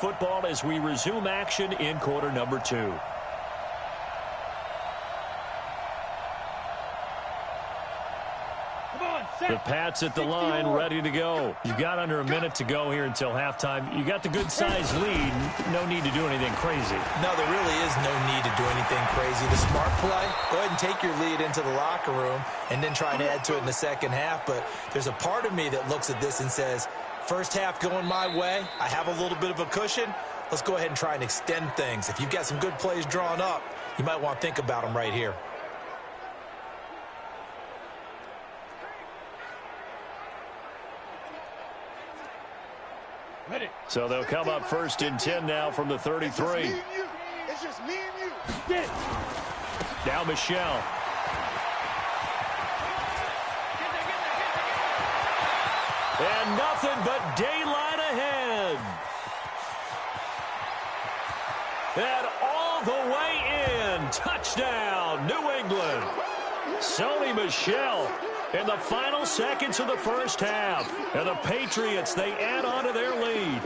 Football as we resume action in quarter number 2. The Pats at the line, ready to go. You've got under a minute to go here until halftime. You got the good-sized lead. No need to do anything crazy. No, there really is no need to do anything crazy. The smart play, go ahead and take your lead into the locker room and then try and add to it in the second half. But there's a part of me that looks at this and says, first half going my way. I have a little bit of a cushion. Let's go ahead and try and extend things. If you've got some good plays drawn up, you might want to think about them right here. So they'll come up first and 10 now from the 33. It's just me and you. Get it. Now Michelle. And nothing but daylight ahead. And all the way in. Touchdown, New England. Sony Michel in the final seconds of the first half. And the Patriots, they add on to their lead.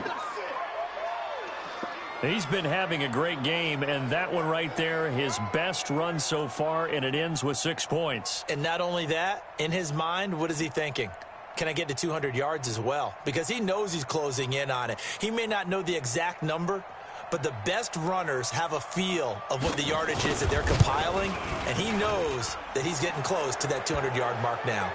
He's been having a great game, and that one right there, his best run so far, and it ends with 6 points. And not only that, in his mind, what is he thinking? Can I get to 200 yards as well? Because he knows he's closing in on it. He may not know the exact number, but the best runners have a feel of what the yardage is that they're compiling, and he knows that he's getting close to that 200-yard mark now.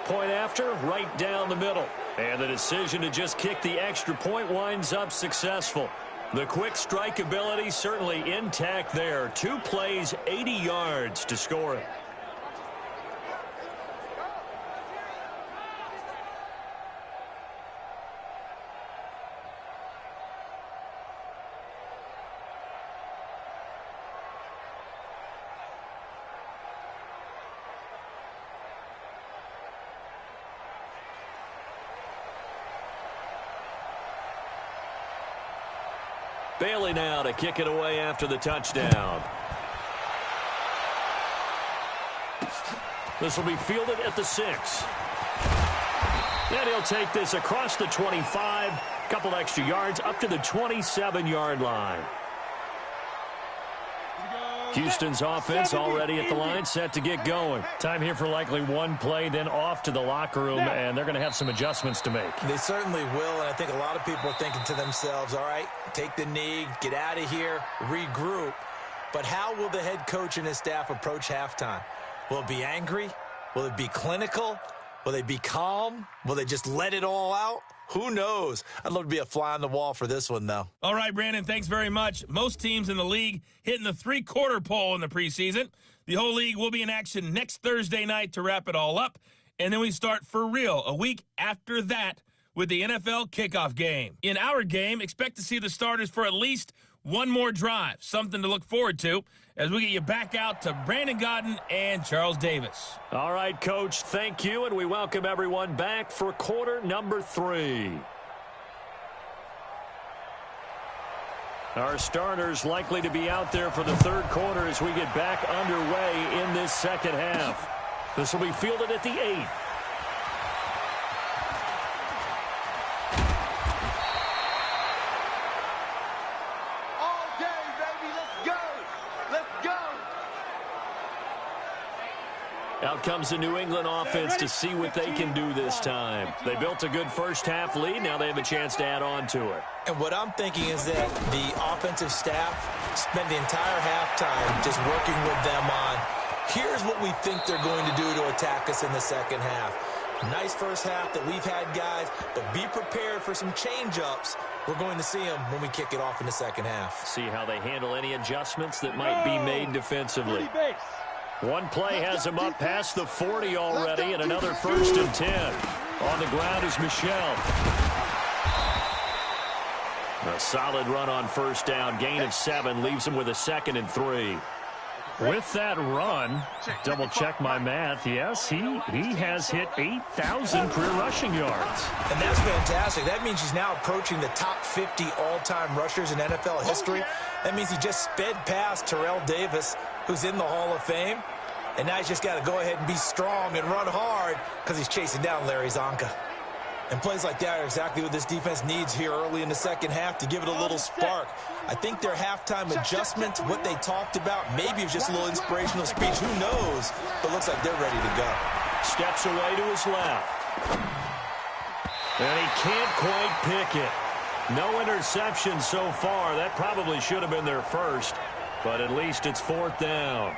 Point after, right down the middle. And the decision to just kick the extra point winds up successful. The quick strike ability certainly intact there. 2 plays, 80 yards to score it. Bailey now to kick it away after the touchdown. This will be fielded at the 6. And he'll take this across the 25, couple extra yards up to the 27-yard line. Houston's offense already at the line, set to get going. Time here for likely one play, then off to the locker room, and they're going to have some adjustments to make. They certainly will, and I think a lot of people are thinking to themselves, all right, take the knee, get out of here, regroup. But how will the head coach and his staff approach halftime? Will it be angry? Will it be clinical? Will they be calm? Will they just let it all out? Who knows? I'd love to be a fly on the wall for this one, though. All right, Brandon, thanks very much. Most teams in the league hitting the three-quarter pole in the preseason. The whole league will be in action next Thursday night to wrap it all up. And then we start for real a week after that with the NFL kickoff game. In our game, expect to see the starters for at least one more drive, something to look forward to as we get you back out to Brandon Godden and Charles Davis. All right, Coach, thank you, and we welcome everyone back for quarter number 3. Our starters likely to be out there for the third quarter as we get back underway in this second half. This will be fielded at the 8. Out comes the New England offense to see what they can do this time. They built a good first-half lead. Now they have a chance to add on to it. And what I'm thinking is that the offensive staff spent the entire halftime just working with them on, here's what we think they're going to do to attack us in the second half. Nice first half that we've had, guys, but be prepared for some change-ups. We're going to see them when we kick it off in the second half. See how they handle any adjustments that might be made defensively. One play has him up past the 40 already, and another 1st and 10. On the ground is Michel. A solid run on first down. Gain of 7 leaves him with a 2nd and 3. With that run, double check my math, yes, he has hit 8,000 career rushing yards. And that's fantastic. That means he's now approaching the top 50 all-time rushers in NFL history. That means he just sped past Terrell Davis, who's in the Hall of Fame. And now he's just got to go ahead and be strong and run hard because he's chasing down Larry Zonka. And plays like that are exactly what this defense needs here early in the second half to give it a little spark. I think their halftime adjustment, what they talked about, maybe it was just a little inspirational speech. Who knows? But looks like they're ready to go. Steps away to his left. And he can't quite pick it. No interception so far. That probably should have been their first. But at least it's 4th down.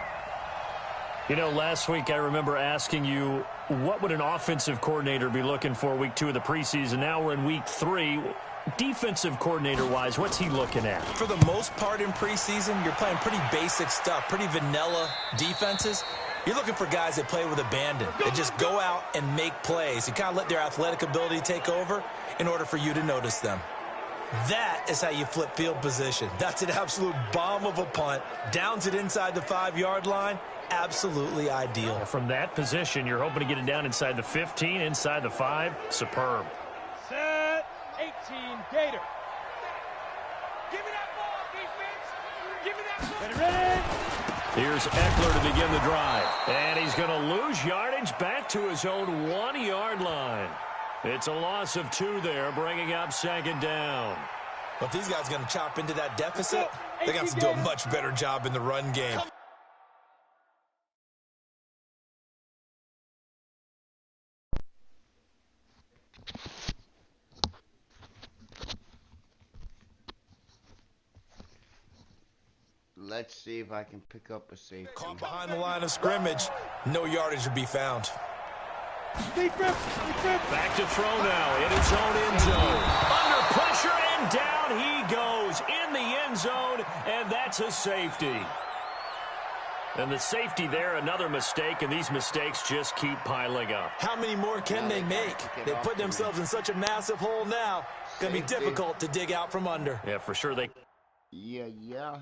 You know, last week I remember asking you, what would an offensive coordinator be looking for week 2 of the preseason? Now we're in week 3. Defensive coordinator-wise, what's he looking at? For the most part in preseason, you're playing pretty basic stuff, pretty vanilla defenses. You're looking for guys that play with abandon, that just go out and make plays. You kind of let their athletic ability take over in order for you to notice them. That is how you flip field position. That's an absolute bomb of a punt. Downs it inside the 5-yard line. Absolutely ideal. From that position, you're hoping to get it down inside the 15, inside the 5. Superb. Set 18, Gator. Give me that ball, defense. Give me that ball. Get it ready. Here's Eckler to begin the drive. And he's going to lose yardage back to his own 1-yard line. It's a loss of 2 there, bringing up 2nd down. But if these guys are going to chop into that deficit, they're going to have to do a much better job in the run game. Let's see if I can pick up a safety. Caught behind the line of scrimmage. No yardage would be found. Back to throw now in his own end zone. Under pressure and down he goes in the end zone, and that's a safety. And the safety there, another mistake, and these mistakes just keep piling up. How many more can they make? They put themselves in such a massive hole now. It's going to be difficult to dig out from under. Yeah, for sure they... Yeah.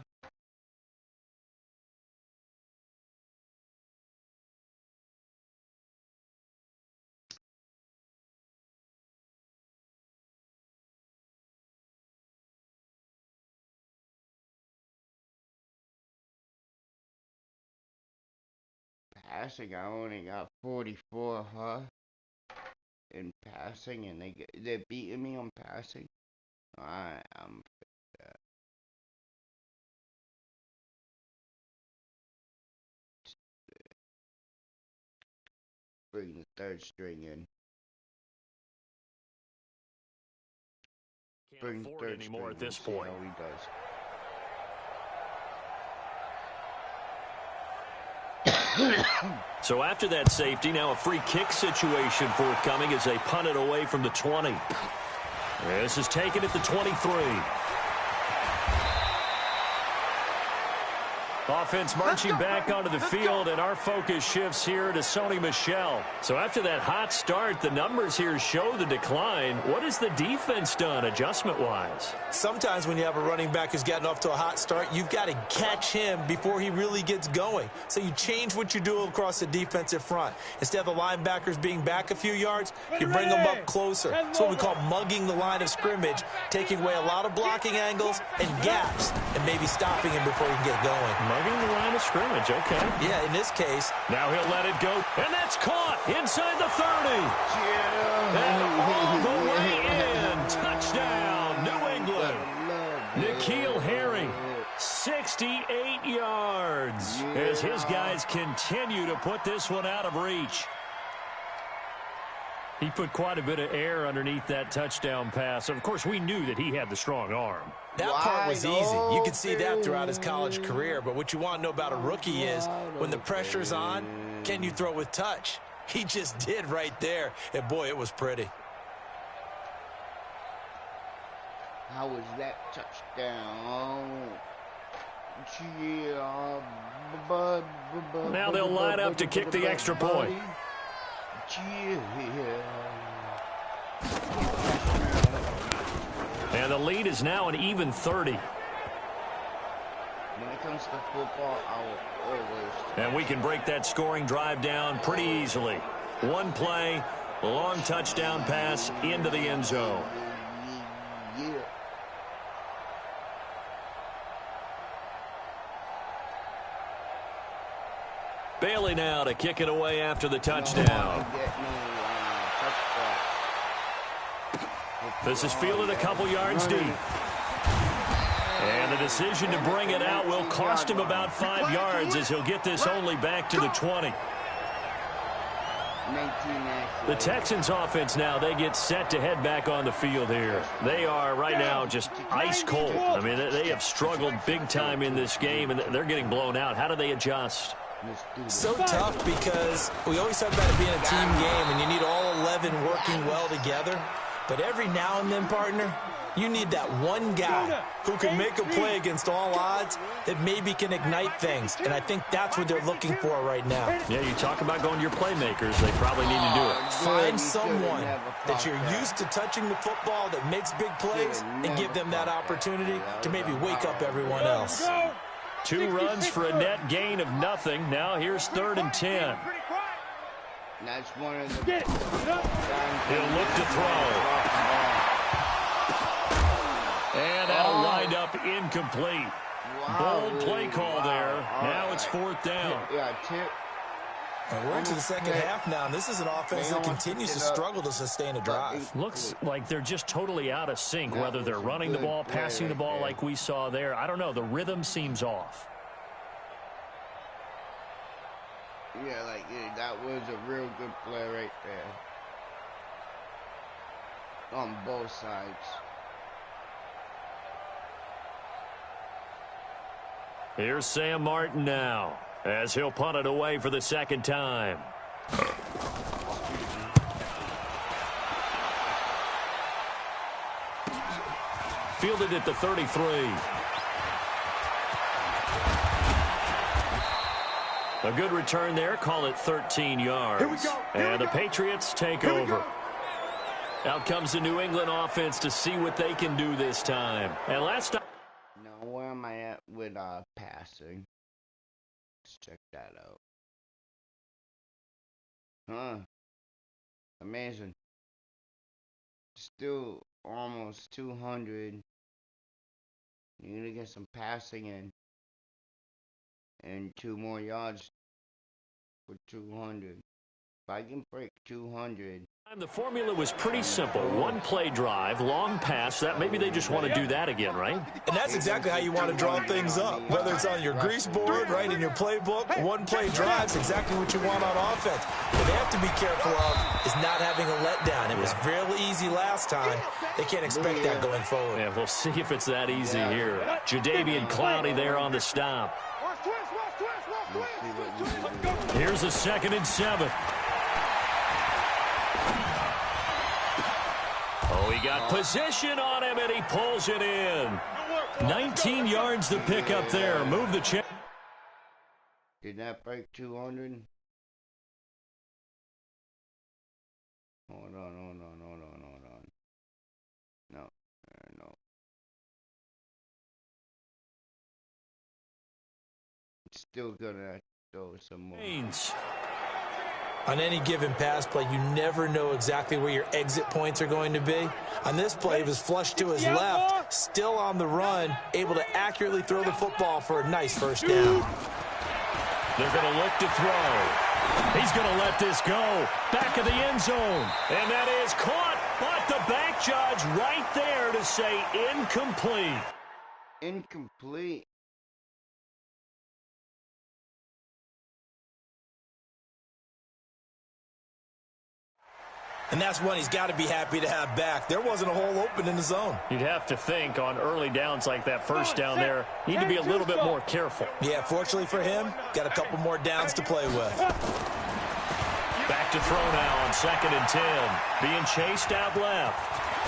Passing, I only got 44, huh? In passing, and they're beating me on passing. I'm that. Bring the 3rd string in. Can't afford it anymore at this point. How he does. So after that safety, now a free kick situation forthcoming as they punt it away from the 20. This is taken at the 23. Offense marching back onto the field, and our focus shifts here to Sony Michel. So after that hot start, the numbers here show the decline. What has the defense done adjustment-wise? Sometimes when you have a running back who's gotten off to a hot start, you've got to catch him before he really gets going. So you change what you do across the defensive front. Instead of the linebackers being back a few yards, you bring them up closer. That's what we call mugging the line of scrimmage, taking away a lot of blocking angles and gaps, and maybe stopping him before he can get going. Mugging the line of scrimmage, okay. Yeah, in this case. Now he'll let it go, and that's caught inside the 30. And all the way in. Touchdown, New England. N'Keal Harry, 68 yards as his guys continue to put this one out of reach. He put quite a bit of air underneath that touchdown pass. Of course, we knew that he had the strong arm. That part was easy. You could see that throughout his college career. But what you want to know about a rookie is when the pressure's on, can you throw with touch? He just did right there. And, boy, it was pretty. How was that touchdown? Now they'll line up to kick the extra point. And the lead is now an even 30. When it comes to football, I'll always... And we can break that scoring drive down pretty easily. One play, long touchdown pass into the end zone. Bailey now to kick it away after the touchdown. This is fielded a couple yards deep. And the decision to bring it out will cost him about 5 yards as he'll get this only back to the 20. The Texans offense now, they get set to head back on the field here. They are right now just ice cold. I mean, they have struggled big time in this game, and they're getting blown out. How do they adjust? So tough because we always talk about it being a team game, and you need all 11 working well together. But every now and then, partner, you need that one guy who can make a play against all odds that maybe can ignite things. And I think that's what they're looking for right now. Yeah, you talk about going to your playmakers. They probably need to do it. Find someone that you're used to touching the football that makes big plays and give them that opportunity to maybe wake up everyone else. 2 runs for a net gain of nothing. Now here's 3rd and 10. That's one of the... He'll look to throw. And that'll wind up incomplete. Bold play call there. Now it's 4th down. Yeah, tip. And we're into the second half now, and this is an offense that continues to struggle to sustain a drive. Looks like they're just totally out of sync, whether they're running the ball, passing the ball like we saw there. I don't know. The rhythm seems off. Yeah, that was a real good play right there. On both sides. Here's Sam Martin now, as he'll punt it away for the 2nd time. Fielded at the 33. A good return there. Call it 13 yards. And the Patriots take over. Out comes the New England offense to see what they can do this time. And last time. Now, where am I at with passing? Let's check that out. Huh. Amazing. Still almost 200. You need to get some passing in. And 2 more yards for 200. If I can break 200. The formula was pretty simple. 1 play drive, long pass. That maybe they just want to do that again, right? And that's exactly how you want to draw things up. Whether it's on your grease board, right, in your playbook, 1 play drive is exactly what you want on offense. What they have to be careful of is not having a letdown. It was real easy last time. They can't expect that going forward. Yeah, we'll see if it's that easy here. Jadeveon Clowney there on the stop. Here's a 2nd and 7. Oh, he got position on him, and he pulls it in. 19 yards to pick up there. Move the chain. Did that break 200? Hold on. No. It's still gonna throw some more. On any given pass play, you never know exactly where your exit points are going to be. On this play, it was flushed to his left, still on the run, able to accurately throw the football for a nice 1st down. They're going to look to throw. He's going to let this go. Back of the end zone. And that is caught, but the back judge right there to say incomplete. Incomplete. And that's one he's got to be happy to have back. There wasn't a hole open in the zone. You'd have to think on early downs like that 1st down there, need to be a little bit more careful. Yeah, fortunately for him, got a couple more downs to play with. Back to throw now on 2nd and 10. Being chased out left.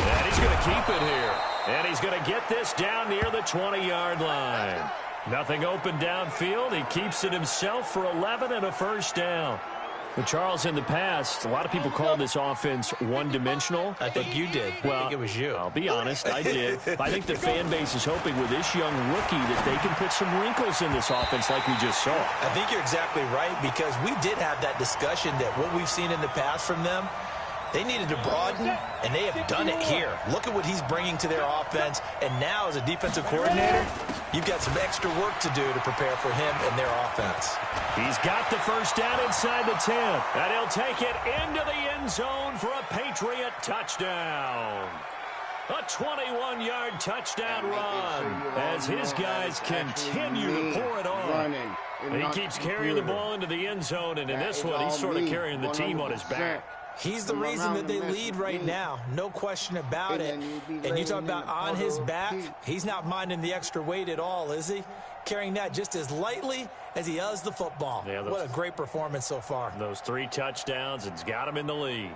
And he's going to keep it here. And he's going to get this down near the 20-yard line. Nothing open downfield. He keeps it himself for 11 and a 1st down. But Charles, in the past, a lot of people called this offense one-dimensional. I think you did. Well, I think it was you. I'll be honest, I did. I think the fan base is hoping with this young rookie that they can put some wrinkles in this offense like we just saw. I think you're exactly right, because we did have that discussion that what we've seen in the past from them, they needed to broaden, and they have done it here. Look at what he's bringing to their offense, and now as a defensive coordinator, you've got some extra work to do to prepare for him and their offense. He's got the 1st down inside the 10, and he'll take it into the end zone for a Patriot touchdown. A 21-yard touchdown run as his guys continue to pour it on. And he keeps carrying the ball into the end zone, and in this one, he's sort of carrying the team on his back. He's the reason that they lead right now. No question about it. And you talk about on his back, he's not minding the extra weight at all, is he? Carrying that just as lightly as he does the football. Yeah, what a great performance so far. Those 3 touchdowns, it's got him in the lead.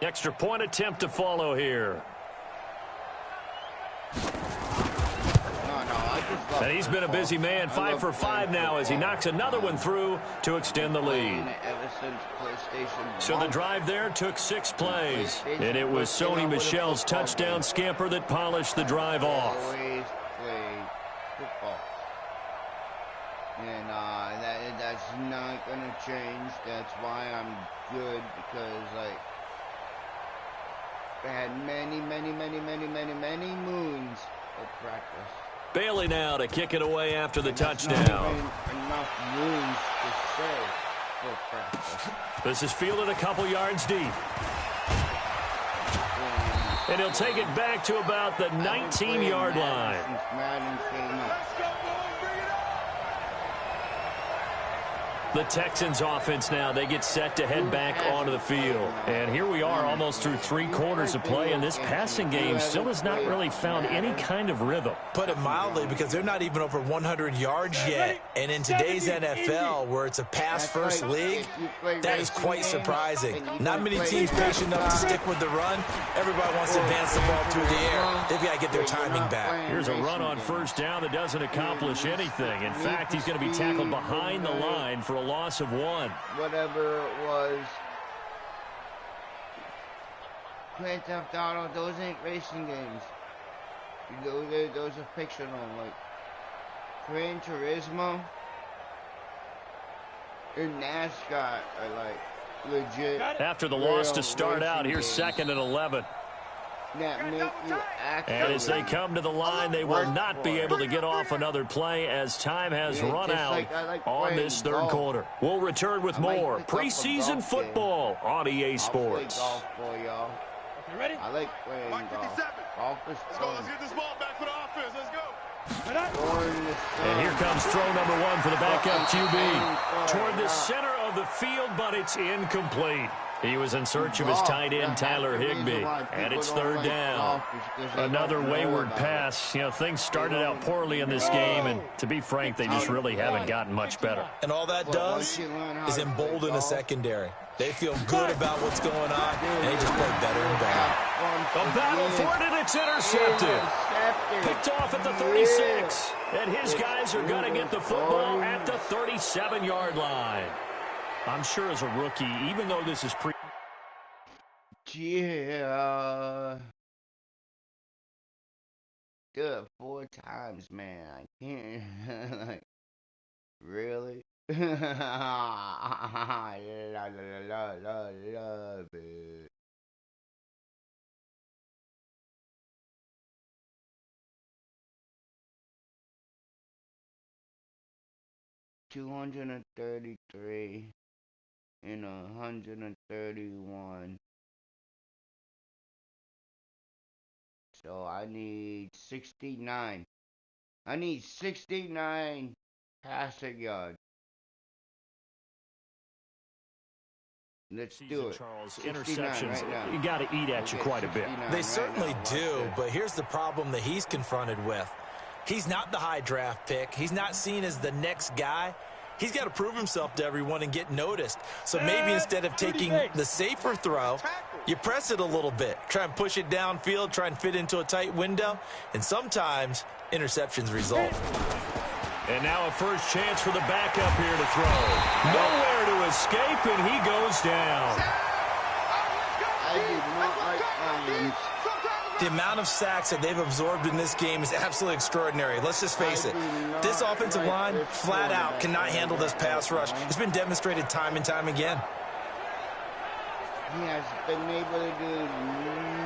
Extra point attempt to follow here. And he's been a busy man, 5 for 5 now as he knocks another one through to extend the lead. So the drive there took 6 plays, and it was Sony Michel's touchdown scamper that polished the drive off. And that's not going to change. That's why I'm good, because, like, I had many moons of practice. Bailey now to kick it away after the touchdown. Enough moons to say for practice. This is fielded a couple yards deep. And he'll take it back to about the 19-yard line. Since Madden came up. The Texans offense now, they get set to head back onto the field. And here we are almost through 3 quarters of play, and this passing game still has not really found any kind of rhythm. Put it mildly, because they're not even over 100 yards yet. And in today's NFL, where it's a pass-first league, that is quite surprising. Not many teams patient enough to stick with the run. Everybody wants to advance the ball through the air. They've got to get their timing back. Here's a run on first down that doesn't accomplish anything. In fact, he's going to be tackled behind the line for a loss of 1. Whatever it was. Grand Theft Auto, those ain't racing games. Those are fictional. Like Gran Turismo and NASCAR are like legit. After the loss to start out, here's 2nd and 11. That make you and as they come to the line, they will not be able to get off another play as time has run out on this 3rd quarter. We'll return with more preseason football on EA Sports. You ready? I like playing golf. Golf is fun. Let's get this ball back for the offense. Let's go. And here comes throw number 1 for the backup QB. Toward the center of the field, but it's incomplete. He was in search of his tight end, Tyler Higbee, and it's 3rd down. Another wayward pass. You know, things started out poorly in this game, and to be frank, they just really haven't gotten much better. And all that does is embolden a secondary. They feel good about what's going on, and they just play better and better. A battle for it, and it's intercepted. Picked off at the 36, and his guys are going to get the football at the 37-yard line. I'm sure as a rookie, even though this is Yeah. Do it 4 times, man. I can't. Like, really? I love it. $233 and 131. So I need 69. I need 69 passing yards. Let's do it. Charles, interceptions, right, you got to eat at you quite a bit. They certainly do, but here's the problem that he's confronted with. He's not the high draft pick. He's not seen as the next guy. He's got to prove himself to everyone and get noticed. So maybe instead of taking the safer throw, you press it a little bit. Try and push it downfield, try and fit into a tight window, and sometimes interceptions result. And now a first chance for the backup here to throw. Nowhere to escape, and he goes down. I did not like Lions. The amount of sacks that they've absorbed in this game is absolutely extraordinary. Let's just face it. This offensive line, flat out, cannot handle this pass rush. It's been demonstrated time and time again. He has been able to do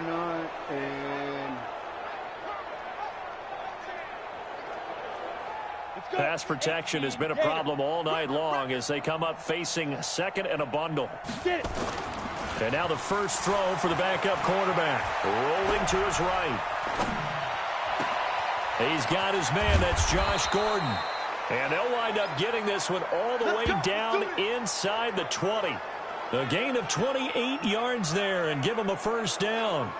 nothing. Pass protection has been a problem all night long as they come up facing second and a bundle. Get it. And now the first throw for the backup quarterback. Rolling to his right. He's got his man. That's Josh Gordon. And they'll wind up getting this one all the way down inside the 20. A gain of 28 yards there and give them a first down.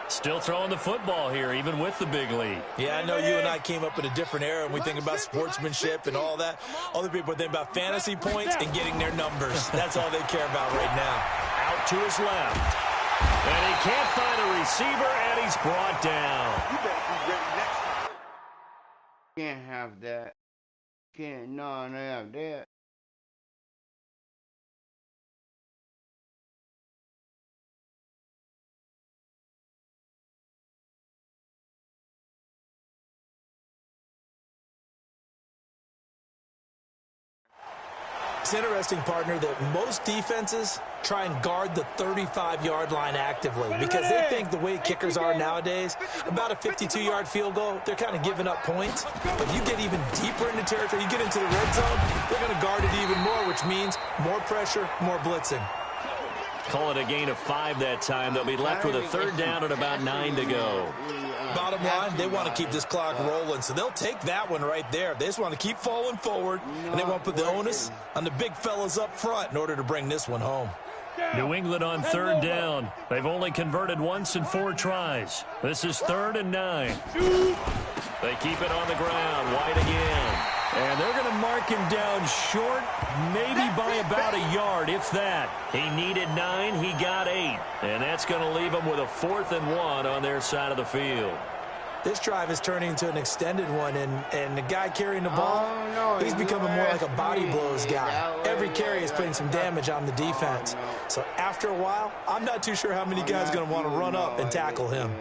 Still throwing the football here, even with the big lead. Yeah, I know you and I came up in a different era, and we think about sportsmanship and all that. Other people think about fantasy points and getting their numbers. That's all they care about right now. Out to his left. And he can't find a receiver, and he's brought down. You better be ready next time. Can't have that. Can't not have that. It's interesting, partner, that most defenses try and guard the 35-yard line actively because they think the way kickers are nowadays, about a 52-yard field goal, they're kind of giving up points. But if you get even deeper into territory, you get into the red zone, they're going to guard it even more, which means more pressure, more blitzing. Call it a gain of 5 that time. They'll be left with a third down and about 9 to go. Bottom line, they want to keep this clock rolling, so they'll take that one right there. They just want to keep falling forward, and they want to put the onus on the big fellas up front in order to bring this one home. New England on third down. They've only converted once in 4 tries. This is 3rd and 9. They keep it on the ground. White again. And they're going to mark him down short, maybe by about a yard, if that. He needed 9, he got 8. And that's going to leave him with a 4th and 1 on their side of the field. This drive is turning into an extended one, and the guy carrying the ball, he's becoming more like a body blows guy. Every carry is putting some damage on the defense. So after a while, I'm not too sure how many guys are going to want to run up and tackle him.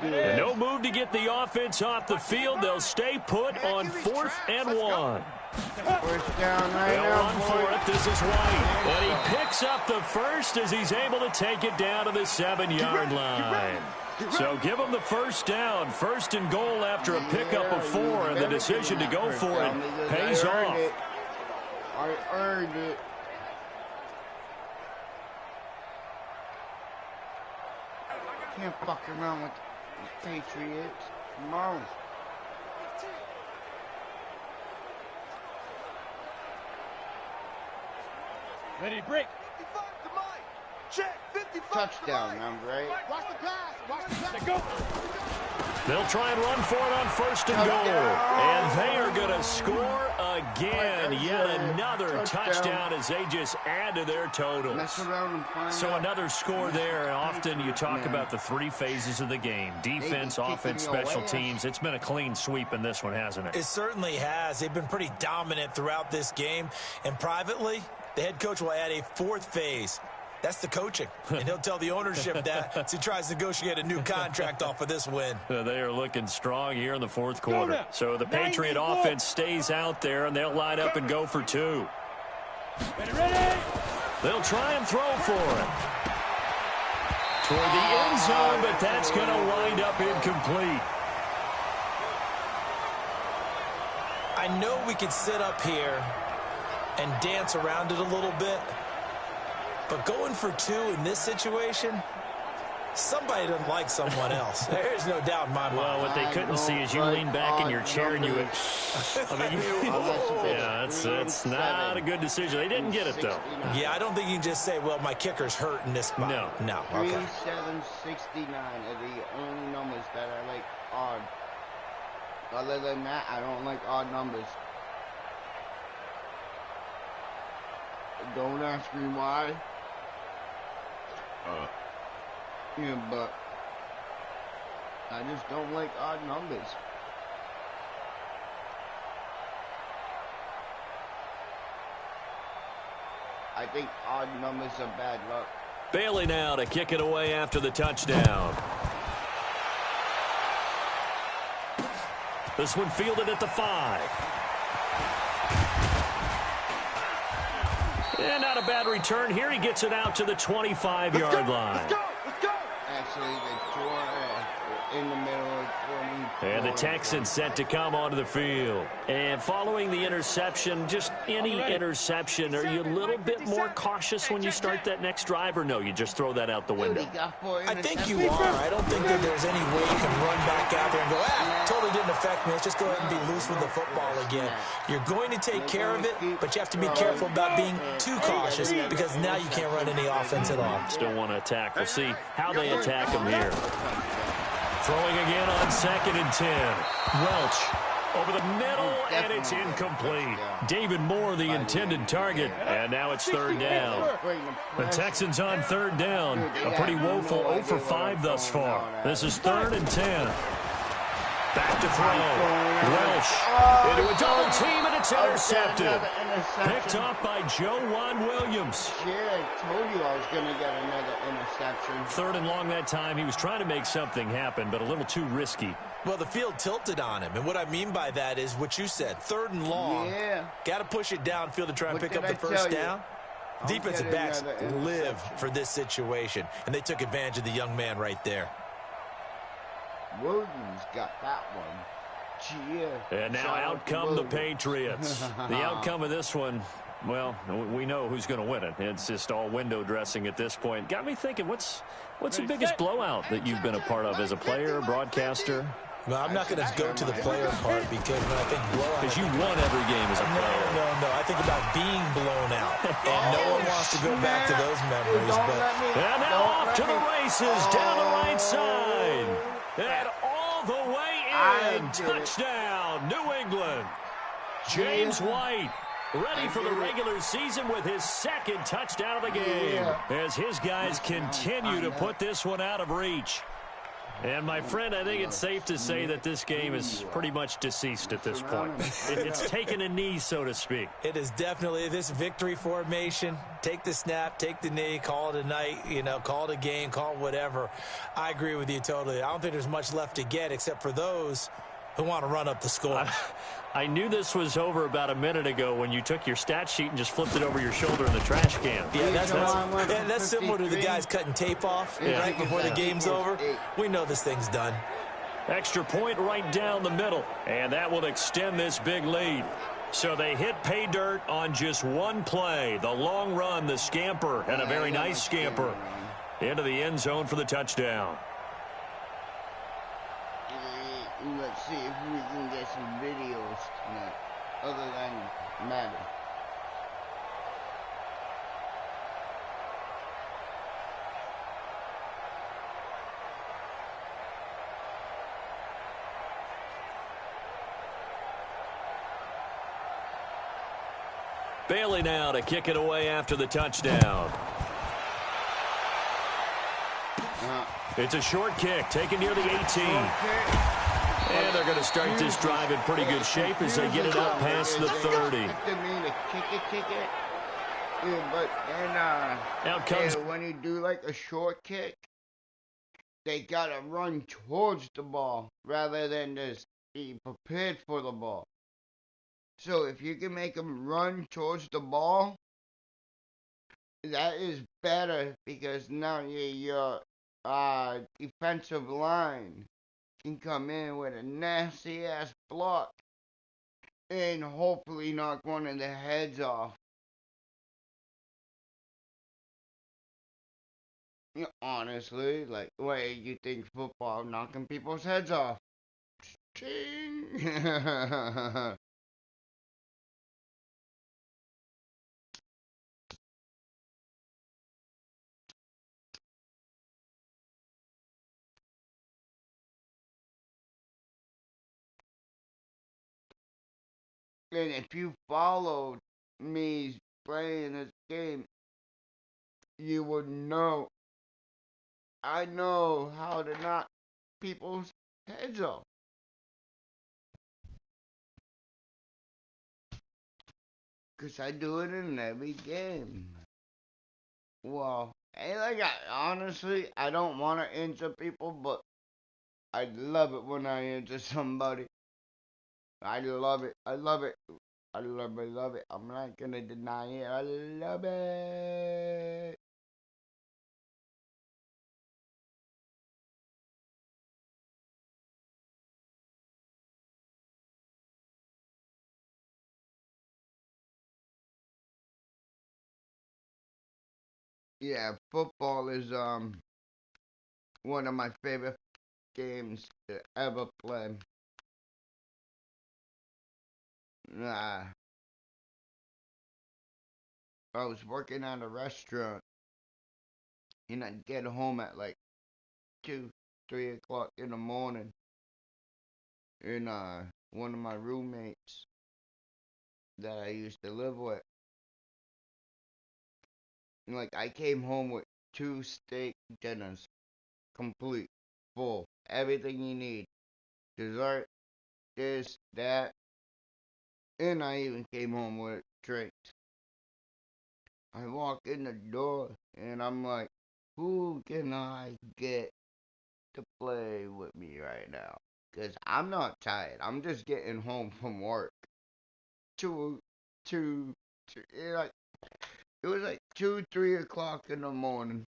And no move to get the offense off the field. They'll stay put on 4th and 1. First down right They'll now, run for it. This is White. And he picks up the first as he's able to take it down to the 7-yard line. So give him the first down. 1st and goal after a pickup of 4, and the decision to go for it pays off. I earned it. Can't fuck around with the Patriots. Come on. Ready to break. 55 to mine. Check. 55 Touchdown number, right? Watch the pass. Watch the pass. Let's go. They'll try and run for it on 1st and goal. And they are going to score again. Yet another touchdown as they just add to their totals. So another score there. And often you talk about the 3 phases of the game. Defense, offense, special teams. It's been a clean sweep in this one, hasn't it? It certainly has. They've been pretty dominant throughout this game. And privately, the head coach will add a 4th phase. That's the coaching. And he'll tell the ownership that as he tries to negotiate a new contract off of this win. They are looking strong here in the 4th quarter. So the Patriot offense stays out there, and they'll line up and go for 2. Ready. They'll try and throw for it. Toward the end zone, but that's going to wind up incomplete. I know we could sit up here and dance around it a little bit, but going for 2 in this situation, somebody doesn't like someone else. There's no doubt in my mind. Well, what they couldn't see is you lean back in your chair and you would, yeah, that's not a good decision. They didn't get it, though. Yeah, I don't think you can just say, well, my kicker's hurt in this spot. No. Okay. 3769 are the only numbers that I like odd. Other than that, I don't like odd numbers. Don't ask me why. Yeah, but I just don't like odd numbers. I think odd numbers are bad luck. Bailey now to kick it away after the touchdown. This one fielded at the 5. And not a bad return here. He gets it out to the 25-yard line. Let's go. the Texans set to come onto the field. And following the interception, just any interception, are you a little bit more cautious when you start that next drive, or no, you just throw that out the window? I think you are. I don't think that there's any way you can run back out there and go, totally didn't affect me. Let's just go ahead and be loose with the football again. You're going to take care of it, but you have to be careful about being too cautious because now you can't run any offense at all. Still want to attack. We'll see how they attack him here. Throwing again on 2nd and 10. Welch over the middle, and it's incomplete. David Moore, the intended target, and now it's 3rd down. The Texans on 3rd down. A pretty woeful 0 for 5 thus far. This is 3rd and 10. Back to throw. Welch into a double team, and it's intercepted. Picked off by Joejuan Williams. Yeah, I told you I was going to get another interception. 3rd and long that time. He was trying to make something happen, but a little too risky. Well, the field tilted on him, and what I mean by that is what you said, 3rd and long. Yeah. Got to push it downfield to try and pick up the first down. Defensive backs live for this situation, and they took advantage of the young man right there. Williams got that one. Yeah. And now out come the Patriots. The outcome of this one, well, we know who's going to win it. It's just all window dressing at this point. Got me thinking, what's the biggest blowout that you've been a part of as a player, broadcaster? Well, I'm not going to go to the player part because when I think blowout... Because you won every game as a player. No. I think about being blown out. And no one wants to go back to those memories. And now off to the races down the right side. And all the way in. Touchdown, New England. James White ready for the regular season with his 2nd touchdown of the game. As his guys continue to put this one out of reach. And, my friend, I think it's safe to say that this game is pretty much deceased at this point. It's taken a knee, so to speak. It is definitely this victory formation. Take the snap, take the knee, call it a night, call it a game, call it whatever. I agree with you totally. I don't think there's much left to get except for those who want to run up the score. I knew this was over about a minute ago when you took your stat sheet and just flipped it over your shoulder in the trash can. Yeah, that's similar to the guys cutting tape off right before the game's over. We know this thing's done. Extra point right down the middle, and that will extend this big lead. So they hit pay dirt on just one play. The long run, the scamper, and a very nice scamper into the end zone for the touchdown. Let's see if we can get some videos tonight, other than Madden. Bailey now to kick it away after the touchdown. It's a short kick taken near the 18. And they're going to start this drive in pretty good shape as they get it out past the 30. Yeah, but then out comes when you do like a short kick, they got to run towards the ball rather than just be prepared for the ball. So if you can make them run towards the ball, that is better because now your defensive line can come in with a nasty-ass block and hopefully knock one of the heads off. Honestly, like, why you think football knocking people's heads off? Ching! And if you followed me playing this game, you would know. I know how to knock people's heads off. Because I do it in every game. Well, honestly, I don't want to injure people, but I love it when I injure somebody. I love it. I love it. I love it. Love it. I'm not going to deny it. I love it. Yeah, football is one of my favorite games to ever play. Uh, I was working at a restaurant, and I'd get home at like 2, 3 o'clock in the morning, and one of my roommates that I used to live with, and like I came home with 2 steak dinners, complete, full, everything you need, dessert, this, that, and I even came home with drinks. I walk in the door, and I'm like, who can I get to play with me right now? Because I'm not tired. I'm just getting home from work. Two, two, it was like 2, 3 o'clock in the morning.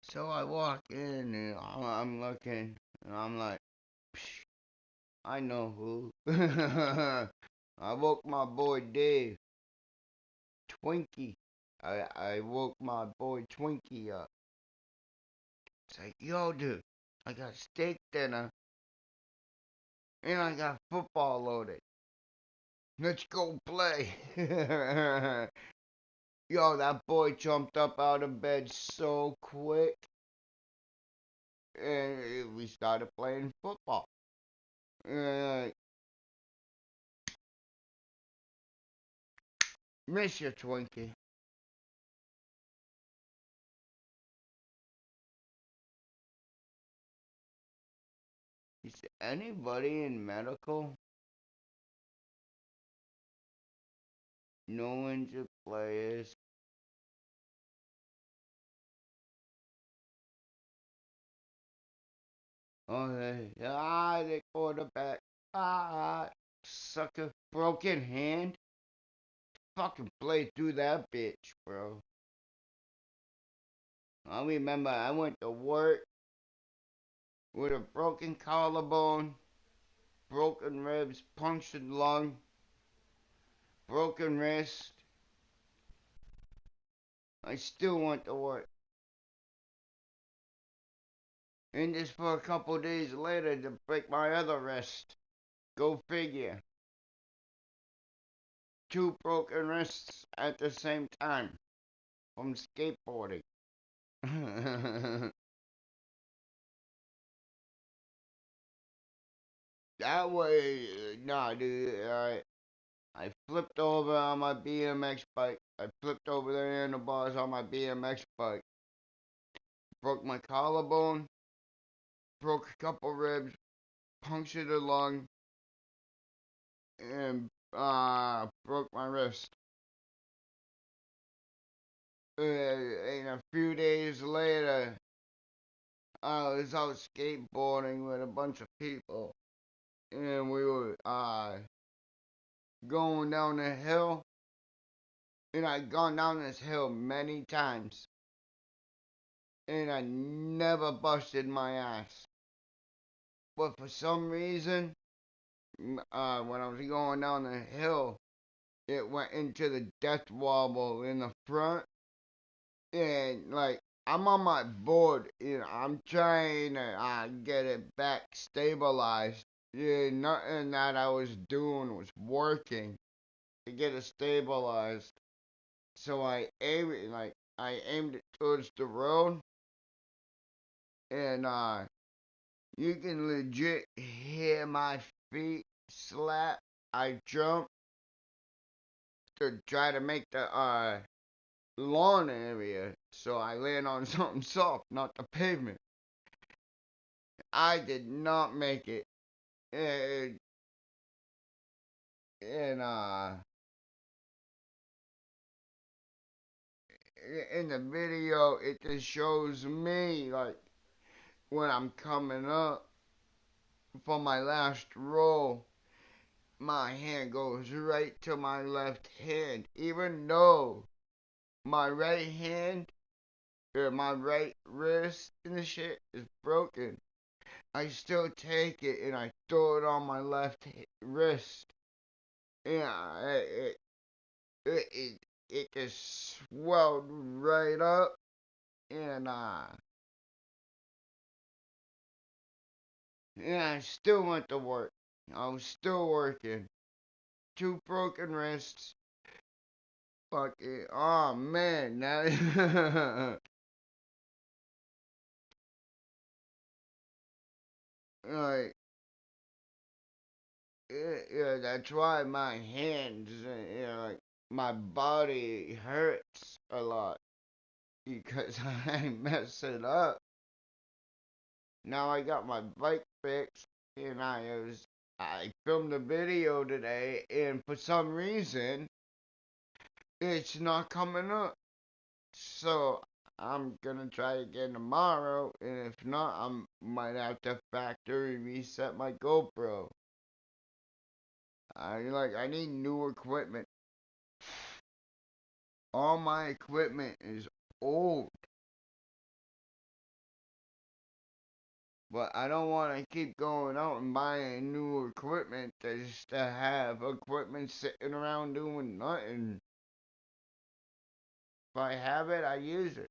So I walk in and I'm looking and I'm like, psh, I know who. I woke my boy Dave, Twinkie. I woke my boy Twinkie up. It's like, yo, dude, I got steak dinner and I got football loaded. Let's go play. Yo, that boy jumped up out of bed so quick, and we started playing football. Uh, Miss you, Twinkie. Is anybody in medical knowing the players? Oh, the quarterback. Sucker. Broken hand. Fucking play through that bitch, bro. I remember I went to work with a broken collarbone, broken ribs, punctured lung, broken wrist. I still went to work. And just for a couple days later to break my other wrist. Go figure. 2 broken wrists at the same time from skateboarding. That way, nah, dude. I flipped over on my BMX bike. I flipped over the handlebars on my BMX bike. Broke my collarbone. Broke a couple ribs. Punctured a lung. And broke my wrist. And a few days later, I was out skateboarding with a bunch of people. And we were going down the hill. And I'd gone down this hill many times. And I never busted my ass. But for some reason, when I was going down the hill, it went into the death wobble in the front. And, like, I'm on my board, I'm trying to get it back stabilized. Yeah, nothing that I was doing was working to get it stabilized. So I aimed it towards the road, and you can legit hear my feet slap. I jump to try to make the lawn area, so I land on something soft, not the pavement. I did not make it, and, and in the video, it just shows me like when I'm coming up for my last roll, my hand goes right to my left hand, even though my right hand or my right wrist and the shit is broken. I still take it and I throw it on my left wrist. Yeah, it just swelled right up, and I still went to work. I was still working. 2 broken wrists. Fucking, oh man, now, like, yeah, that's why my hands, like, my body hurts a lot, because I mess it up. Now I got my bike fixed, and I filmed a video today, and for some reason, it's not coming up. So I'm gonna try again tomorrow, and if not, I might have to factory reset my GoPro. I need new equipment. All my equipment is old. But I don't want to keep going out and buying new equipment just to have equipment sitting around doing nothing. If I have it, I use it.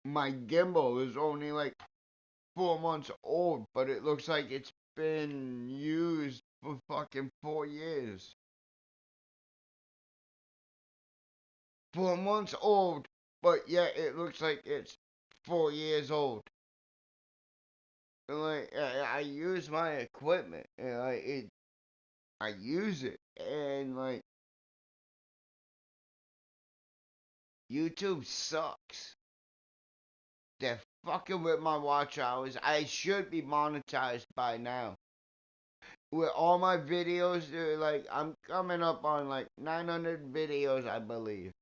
My gimbal is only like 4 months old, but it looks like it's been used for fucking 4 years. 4 months old, but yet it looks like it's 4 years old. Like I use my equipment, and I use it, and like YouTube sucks. They're fucking with my watch hours. I should be monetized by now. With all my videos, I'm coming up on like 900 videos, I believe,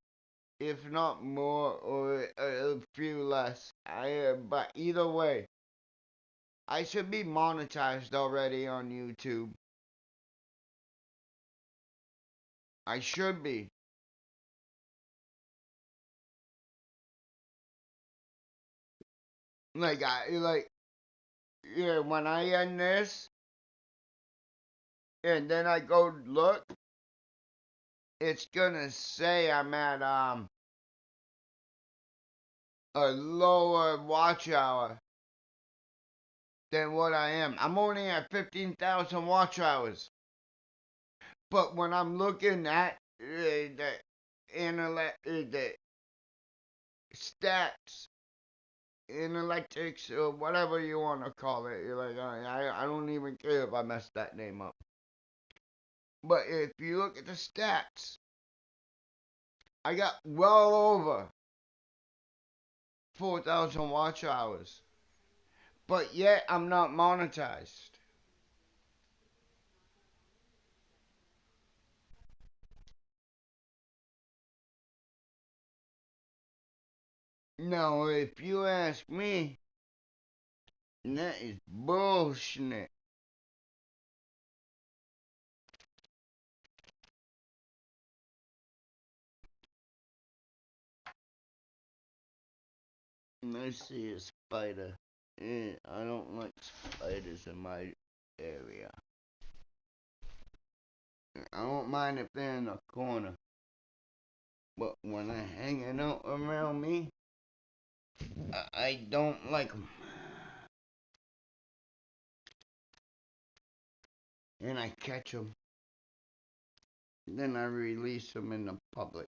if not more, or a few less. But either way, I should be monetized already on YouTube. I should be. Yeah, when I end this, and then I go look, it's gonna say I'm at a lower watch hour than what I am. I'm only at 15,000 watch hours. But when I'm looking at the stats, analytics, or whatever you want to call it, you're like, I don't even care if I mess that name up. But if you look at the stats, I got well over 4,000 watch hours. But yet I'm not monetized. Now, if you ask me, that is bullshit. I see a spider. I don't like spiders in my area. I don't mind if they're in the corner. But when they're hanging out around me, I don't like them. And I catch them. Then I release them in the public.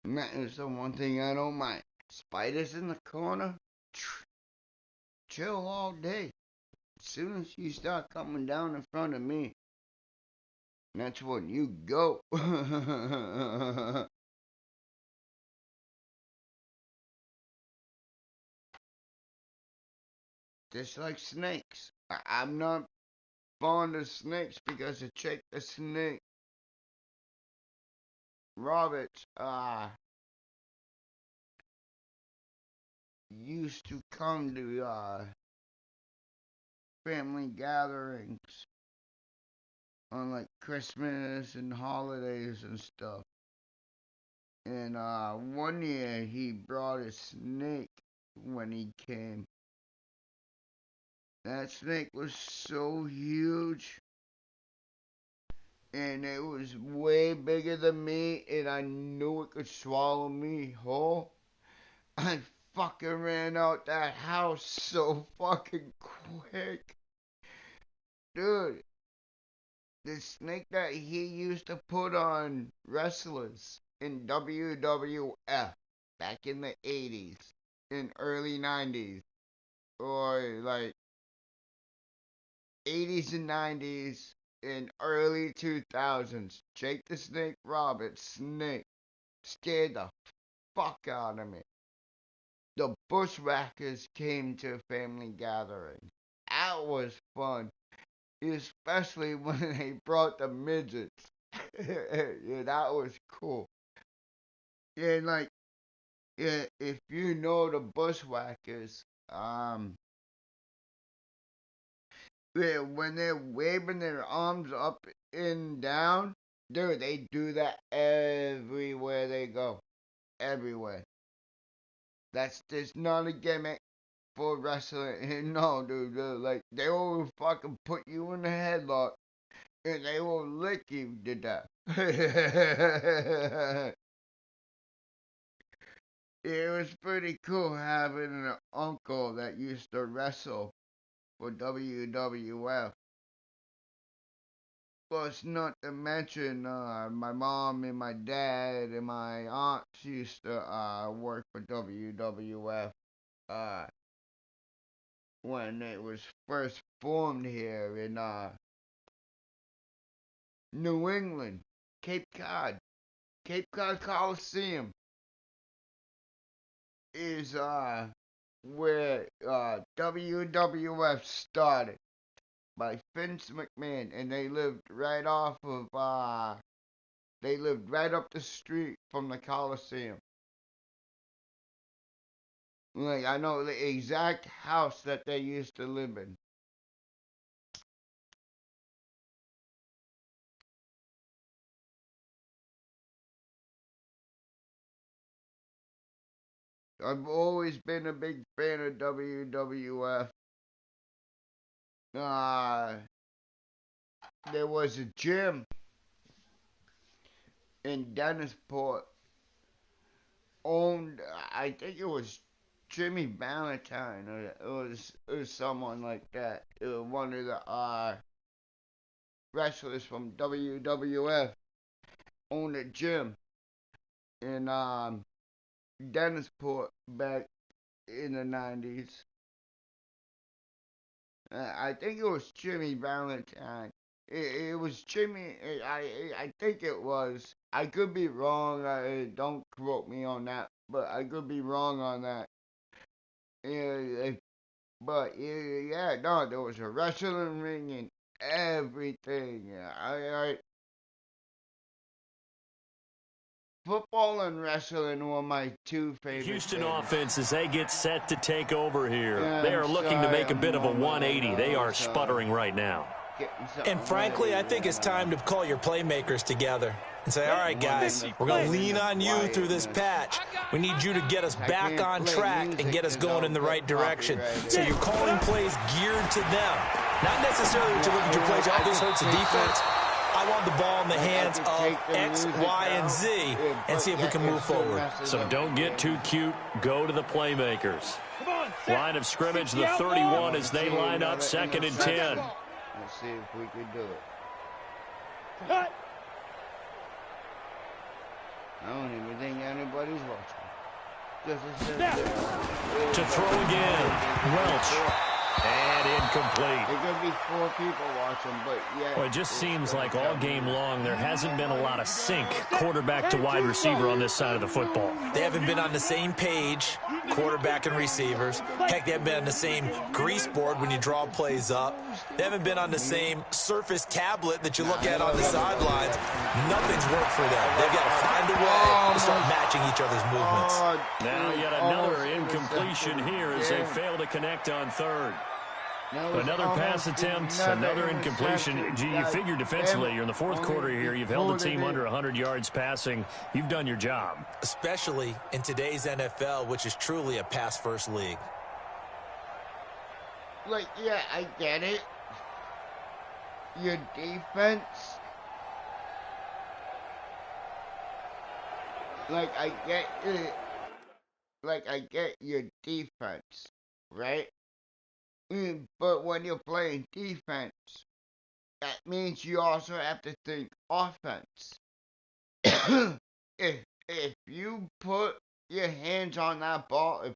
And that is the one thing I don't mind. Spiders in the corner, chill all day. As soon as you start coming down in front of me, that's when you go. just like snakes. I'm not fond of snakes because check the snake. Roberts, used to come to, family gatherings on, like, Christmas and holidays and stuff. And, one year he brought a snake when he came. That snake was so huge. And it was way bigger than me, and I knew it could swallow me whole. I fucking ran out that house so fucking quick. Dude, the snake that he used to put on wrestlers in WWF back in the 80s, in early 90s, or like 80s and 90s, in early 2000s. Jake the Snake Roberts snake scared the fuck out of me. The Bushwhackers came to family gatherings. That was fun. Especially when they brought the midgets. Yeah, that was cool. Yeah, like, yeah, if you know the Bushwhackers, yeah, when they're waving their arms up and down, dude, they do that everywhere they go. Everywhere. That's just not a gimmick for wrestling. No, dude, like, they will fucking put you in a headlock and they will lick you to death. It was pretty cool having an uncle that used to wrestle for WWF. Plus, not to mention, my mom and my dad and my aunts used to work for WWF when it was first formed here in New England, Cape Cod Coliseum is where WWF started by Vince McMahon, and they lived right up the street from the Coliseum. Like, I know the exact house that they used to live in. I've always been a big fan of WWF. There was a gym in Dennisport owned, I think it was Jimmy Valentine, or it was someone like that. It was one of the wrestlers from WWF owned a gym in Dennisport back in the 90s. I think it was Jimmy Valentine. It was Jimmy. I think it was. I could be wrong. Don't quote me on that, but I could be wrong on that. But yeah, no, there was a wrestling ring and everything. Football and wrestling were my two favorite Houston things. offense, as they get set to take over here, Yeah, they are looking to make a bit of a 180. They are sorry. sputtering right now. And frankly, I think it's time to call your playmakers together and say, all right, guys, we're going to lean on you through this patch. We need you to get us back on track and get us going in the right direction. So you're calling plays geared to them, not necessarily to look at your plays, oh, this hurts the defense. I want the ball in the hands of X, Y, and Z and see if we can move forward. So don't get too cute. Go to the playmakers. Line of scrimmage, the 31 as they line up, 2nd and 10. Let's see if we can do it. Cut. I don't even think anybody's watching. To throw again. Welch. And incomplete. There could be 4 people watching, but yeah. Well, it just seems like all game long there hasn't been a lot of sync quarterback to wide receiver on this side of the football. They haven't been on the same page, quarterback and receivers. Heck, they haven't been on the same grease board when you draw plays up. They haven't been on the same Surface tablet that you look at on the sidelines. Nothing's worked for them. They've got to find a way to start matching each other's movements. Now yet another incompletion here as they fail to connect on third. Another pass attempt, another incompletion. Gee, you figure defensively, you're in the fourth quarter here. You've held the team under 100 yards passing. You've done your job. Especially in today's NFL, which is truly a pass-first league. Like, yeah, I get it. Your defense. Like, I get it. Like, I get your defense, right? But when you're playing defense, that means you also have to think offense. if you put your hands on that ball, if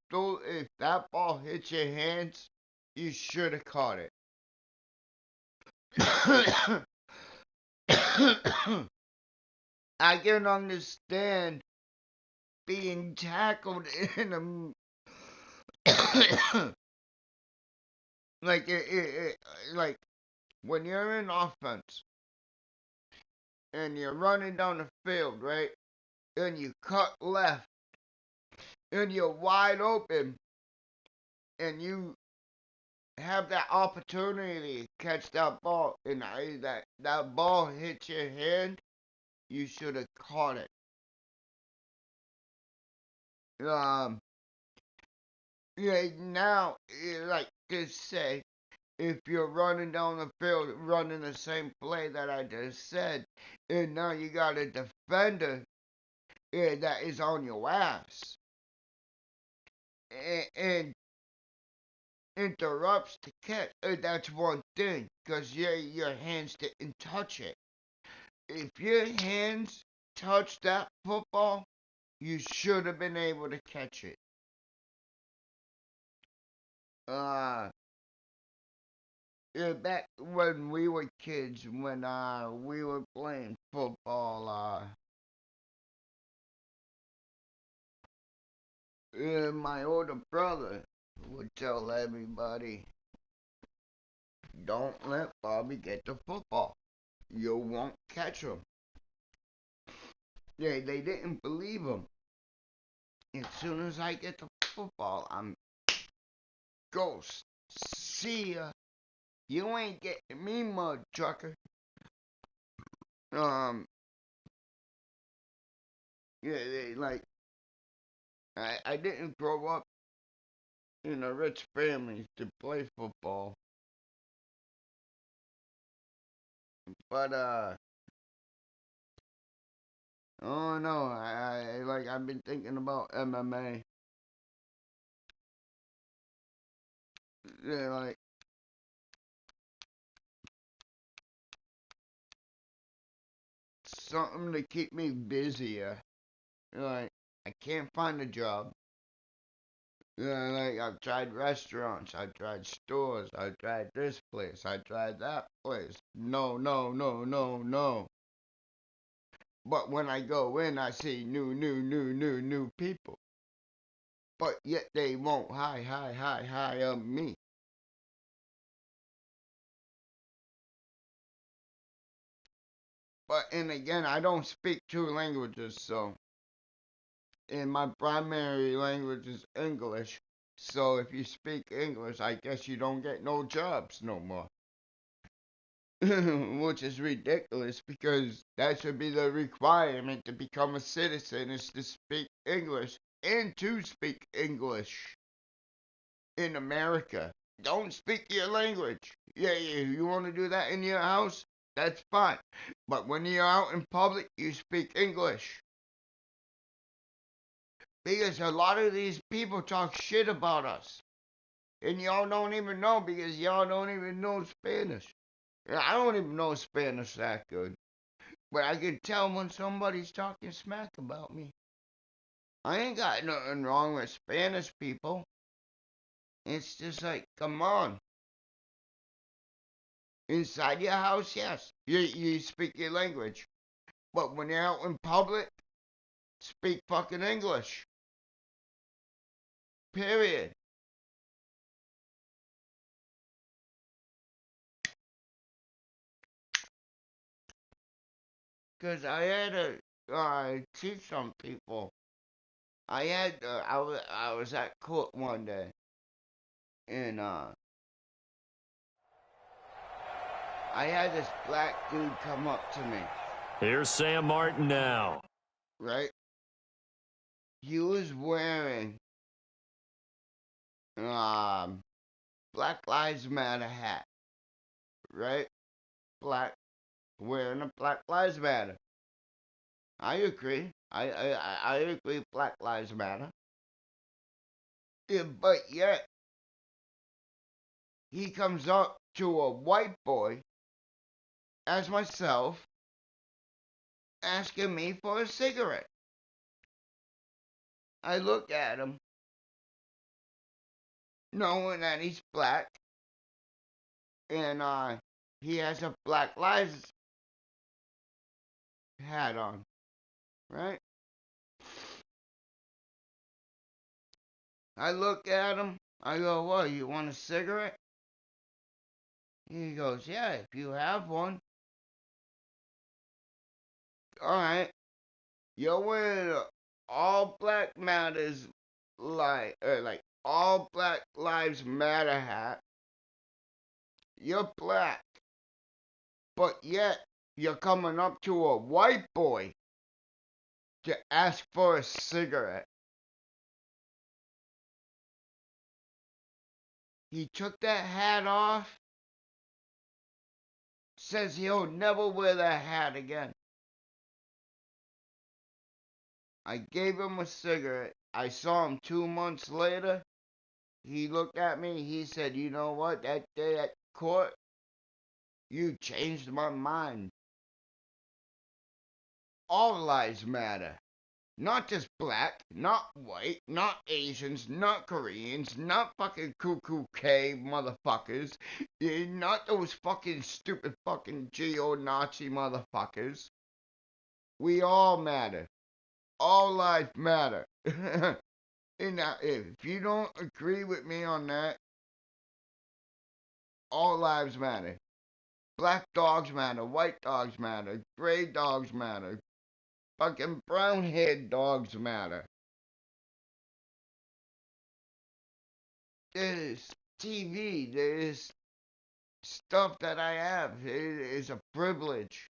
that ball hits your hands, you should have caught it. I can understand being tackled in a like when you're in offense and you're running down the field, right? And you cut left and you're wide open and you have that opportunity to catch that ball and that ball hits your hand, you should have caught it. Yeah, now, like just say, if you're running down the field, running the same play that I just said, and now you got a defender that is on your ass, and interrupts the catch, that's one thing, because your hands didn't touch it. If your hands touched that football, you should have been able to catch it. Yeah, back when we were kids, when we were playing football, my older brother would tell everybody, don't let Bobby get the football. You won't catch him. Yeah, they didn't believe him. As soon as I get the football, I'm ghost. See ya. You ain't getting me, mud trucker. Yeah, I didn't grow up in a rich family to play football. But, oh no, I've been thinking about MMA. Yeah, something to keep me busier. I can't find a job. I've tried restaurants, I've tried stores, I've tried this place, I tried that place. No. But when I go in, I see new people. But yet they won't hire me. But, and again, I don't speak two languages, so. And my primary language is English. So if you speak English, I guess you don't get no jobs no more. Which is ridiculous because that should be the requirement to become a citizen is to speak English and to speak English in America. Don't speak your language. Yeah, you want to do that in your house? That's fine. But when you're out in public, you speak English. Because a lot of these people talk shit about us. And y'all don't even know because y'all don't even know Spanish. I don't even know Spanish that good. But I can tell when somebody's talking smack about me. I ain't got nothing wrong with Spanish people. It's just like, come on. Inside your house, yes. You speak your language. But when you're out in public, speak fucking English. Period. Because I had to teach some people. I was at court one day, and I had this black dude come up to me, Here's Sam Martin now. right? He was wearing Black Lives Matter hat, right? Wearing a Black Lives Matter. I agree. I agree. Black Lives Matter. Yeah, but yet he comes up to a white boy, as myself, asking me for a cigarette. I look at him, knowing that he's black, and he has a Black Lives hat on, right? I look at him. I go, "What? You want a cigarette?" He goes, "Yeah, if you have one." All right. You're wearing a all Black Matters like all Black Lives Matter hat. You're black, but yet you're coming up to a white boy to ask for a cigarette. He took that hat off, says he'll never wear that hat again. I gave him a cigarette. I saw him 2 months later. He looked at me. He said, "You know what? That day at court, you changed my mind. All lives matter. Not just black, not white, not Asians, not Koreans, not fucking cuckoo K motherfuckers, not those fucking stupid fucking Geo-Nazi motherfuckers. We all matter. All lives matter." And now, if you don't agree with me on that, all lives matter. Black dogs matter, white dogs matter, gray dogs matter, fucking brown-haired dogs matter. There's TV, there's stuff that I have. It is a privilege.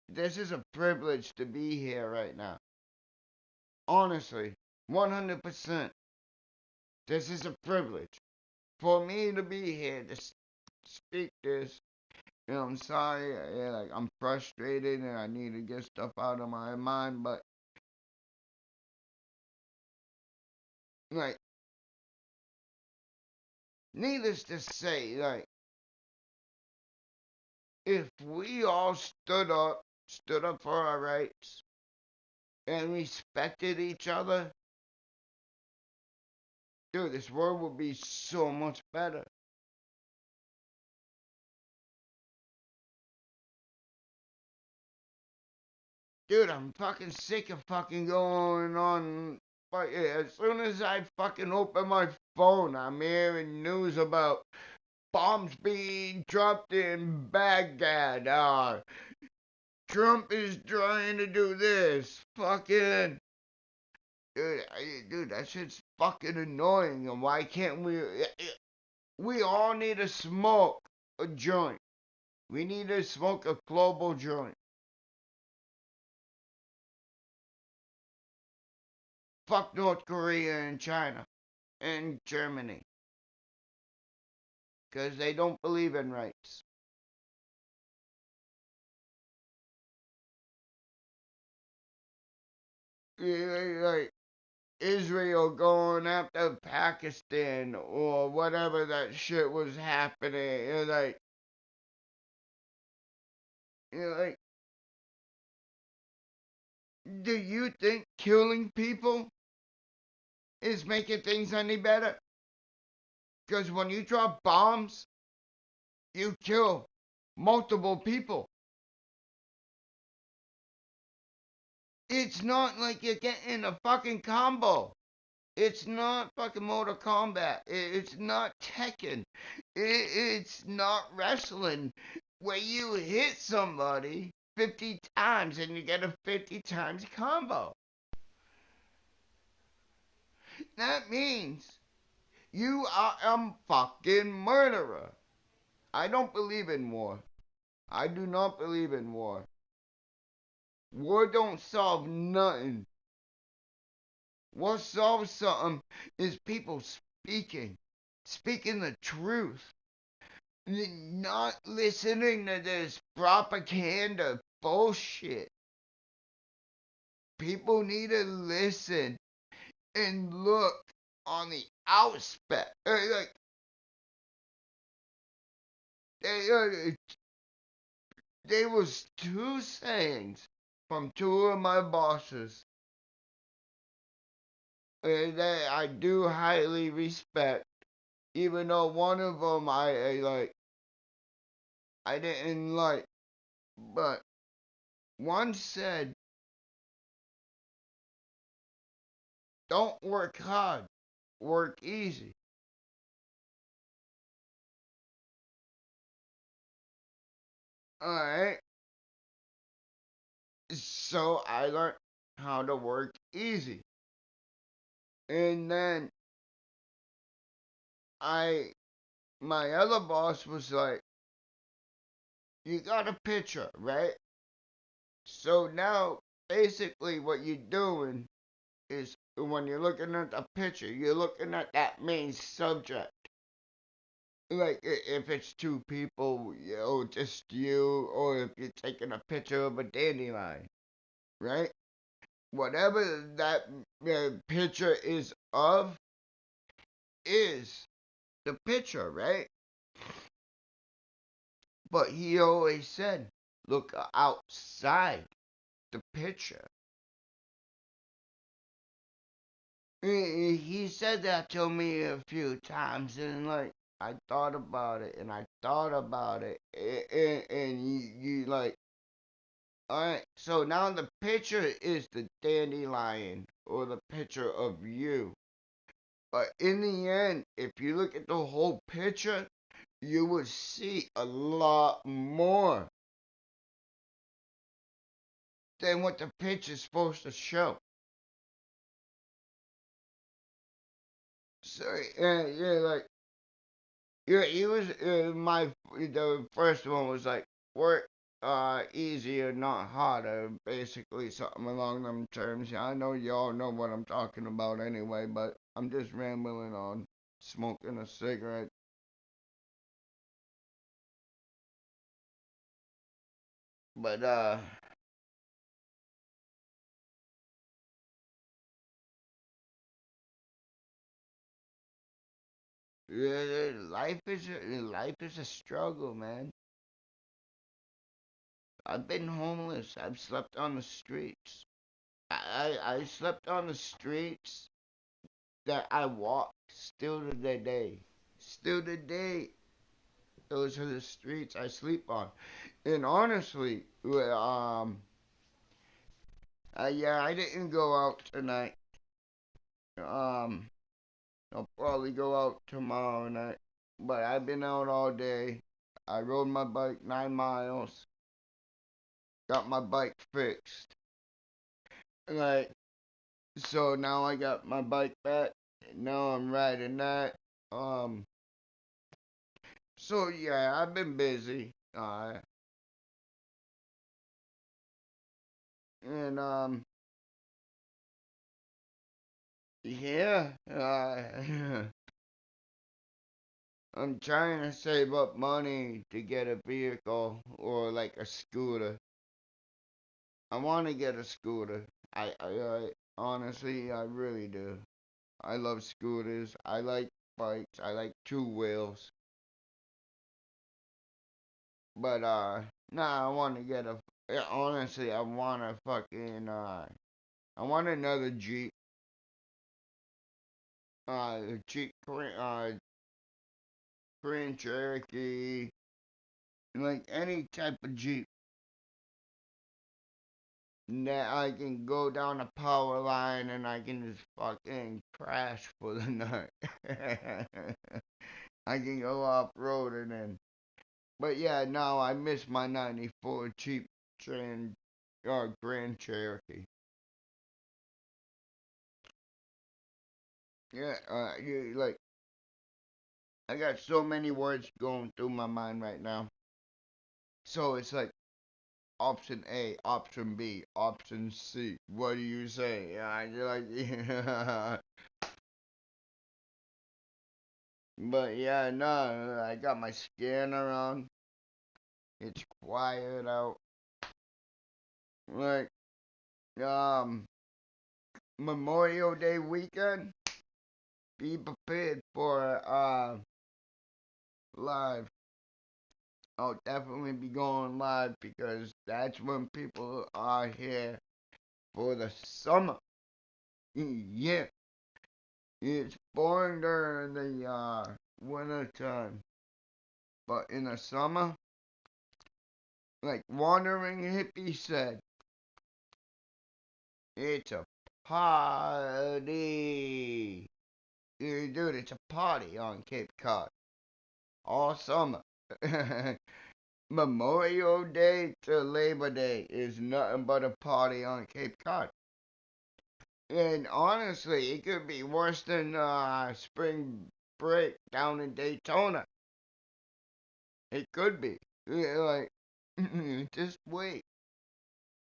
This is a privilege to be here right now. Honestly, 100%. This is a privilege. For me to be here to speak this, I'm sorry, like I'm frustrated and I need to get stuff out of my mind, but like, needless to say, like, if we all stood up for our rights, and respected each other, dude, this world would be so much better. Dude, I'm fucking sick of fucking going on. As soon as I fucking open my phone, I'm hearing news about bombs being dropped in Baghdad. Trump is trying to do this. Fucking. Dude, that shit's fucking annoying. And why can't we. We all need to smoke a joint. We need to smoke a global joint. Fuck North Korea and China and Germany. Because they don't believe in rights. Like Israel going after Pakistan or whatever that shit was happening. Like, do you think killing people is making things any better? Because when you drop bombs, you kill multiple people. It's not like you're getting a fucking combo. It's not fucking Mortal Kombat. It's not Tekken. It's not wrestling where you hit somebody 50 times and you get a 50 times combo. That means you are a fucking murderer. I don't believe in war. I do not believe in war. War don't solve nothing. What solves something is people speaking the truth, not listening to this propaganda bullshit. People need to listen and look on the outspec. Like there was two sayings from two of my bosses that I do highly respect, even though one of them I didn't like, but one said, "Don't work hard, work easy." All right, so I learned how to work easy, and then I my other boss was like, "You got a picture, right? So now, basically, what you're doing is when you're looking at the picture, you're looking at that main subject. Like, if it's two people, just you, or if you're taking a picture of a dandelion, right? Whatever that picture is the picture, right? But he always said, look outside the picture. He said that to me a few times, and like I thought about it, and I thought about it, and you like, all right. So now the picture is the dandelion or the picture of you, but in the end, if you look at the whole picture, you would see a lot more than what the picture's supposed to show. So yeah, like yeah, he was the first one was like work easier, not harder, basically something along them terms. Yeah, I know y'all know what I'm talking about anyway, but I'm just rambling on, smoking a cigarette. But yeah, life is a struggle, man. I've been homeless. I've slept on the streets. I slept on the streets that I walk still to the day. Still today, those are the streets I sleep on. And honestly, yeah, I didn't go out tonight. Um, I'll probably go out tomorrow night. But I've been out all day. I rode my bike 9 miles. Got my bike fixed. Like, so now I got my bike back. Now I'm riding that. Um, so yeah, I've been busy. And yeah. I'm trying to save up money to get a vehicle or like a scooter. I want to get a scooter. I honestly, I really do. I love scooters. I like bikes. I like two wheels. But nah, I want to get a. Yeah, honestly, I want a fucking I want another Jeep. Jeep Grand Cherokee, like any type of Jeep. that I can go down a power line and I can just fucking crash for the night. I can go off-roading and, but yeah, no, I miss my 94 cheap Grand Cherokee. Yeah, like, I got so many words going through my mind right now. So it's like option A, option B, option C. What do you say? Yeah, I like, but yeah, no, I got my scanner on. It's quiet out. Like, um, Memorial Day weekend. Be prepared for live. I'll definitely be going live because that's when people are here for the summer. Yeah, it's boring during the winter time, but in the summer, like Wandering Hippie said, it's a party. Dude, it's a party on Cape Cod all summer. Memorial Day to Labor Day is nothing but a party on Cape Cod. And honestly, it could be worse than spring break down in Daytona. It could be. Yeah, like, just wait.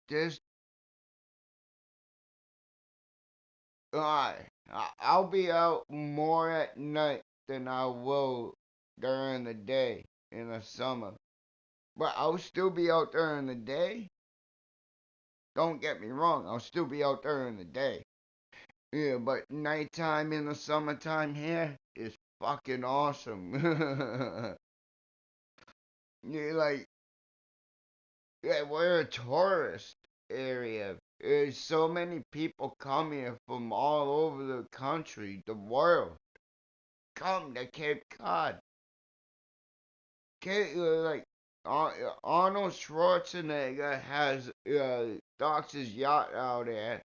Just, I'll be out more at night than I will during the day in the summer. But I'll still be out during the day. Don't get me wrong, I'll still be out during the day. Yeah, but nighttime in the summertime here is fucking awesome. Yeah, like, yeah, we're a tourist area. There's so many people come here from all over the country, the world. Come to Cape Cod. Like, Arnold Schwarzenegger has docks his yacht out there.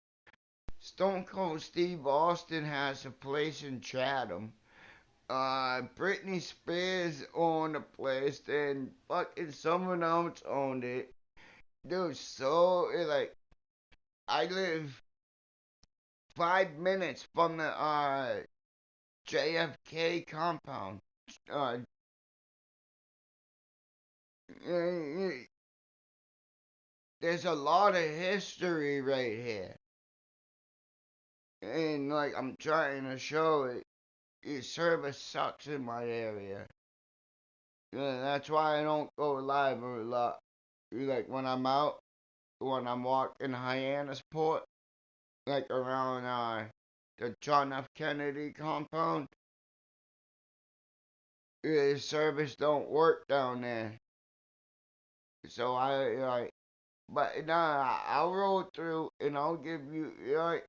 Stone Cold Steve Austin has a place in Chatham. Britney Spears owned a place, and fucking someone else owned it. Dude, so like I live 5 minutes from the JFK compound. Uh, there's a lot of history right here, and like I'm trying to show it. Service sucks in my area. Yeah, that's why I don't go live a lot. Like when I'm out, when I'm walking Hyannisport, like around the John F. Kennedy compound, service don't work down there. So I like, but nah, I'll roll through and I'll give you like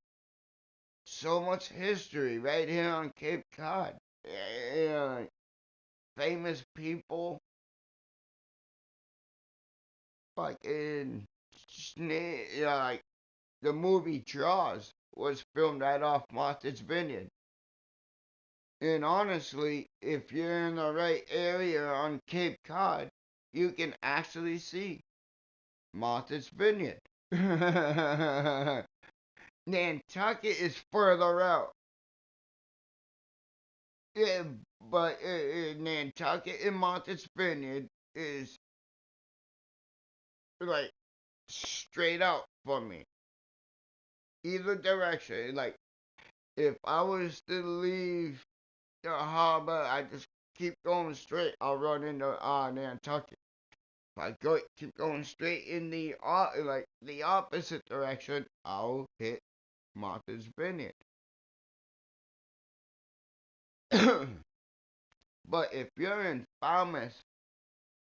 so much history right here on Cape Cod. Like, famous people, like in like the movie Jaws was filmed right off Martha's Vineyard. And honestly, if you're in the right area on Cape Cod, you can actually see Martha's Vineyard. Nantucket is further out. Yeah, but Nantucket and Martha's Vineyard is like straight out for me. Either direction. Like, if I was to leave the harbor, I just keep going straight, I'll run into Nantucket. If I keep going straight in the like the opposite direction, I'll hit Martha's Vineyard. But if you're in Falmouth,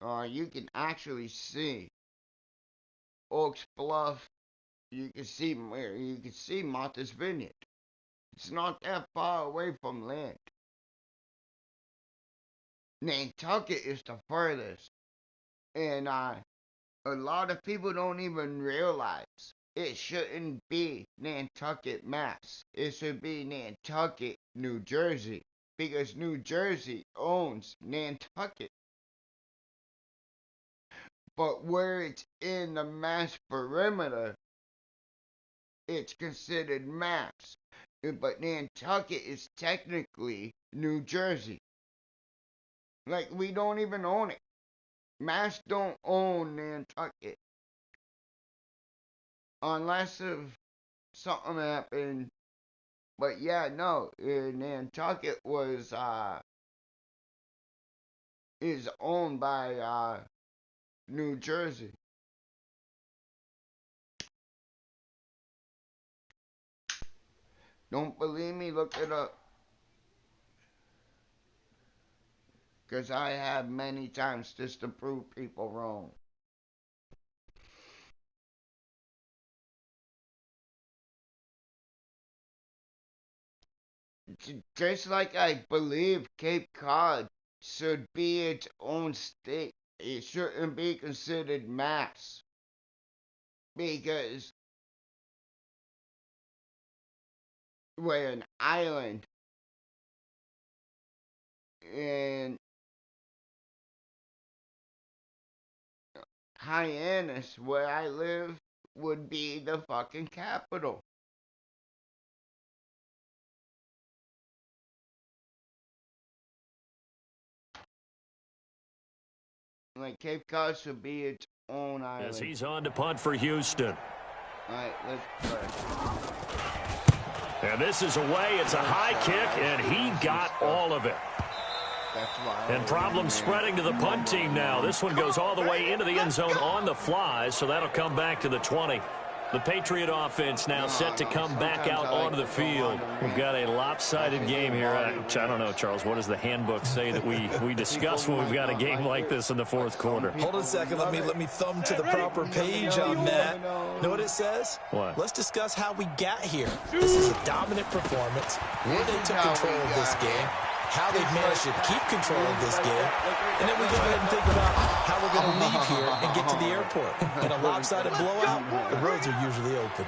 you can actually see Oaks Bluff. You can see Martha's Vineyard. It's not that far away from land. Nantucket is the furthest, and a lot of people don't even realize it shouldn't be Nantucket, Mass. It should be Nantucket, New Jersey, because New Jersey owns Nantucket. But where it's in the Mass perimeter, it's considered Mass. But Nantucket is technically New Jersey. Like, we don't even own it. Mass don't own Nantucket. Unless if something happened. But yeah, no, Nantucket is owned by New Jersey. Don't believe me? Look it up. Because I have many times just to prove people wrong. Just like I believe Cape Cod should be its own state. It shouldn't be considered Mass. Because we're an island. And Hyannis, where I live, would be the fucking capital. Like, Cape Cod should be its own island. As he's on to punt for Houston. Alright, let's play. And this is away. It's a high kick, and he got all of it. And problems spreading to the punt team now. This one goes all the way into the end zone on the fly, so that'll come back to the 20. The Patriot offense now set to come back out onto the field. We've got a lopsided game here. I don't know, Charles, what does the handbook say that we discuss when we've got a game like this in the fourth quarter? Hold on a second. Let me thumb to the proper page on that. Know what it says? What? Let's discuss how we got here. This is a dominant performance. Where they took control of this game. How they've managed to keep control of this game. And then we go ahead and think about how we're going to leave here and get to the airport. In a lopsided blowout, the roads are usually open.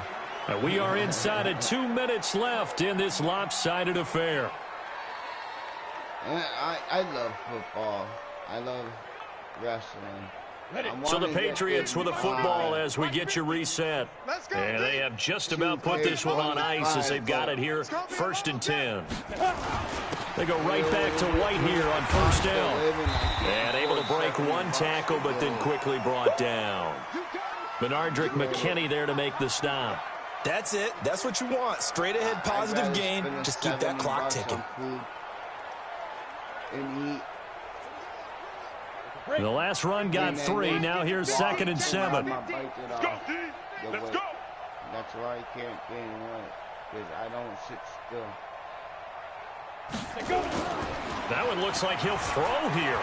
We are inside of 2 minutes left in this lopsided affair. I love football. I love wrestling. So the Patriots with a football as we get you reset. And they have just about put this one on ice as they've got it here. 1st and 10. They go right back to White here on 1st down. And able to break one tackle, but then quickly brought down. Benardrick McKinney there to make the stop. That's it. That's what you want. Straight ahead positive gain. Just keep that clock ticking. The last run got 3. Now here's 2nd and 7. Let's go. That's why I can't gain weight. Because I don't sit still. That one looks like he'll throw here.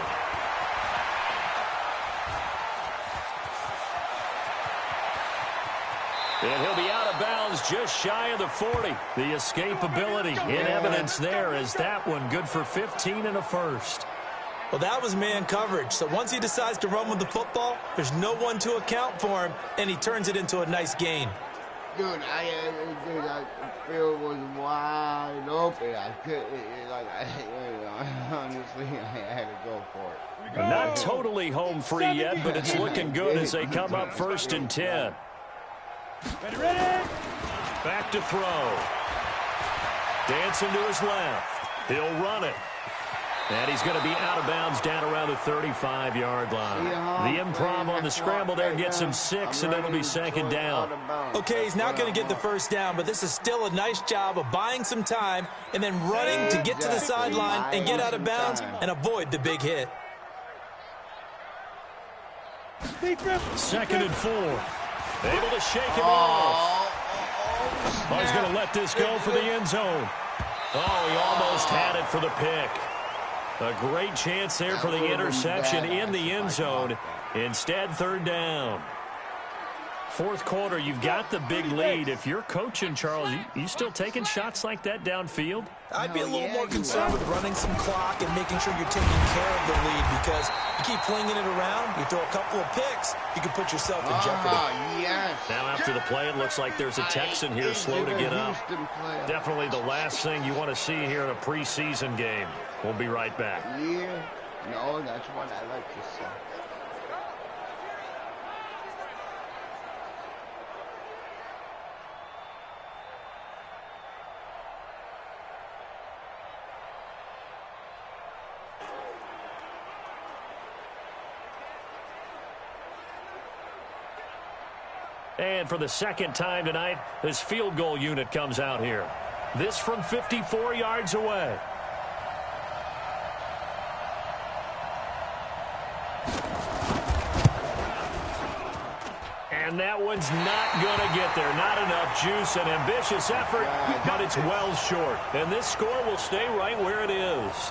And he'll be out of bounds just shy of the 40. The escapability in evidence there is that one good for 15 and a first. Well, that was man coverage. So once he decides to run with the football, there's no one to account for him, and he turns it into a nice gain. Dude, the field was wide open. I couldn't, honestly, I had to go for it. Not totally home free yet, but it's looking good as they come up 1st and 10. Ready? Back to throw. Dancing to his left. He'll run it. And he's going to be out of bounds down around the 35-yard line. The improv on the scramble there gets him 6, and it'll be 2nd down. Okay, he's not going to get the 1st down, but this is still a nice job of buying some time and then running to get to the sideline and get out of bounds and avoid the big hit. 2nd and 4. Able to shake him off. Oh, he's going to let this go for the end zone. Oh, he almost had it for the pick. A great chance there for the interception in the end zone. Instead, 3rd down. Fourth quarter, you've got the big lead. If you're coaching, Charles, you still taking shots like that downfield? I'd be a little more concerned with running some clock and making sure you're taking care of the lead, because you keep flinging it around, you throw a couple of picks, you can put yourself in jeopardy. Yes. Now after the play, it looks like there's a Texan here slow to get up. Definitely the last thing you want to see here in a preseason game. We'll be right back. Yeah. No, that's what I like to see. And for the second time tonight, this field goal unit comes out here. This from 54 yards away. And that one's not going to get there. Not enough juice. An ambitious effort, but it's well short. And this score will stay right where it is.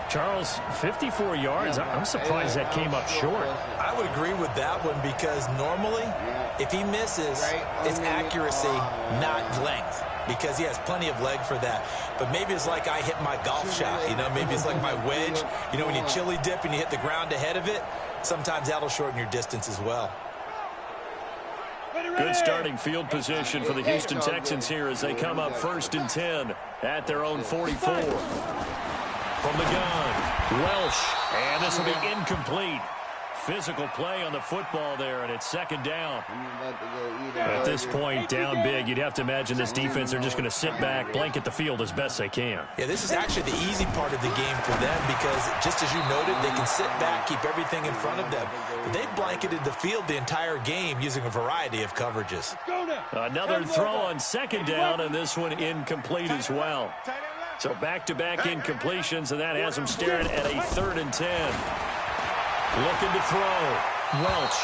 Charles, 54 yards. I'm surprised that came up short. I would agree with that one, because normally, if he misses, it's accuracy, not length, because he has plenty of leg for that. But maybe it's like I hit my golf shot, maybe it's like my wedge. When you chili dip and you hit the ground ahead of it, sometimes that'll shorten your distance as well. Good starting field position for the Houston Texans here as they come up 1st and 10 at their own 44. From the gun, Welsh, and this will be incomplete. Physical play on the football there, and it's second down. At this point, down big, you'd have to imagine this defense, they're just going to sit back, blanket the field as best they can. Yeah, this is actually the easy part of the game for them, because just as you noted, they can sit back, keep everything in front of them. But they've blanketed the field the entire game using a variety of coverages. Another throw on second down, and this one incomplete as well. So back-to-back incompletions, and that has them staring at a 3rd and 10. Looking to throw. Welch.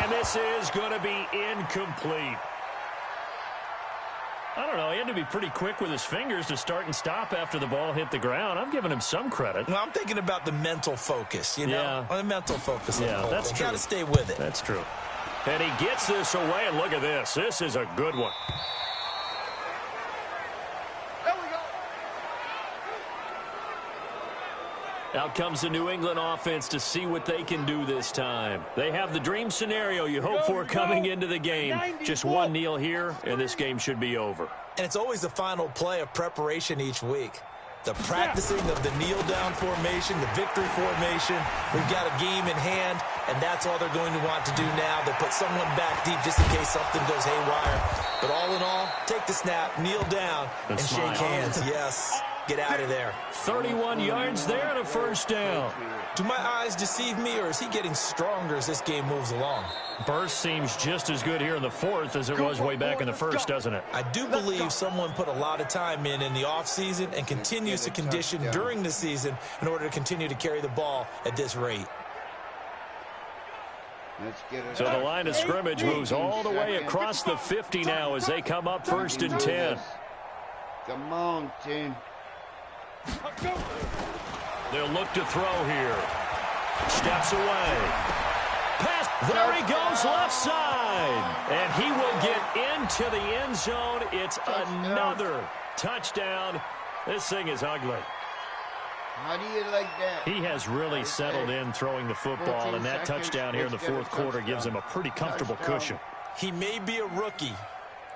And this is going to be incomplete. I don't know. He had to be pretty quick with his fingers to start and stop after the ball hit the ground. I'm giving him some credit. Well, I'm thinking about the mental focus, Yeah. On the mental focus. Yeah, that's true. Got to stay with it. That's true. And he gets this away, and look at this. This is a good one. Out comes the New England offense to see what they can do this time. They have the dream scenario you hope for coming into the game. Just one kneel here, and this game should be over. And it's always the final play of preparation each week. The practicing of the kneel-down formation, the victory formation. We've got a game in hand, and that's all they're going to want to do now. They'll put someone back deep just in case something goes haywire. But all in all, take the snap, kneel down, and shake hands. Yes. Get out of there. 31 yards there and a first down. Do my eyes deceive me, or is he getting stronger as this game moves along? Burst seems just as good here in the fourth as it was way back in the first, doesn't it? I do believe someone put a lot of time in the offseason and continues to condition during the season in order to continue to carry the ball at this rate. So the line of scrimmage moves all the way across the 50 now as they come up 1st and 10. Come on, team. They'll look to throw here. Steps away. Pass. There he goes left side. And he will get into the end zone. It's another touchdown. This thing is ugly. How do you like that? He has really settled in throwing the football, and that touchdown here in the fourth quarter gives him a pretty comfortable cushion. He may be a rookie,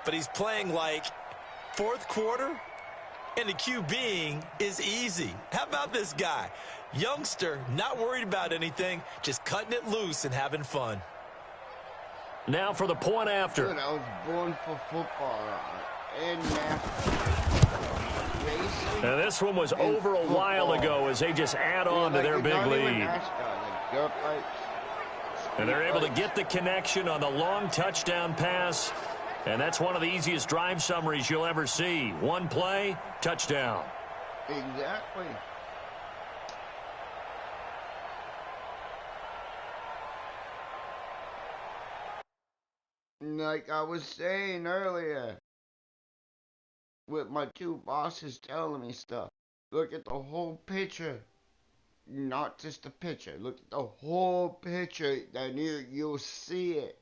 but he's playing like fourth quarter. And the QBing is easy. How about this guy? Youngster, not worried about anything, just cutting it loose and having fun. Now for the point after. Dude, I was born for football and And this one was over a while ago as they just add on to their big lead. And they're able to get the connection on the long touchdown pass. And that's one of the easiest drive summaries you'll ever see. One play, touchdown. Exactly. Like I was saying earlier, with my two bosses telling me stuff, look at the whole picture. Not just the picture. Look at the whole picture, then you'll see it.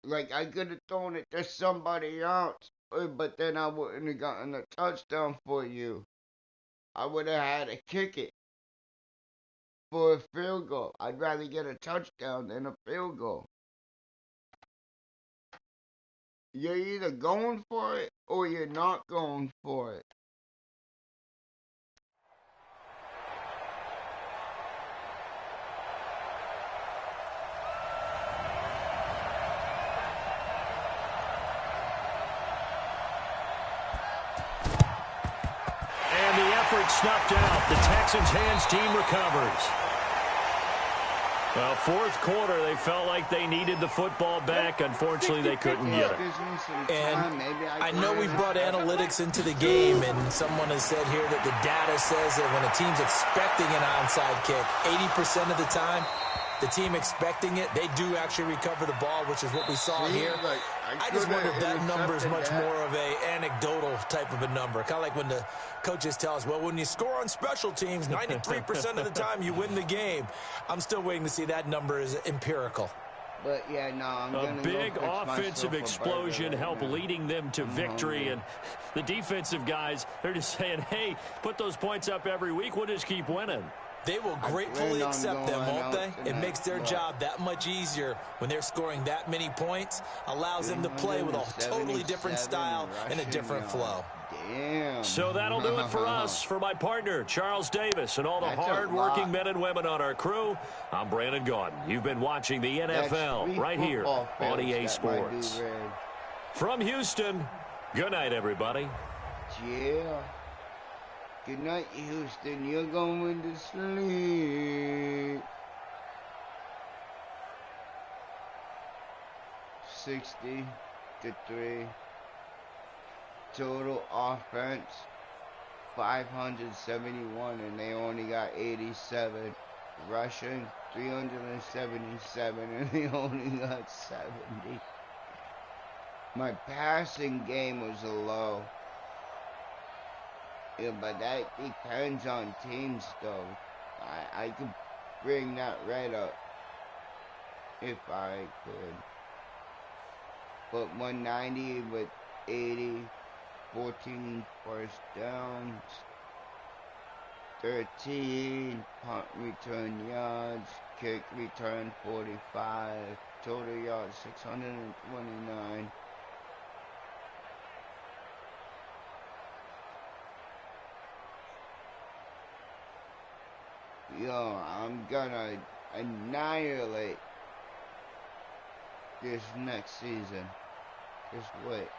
Like, I could have thrown it to somebody else, but then I wouldn't have gotten a touchdown for you. I would have had to kick it for a field goal. I'd rather get a touchdown than a field goal. You're either going for it or you're not going for it. And the effort snuffed out. The Texans' hands team recovers. Well, fourth quarter, they felt like they needed the football back. Unfortunately, they couldn't get it. And I know we brought analytics into the game, and someone has said here that the data says that when a team's expecting an onside kick, 80% of the time, the team expecting it, they do actually recover the ball, which is what we saw here. I just wonder if that number is much more of a anecdotal type of a number. Kind of like when the coaches tell us, well, when you score on special teams, 93% of the time you win the game. I'm still waiting to see that number is empirical. But, yeah, no, I'm going A to big offensive explosion helped leading them to victory. And the defensive guys, they're just saying, hey, put those points up every week. We'll just keep winning. They will gratefully accept them, won't they? It makes their job that much easier when they're scoring that many points. Allows them to play with a totally different style and a different flow. Damn. So that'll do it for us. For my partner, Charles Davis, and all the hard-working men and women on our crew, I'm Brandon Gaudin. You've been watching the NFL right here on EA Sports. From Houston, good night, everybody. Yeah. Good night, Houston. You're going to sleep. 60-3. Total offense, 571, and they only got 87. Rushing, 377, and they only got 70. My passing game was a low. Yeah, but that depends on teams, though. I could bring that right up if I could. But 190 with 80, 14 first downs, 13 punt return yards, kick return 45, total yards 629. Yo, I'm gonna annihilate this next season. Just wait.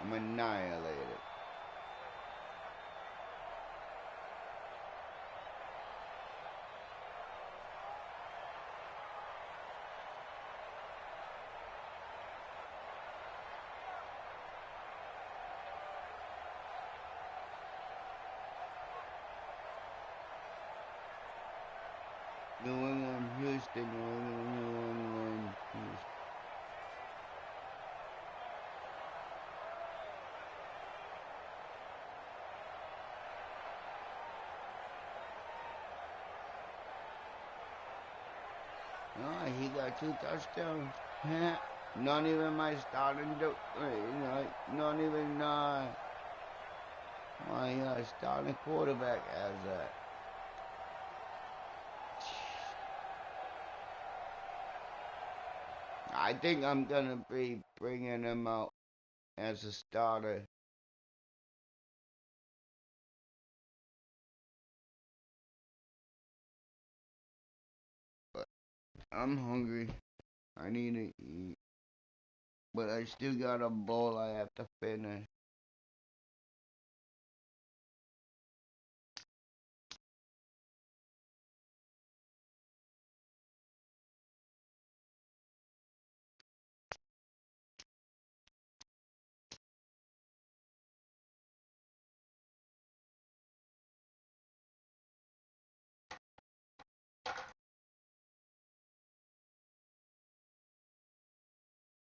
I'm annihilated. New England, Houston, New England, Houston. Oh, he got 2 touchdowns. Not even my starting not even my starting quarterback has that. I think I'm gonna be bringing him out as a starter. But I'm hungry. I need to eat. But I still got a bowl I have to finish.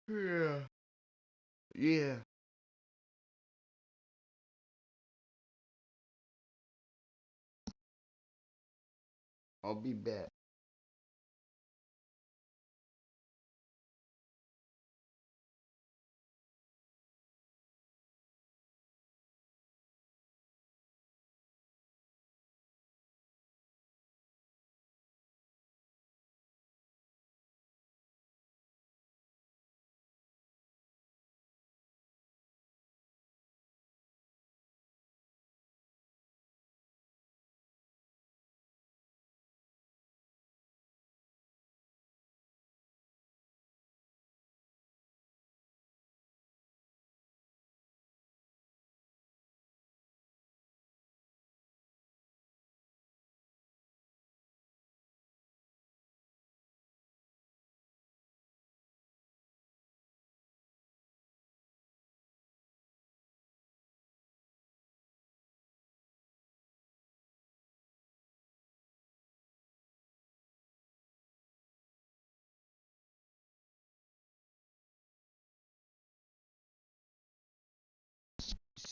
Yeah. Yeah. I'll be back.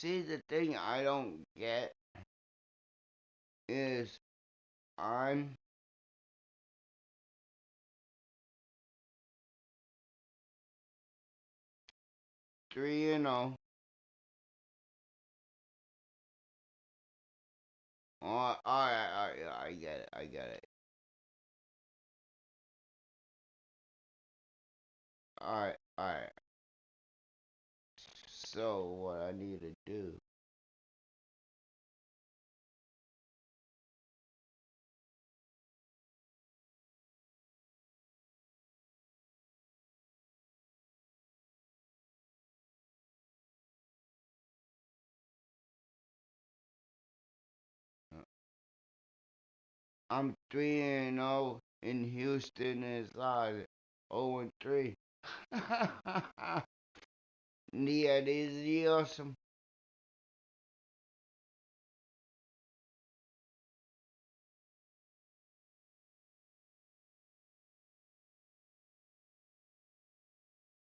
See, the thing I don't get is I'm three and oh. All right, I get it, I get it. Alright. So, what I need to do. I'm 3 and 0, and Houston is like 0 and 3. Yeah, this is awesome.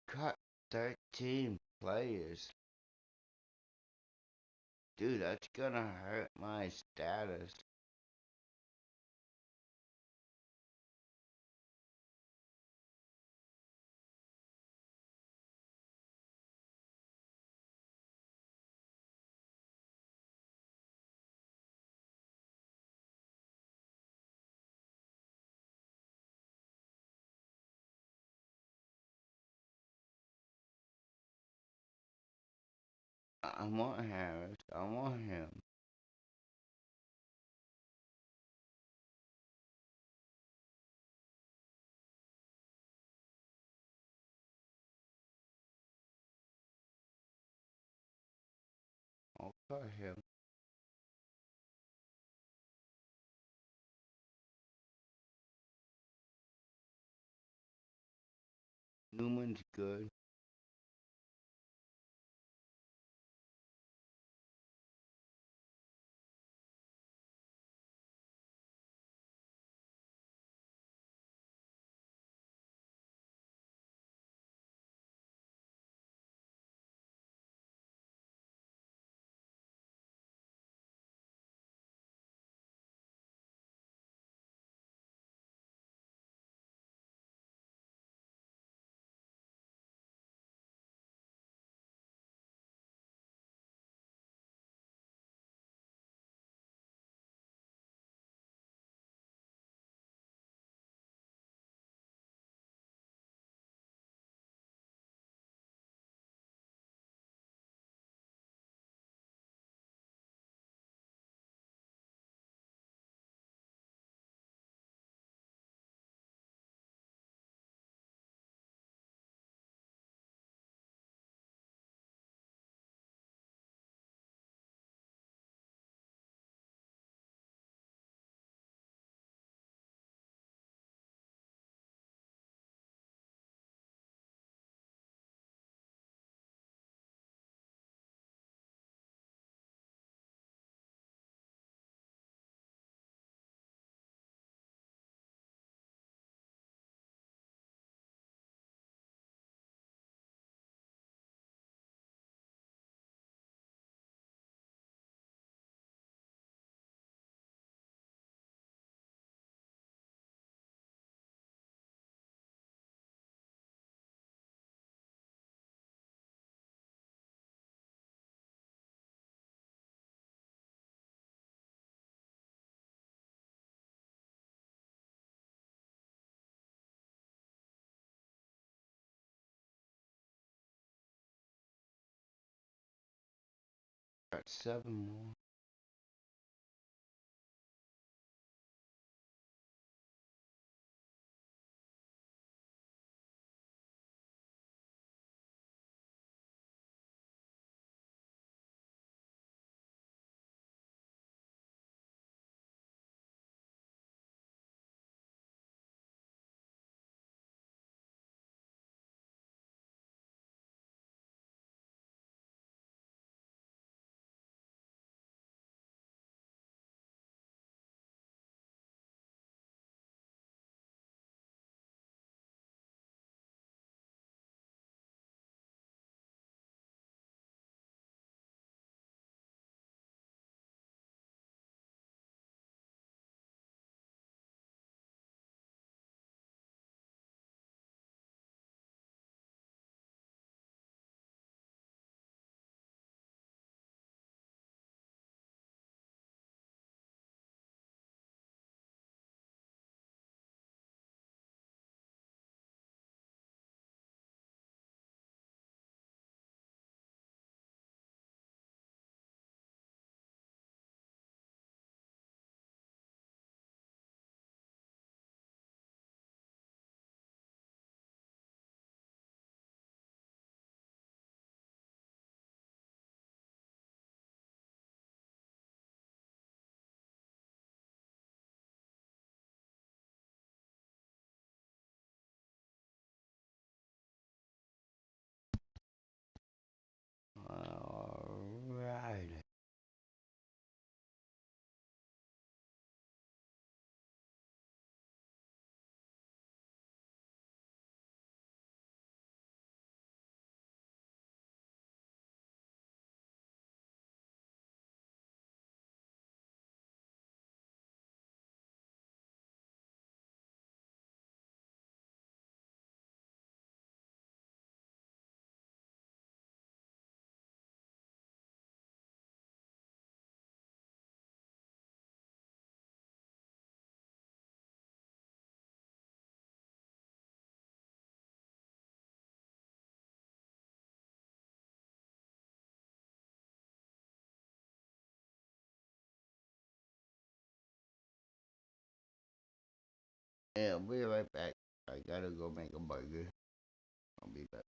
Cut 13 players. Dude, that's gonna hurt my status. I want Harris. I want him. I'll cut him. Newman's good. Got 7 more. Yeah, I'll be right back. I gotta go make a burger. I'll be back.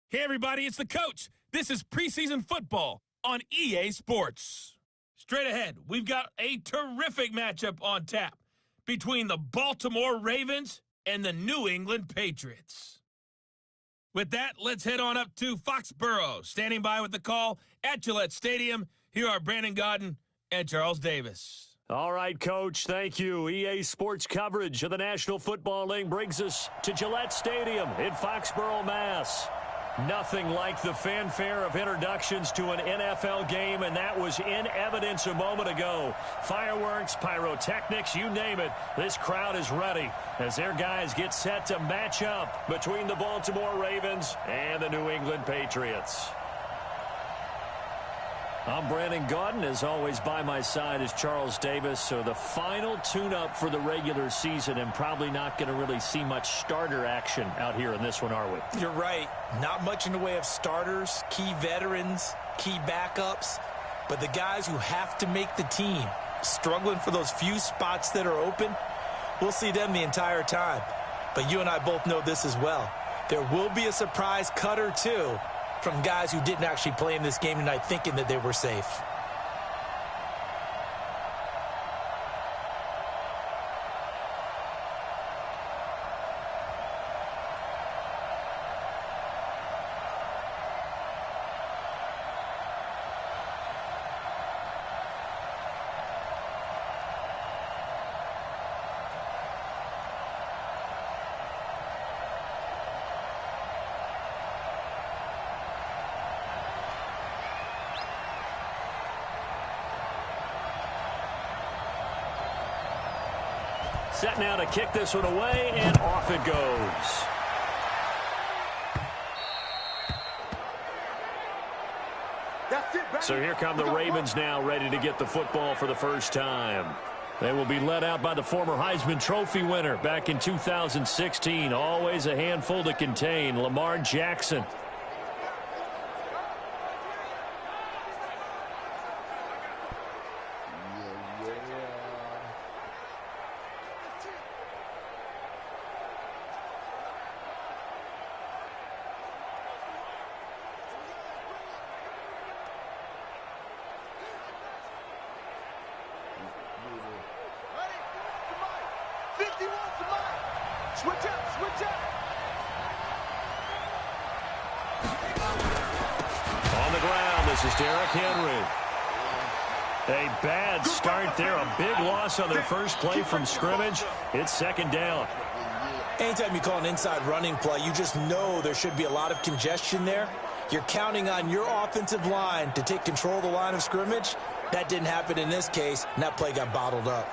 Hey, everybody, it's the coach. This is preseason football on EA Sports. Straight ahead, we've got a terrific matchup on tap between the Baltimore Ravens and the New England Patriots. With that, let's head on up to Foxborough. Standing by with the call at Gillette Stadium, here are Brandon Godden and Charles Davis. All right, Coach, thank you. EA Sports coverage of the National Football League brings us to Gillette Stadium in Foxborough, Mass. Nothing like the fanfare of introductions to an NFL game, and that was in evidence a moment ago. Fireworks, pyrotechnics, you name it. This crowd is ready as their guys get set to match up between the Baltimore Ravens and the New England Patriots. I'm Brandon Godden. As always, by my side is Charles Davis. So the final tune-up for the regular season, and probably not going to really see much starter action out here in this one, are we? You're right. Not much in the way of starters, key veterans, key backups. But the guys who have to make the team, struggling for those few spots that are open, we'll see them the entire time. But you and I both know this as well. There will be a surprise cut or two from guys who didn't actually play in this game tonight thinking that they were safe. Set now to kick this one away, and off it goes. So here come the Ravens now, ready to get the football for the first time. They will be led out by the former Heisman Trophy winner back in 2016. Always a handful to contain, Lamar Jackson. On the ground, this is Derrick Henry. A bad start there, a big loss on their first play from scrimmage. It's second down. Anytime you call an inside running play, you just know there should be a lot of congestion there. You're counting on your offensive line to take control of the line of scrimmage. That didn't happen in this case, and that play got bottled up.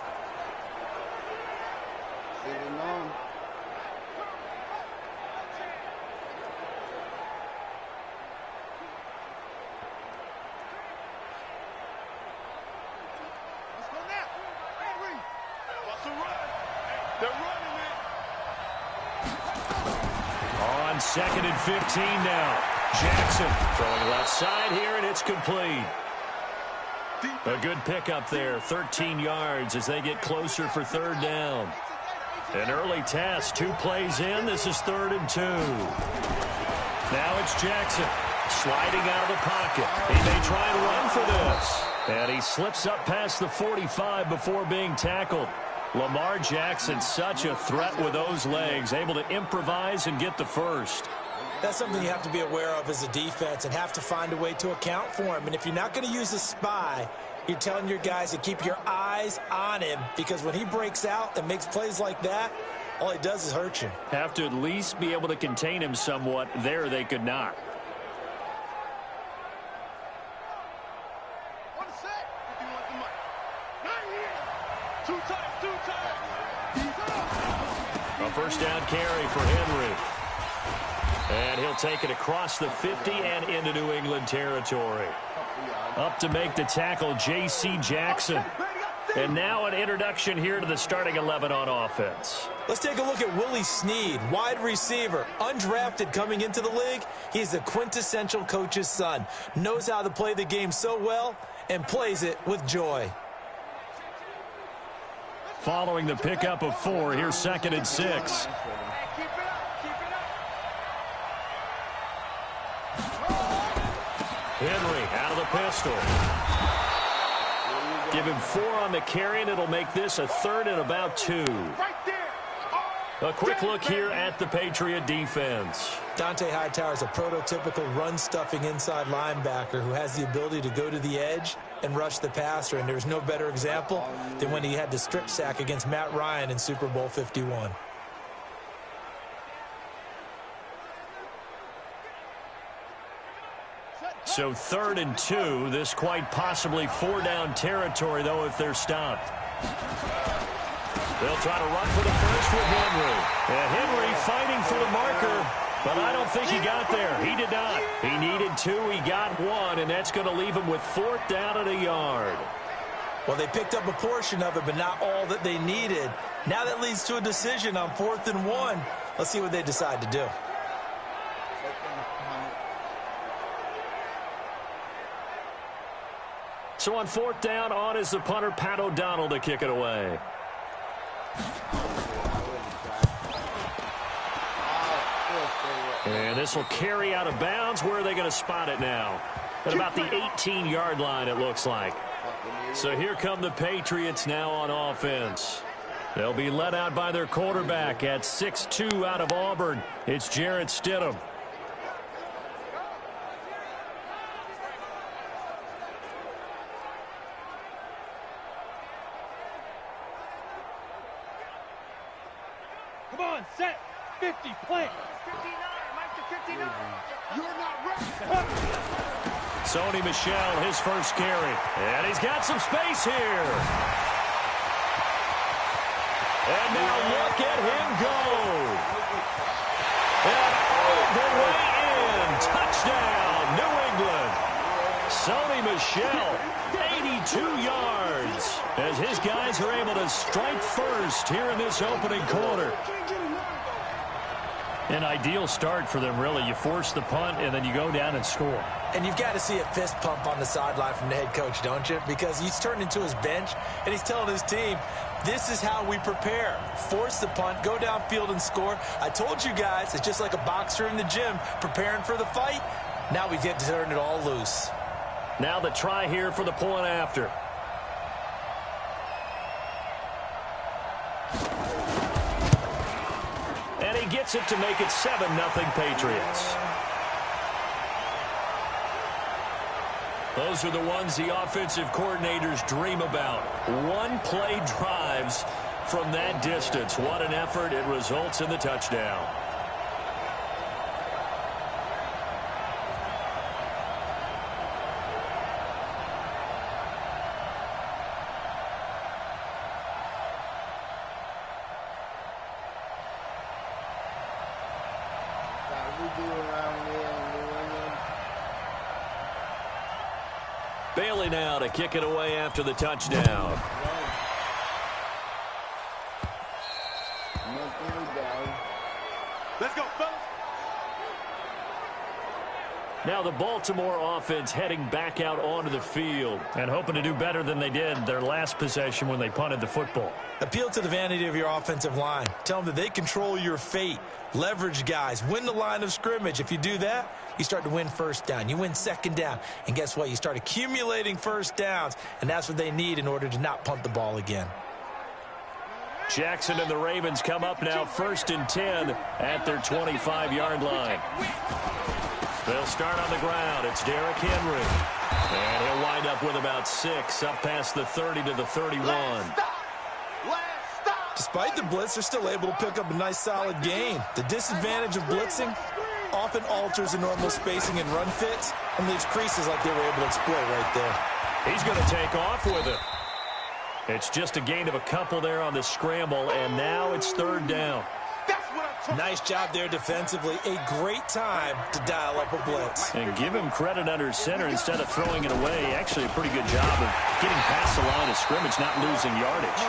On 2nd and 15 now. Jackson throwing left side here, and it's complete. A good pickup there, 13 yards as they get closer for third down. An early test, 2 plays in. This is 3rd and 2. Now it's Jackson sliding out of the pocket. He may try and run for this. And he slips up past the 45 before being tackled. Lamar Jackson, such a threat with those legs, able to improvise and get the first. That's something you have to be aware of as a defense and have to find a way to account for him. And if you're not going to use a spy, you're telling your guys to keep your eyes on him, because when he breaks out and makes plays like that, all he does is hurt you. Have to at least be able to contain him somewhat. There they could not. A first down carry for Henry. And he'll take it across the 50 and into New England territory. Up to make the tackle, J.C. Jackson. And now an introduction here to the starting 11 on offense. Let's take a look at Willie Snead, wide receiver, undrafted coming into the league. He's the quintessential coach's son. Knows how to play the game so well and plays it with joy. Following the pickup of 4, here's 2nd and 6. Henry out of the pistol. Give him 4 on the carry, and it'll make this a 3rd and about 2. A quick look here at the Patriot defense. Dante Hightower is a prototypical run-stuffing inside linebacker who has the ability to go to the edge and rush the passer, and there's no better example than when he had the strip sack against Matt Ryan in Super Bowl 51. So 3rd and 2. This quite possibly 4-down territory, though, if they're stopped. They'll try to run for the first with Henry. And Henry fighting for the marker, but I don't think he got there. He did not. He needed 2. He got 1, and that's going to leave him with 4th down and a yard. Well, they picked up a portion of it, but not all that they needed. Now that leads to a decision on 4th and 1. Let's see what they decide to do. So on 4th down, on is the punter, Pat O'Donnell, to kick it away. And this will carry out of bounds. Where are they going to spot it now? At about the 18-yard line, it looks like. So here come the Patriots now on offense. They'll be led out by their quarterback at 6'2" out of Auburn. It's Jarrett Stidham. Come on, set. 50, play. 59, Mike to 59. You're not ready. Sony Michel, his first carry. And he's got some space here. And now look at him go. And all the way in. Touchdown, New England. Sony Michel, 82 yards. As his guys are able to strike first here in this opening quarter. An ideal start for them, really. You force the punt, and then you go down and score. And you've got to see a fist pump on the sideline from the head coach, don't you? Because he's turned into his bench, and he's telling his team, this is how we prepare. Force the punt, go downfield and score. I told you guys, it's just like a boxer in the gym preparing for the fight. Now we get to turn it all loose. Now the try here for the point after. And he gets it to make it 7-0 Patriots. Those are the ones the offensive coordinators dream about. One-play drives from that distance. What an effort. It results in the touchdown. Bailey now to kick it away after the touchdown. Let's go, fellas. Now the Baltimore offense heading back out onto the field and hoping to do better than they did their last possession when they punted the football. Appeal to the vanity of your offensive line. Tell them that they control your fate. Leverage guys. Win the line of scrimmage. If you do that, you start to win first down. You win second down. And guess what? You start accumulating first downs. And that's what they need in order to not punt the ball again. Jackson and the Ravens come up now 1st and 10 at their 25-yard line. They'll start on the ground. It's Derrick Henry. And he'll wind up with about 6 up past the 30 to the 31. Despite the blitz, they're still able to pick up a nice solid gain. The disadvantage of blitzing often alters the normal spacing and run fits and leaves creases like they were able to exploit right there. He's going to take off with it. It's just a gain of a couple there on the scramble, and now it's 3rd down. Nice job there defensively. A great time to dial up a blitz. And give him credit under center instead of throwing it away. Actually a pretty good job of getting past the line of scrimmage, not losing yardage.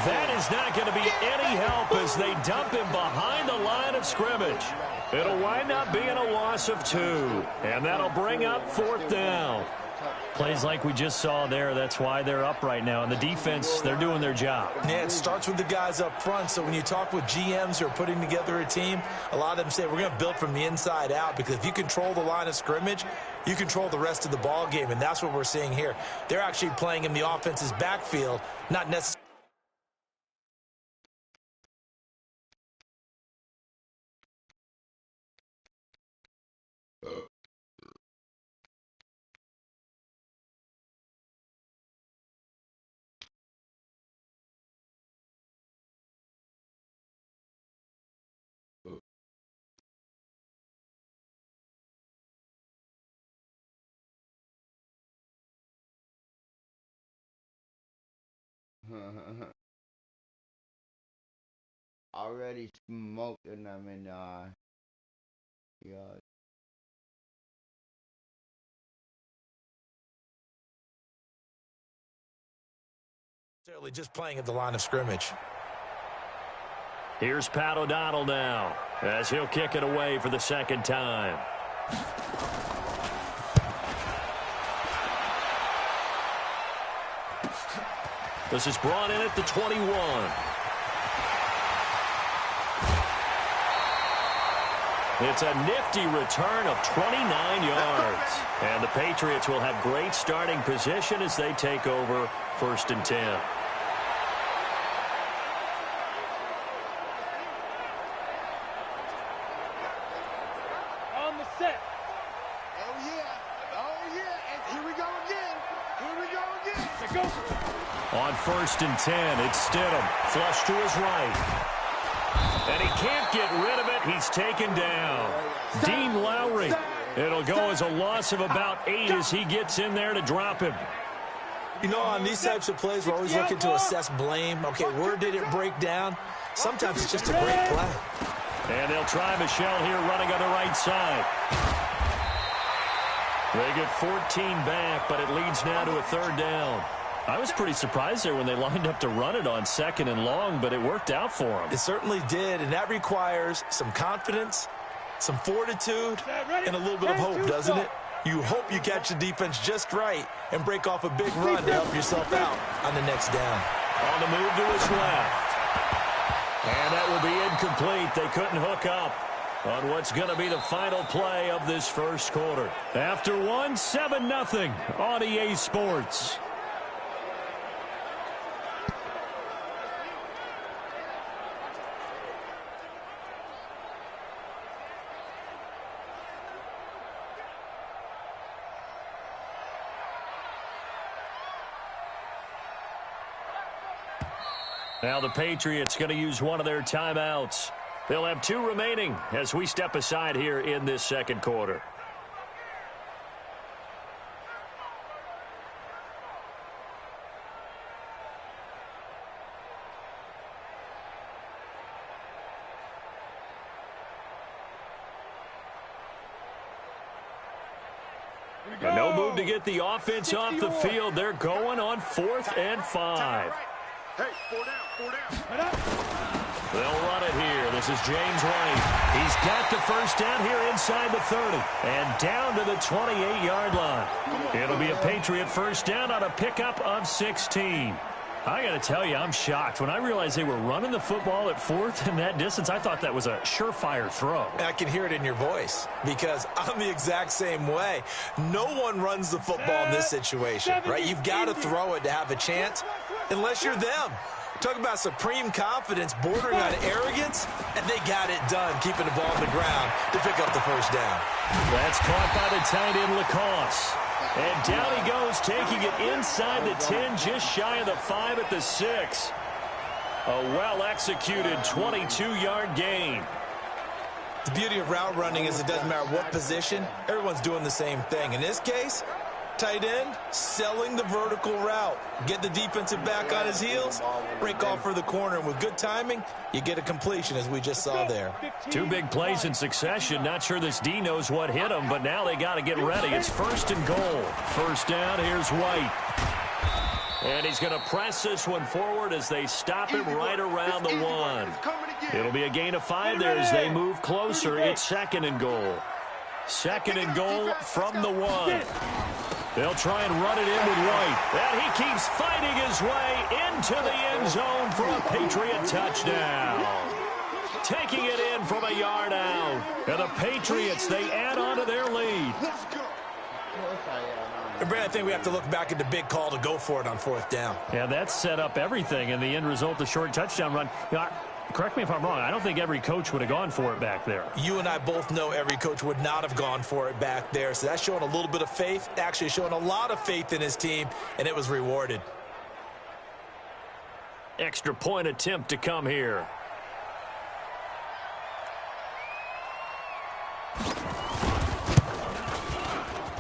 That is not going to be any help as they dump him behind the line of scrimmage. It'll wind up being a loss of 2. And that'll bring up 4th down. Plays like we just saw there, that's why they're up right now. And the defense, they're doing their job. Yeah, it starts with the guys up front. So when you talk with GMs who are putting together a team, a lot of them say we're going to build from the inside out, because if you control the line of scrimmage, you control the rest of the ball game, and that's what we're seeing here. They're actually playing in the offense's backfield, not necessarily. Already smoking them in yeah. Just playing at the line of scrimmage. Here's Pat O'Donnell now, as he'll kick it away for the second time. This is brought in at the 21. It's a nifty return of 29 yards. And the Patriots will have great starting position as they take over 1st and 10. On the set. Oh, yeah. Oh, yeah. And here we go again. Here we go again. They go. On 1st and 10, it's Stidham. Flush to his right. And he can't get rid of it. He's taken down. Dean Lowry. It'll go as a loss of about 8 as he gets in there to drop him. You know, on these types of plays, we're always looking to assess blame. Okay, where did it break down? Sometimes it's just a great play. And they'll try Michelle here running on the right side. They get 14 back, but it leads now to a 3rd down. I was pretty surprised there when they lined up to run it on 2nd and long, but it worked out for them. It certainly did, and that requires some confidence, some fortitude, and a little bit of hope, doesn't it? You hope you catch the defense just right and break off a big run to help yourself out on the next down. On the move to his left. And that will be incomplete. They couldn't hook up on what's going to be the final play of this first quarter. After one, 7-0 on EA Sports. Now the Patriots going to use one of their timeouts. They'll have 2 remaining as we step aside here in this second quarter. No move to get the offense off the field. They're going on 4th and 5. Hey, 4 down. They'll run it here. This is James White. He's got the first down here inside the 30 and down to the 28-yard line. It'll be a Patriot first down on a pickup of 16. I got to tell you, I'm shocked. When I realized they were running the football at 4th in that distance, I thought that was a surefire throw. I can hear it in your voice because I'm the exact same way. No one runs the football in this situation, right? You've got to throw it to have a chance unless you're them. Talk about supreme confidence bordering on arrogance, and they got it done, keeping the ball on the ground to pick up the first down. That's caught by the tight end, Lacoste. And down he goes, taking it inside the 10, just shy of the 5 at the 6. A well-executed 22-yard gain. The beauty of route running is it doesn't matter what position, everyone's doing the same thing. In this case, tight end, selling the vertical route. Get the defensive back on his heels, break off for the corner, and with good timing, you get a completion, as we just saw there. 2 big plays in succession. Not sure this D knows what hit him, but now they got to get ready. It's 1st and goal. First down, here's White. And he's going to press this one forward as they stop him right around the 1. It'll be a gain of 5 there as they move closer. It's 2nd and goal. 2nd and goal from the 1. They'll try and run it in with White. And he keeps fighting his way into the end zone for a Patriot touchdown. Taking it in from a yard out. And the Patriots, they add on to their lead. And Brad, I think we have to look back at the big call to go for it on 4th down. Yeah, that set up everything, and the end result, the short touchdown run. You know, correct me if I'm wrong, I don't think every coach would have gone for it back there. You and I both know every coach would not have gone for it back there, so that's showing a little bit of faith, actually showing a lot of faith in his team, and it was rewarded. Extra point attempt to come here.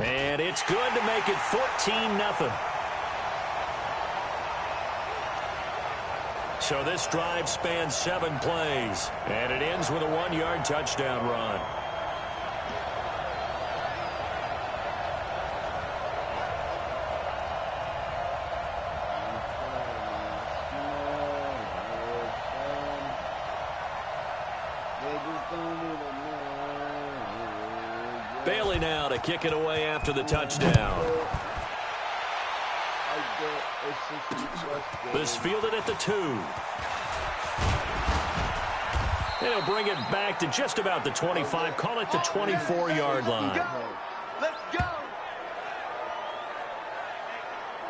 And it's good to make it 14-0. So this drive spans 7 plays, and it ends with a 1-yard touchdown run. Bailey now to kick it away after the touchdown. This fielded at the 2. They'll bring it back to just about the 25. Call it the 24-yard line. Let's go.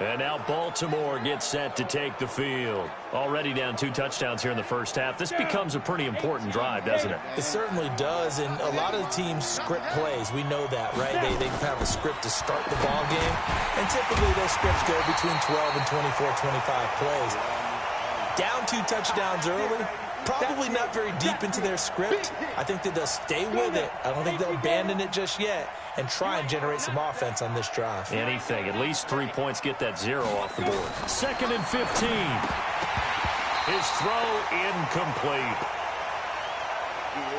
And now Baltimore gets set to take the field. Already down 2 touchdowns here in the first half. This becomes a pretty important drive, doesn't it? It certainly does, and a lot of the teams script plays. We know that, right? They have a script to start the ball game, and typically those scripts go between 12 and 24, 25 plays. Down 2 touchdowns early, probably not very deep into their script. I think that they'll stay with it. I don't think they'll abandon it just yet and try and generate some offense on this drive. Anything. At least 3 points, get that 0 off the board. 2nd and 15. His throw incomplete.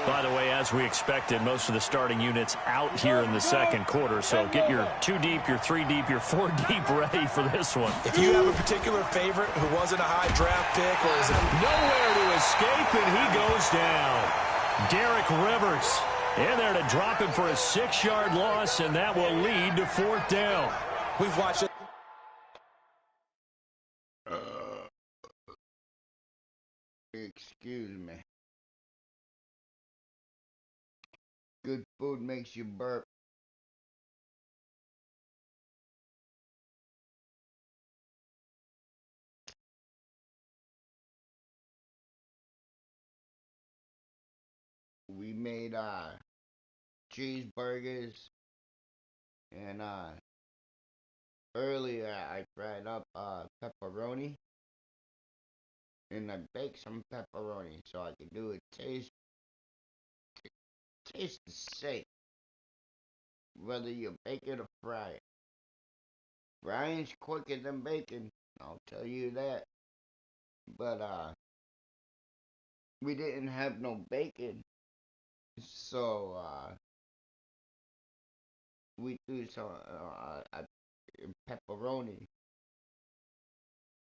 By the way, as we expected, most of the starting units out here in the second quarter. So get your 2 deep, your 3 deep, your 4 deep ready for this one. If you have a particular favorite who wasn't a high draft pick or is nowhere to escape, and he goes down. Derek Rivers in there to drop him for a 6-yard loss, and that will lead to 4th down. We've watched it. Excuse me. Good food makes you burp. We made cheeseburgers, and earlier I fried up pepperoni, and I baked some pepperoni so I could do a taste the same, whether you bake it or fry it. Frying's quicker than baking, I'll tell you that. But we didn't have no bacon, so we threw some pepperoni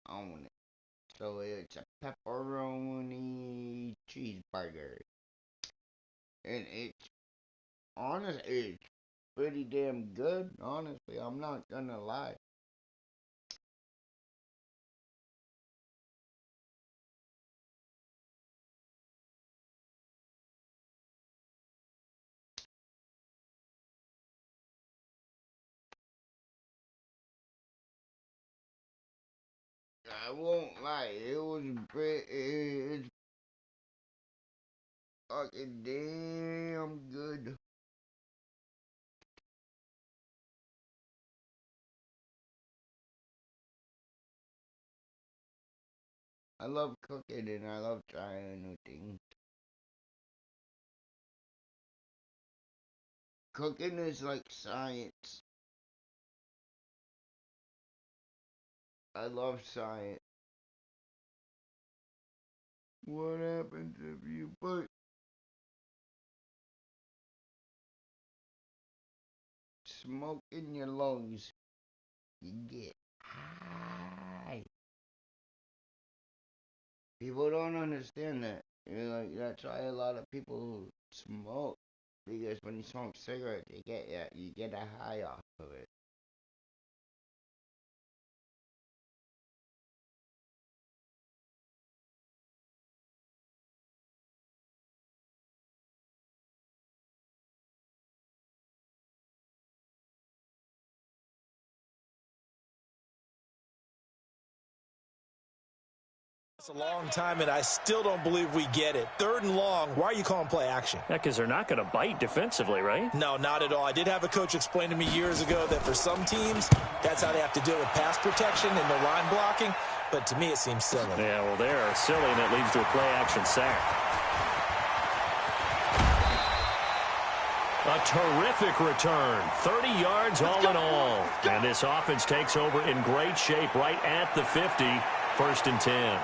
on it. So it's a pepperoni cheeseburger. And it's pretty damn good, honestly. I'm not gonna lie. I won't lie, it's fucking damn good. I love cooking and I love trying new things. Cooking is like science. I love science. What happens if you put smoke in your lungs? You get high. People don't understand that. That's why a lot of people smoke, because when you smoke cigarettes, you get a high off of it. It's a long time, and I still don't believe we get it. 3rd and long, why are you calling play action? Yeah, because they're not going to bite defensively, right? No, not at all. I did have a coach explain to me years ago that for some teams, that's how they have to deal with pass protection and the line blocking, but to me it seems silly. Yeah, well, they're silly, and it leads to a play action sack. A terrific return, 30 yards all in all. And this offense takes over in great shape right at the 50, 1st and 10.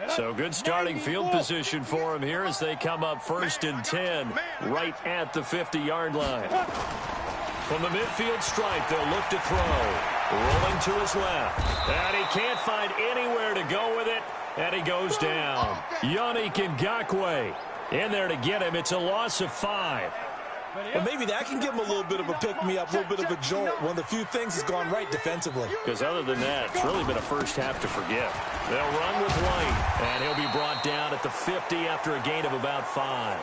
So good starting field position for him here as they come up 1st and 10 right at the 50-yard line. From the midfield stripe, they'll look to throw. Rolling to his left. And he can't find anywhere to go with it. And he goes down. Yannick Ngakoue in there to get him. It's a loss of 5. Well, maybe that can give him a little bit of a pick-me-up, a little bit of a jolt. One of the few things that's gone right defensively. Because other than that, it's really been a first half to forget. They'll run with White, and he'll be brought down at the 50 after a gain of about 5.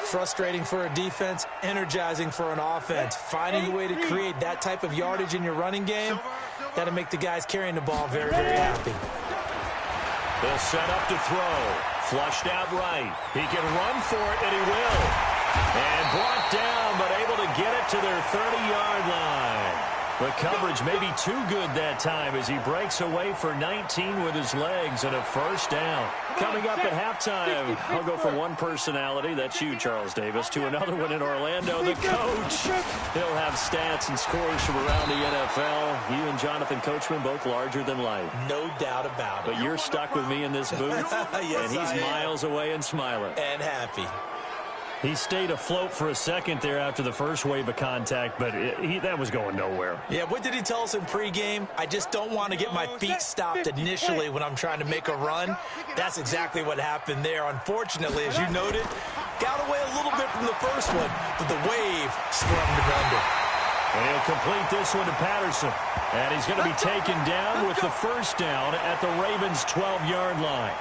Frustrating for a defense, energizing for an offense. Finding a way to create that type of yardage in your running game, that'll make the guys carrying the ball very, very happy. They'll set up to throw. Flushed out right. He can run for it, and he will. And brought down, but able to get it to their 30-yard line. The coverage may be too good that time as he breaks away for 19 with his legs and a 1st down. Coming up at halftime, I'll go from one personality, that's you, Charles Davis, to another one in Orlando, the coach. He'll have stats and scores from around the NFL. You and Jonathan Coachman, both larger than life. No doubt about it. But you're stuck with me in this booth, yes, and he's miles away and smiling. And happy. He stayed afloat for a second there after the first wave of contact, but that was going nowhere. Yeah, what did he tell us in pregame? I just don't want to get my feet stopped initially when I'm trying to make a run. That's exactly what happened there. Unfortunately, as you noted, got away a little bit from the first one, but the wave swarmed him under. And he'll complete this one to Patterson. And he's going to be taken down with the 1st down at the Ravens' 12-yard line.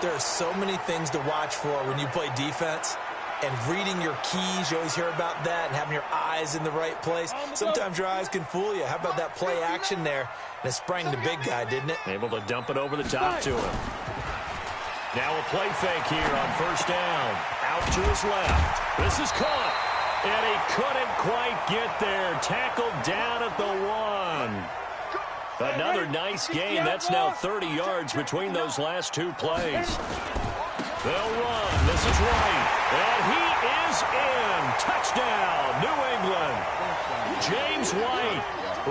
There are so many things to watch for when you play defense. And reading your keys, you always hear about that, and having your eyes in the right place. Sometimes your eyes can fool you. How about that play action there? And it sprang the big guy, didn't it? Able to dump it over the top to him. Now a play fake here on 1st down. Out to his left. This is caught. And he couldn't quite get there. Tackled down at the 1. Another nice gain. That's now 30 yards between those last 2 plays. They'll run. This is White. And he is in. Touchdown, New England. James White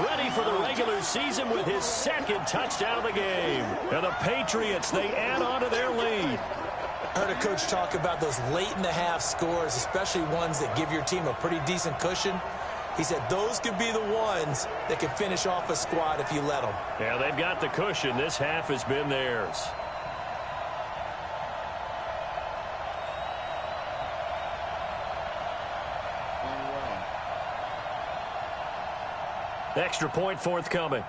ready for the regular season with his 2nd touchdown of the game. And the Patriots, they add on to their lead. I heard a coach talk about those late-in-the-half scores, especially ones that give your team a pretty decent cushion. He said those could be the ones that can finish off a squad if you let them. Yeah, they've got the cushion. This half has been theirs. Extra point forthcoming.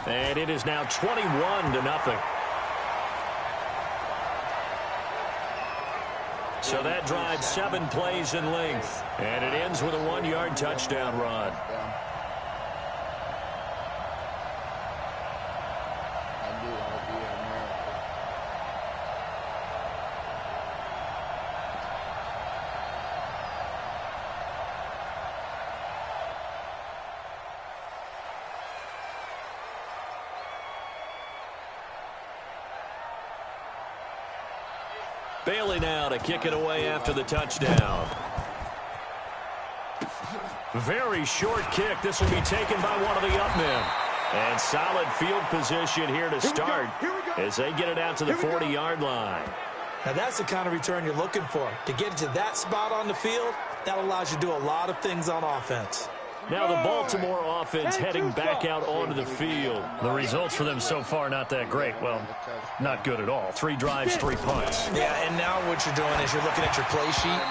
And it is now 21-0. So that drives 7 plays in length. And it ends with a 1-yard touchdown run. Bailey now to kick it away after the touchdown. Very short kick. This will be taken by one of the up men. And solid field position here to start as they get it out to the 40-yard line. Now that's the kind of return you're looking for. To get it to that spot on the field, that allows you to do a lot of things on offense. Now the Baltimore offense heading back out onto the field. The results for them so far not that great. Well, not good at all. 3 drives, 3 punts. Yeah, and now what you're doing is you're looking at your play sheet,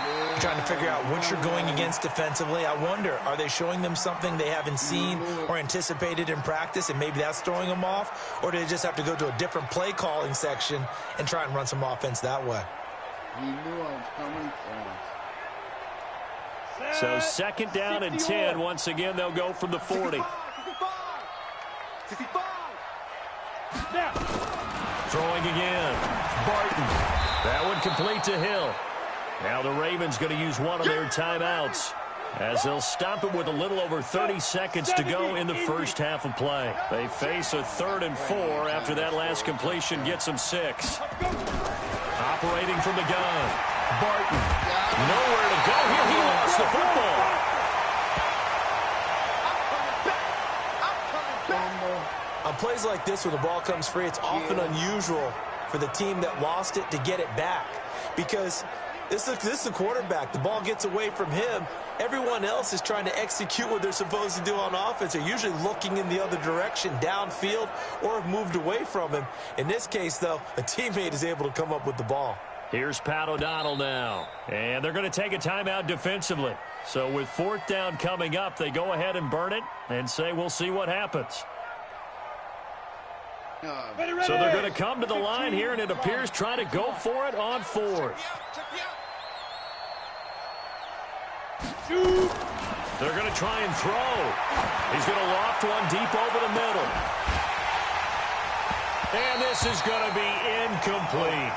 trying to figure out what you're going against defensively. I wonder, are they showing them something they haven't seen or anticipated in practice, and maybe that's throwing them off? Or do they just have to go to a different play calling section and try and run some offense that way? He knew I was coming for him. So second down and 10. Once again, they'll go from the 40. 65. Throwing again. Barton. That one complete to Hill. Now the Ravens going to use one of their timeouts as they'll stop it with a little over 30 seconds to go in the first half of play. They face a 3rd and 4 after that last completion gets them 6. Operating from the gun. Barton. Nowhere to go here. He lost the football. On plays like this, when the ball comes free, it's often unusual for the team that lost it to get it back, because this is the quarterback. The ball gets away from him. Everyone else is trying to execute what they're supposed to do on offense. They're usually looking in the other direction, downfield, or have moved away from him. In this case, though, a teammate is able to come up with the ball. Here's Pat O'Donnell now. And they're going to take a timeout defensively. So with 4th down coming up, they go ahead and burn it and say we'll see what happens. So they're going to come to the line here, and it appears trying to go for it on 4th. They're going to try and throw. He's going to loft one deep over the middle. And this is going to be incomplete.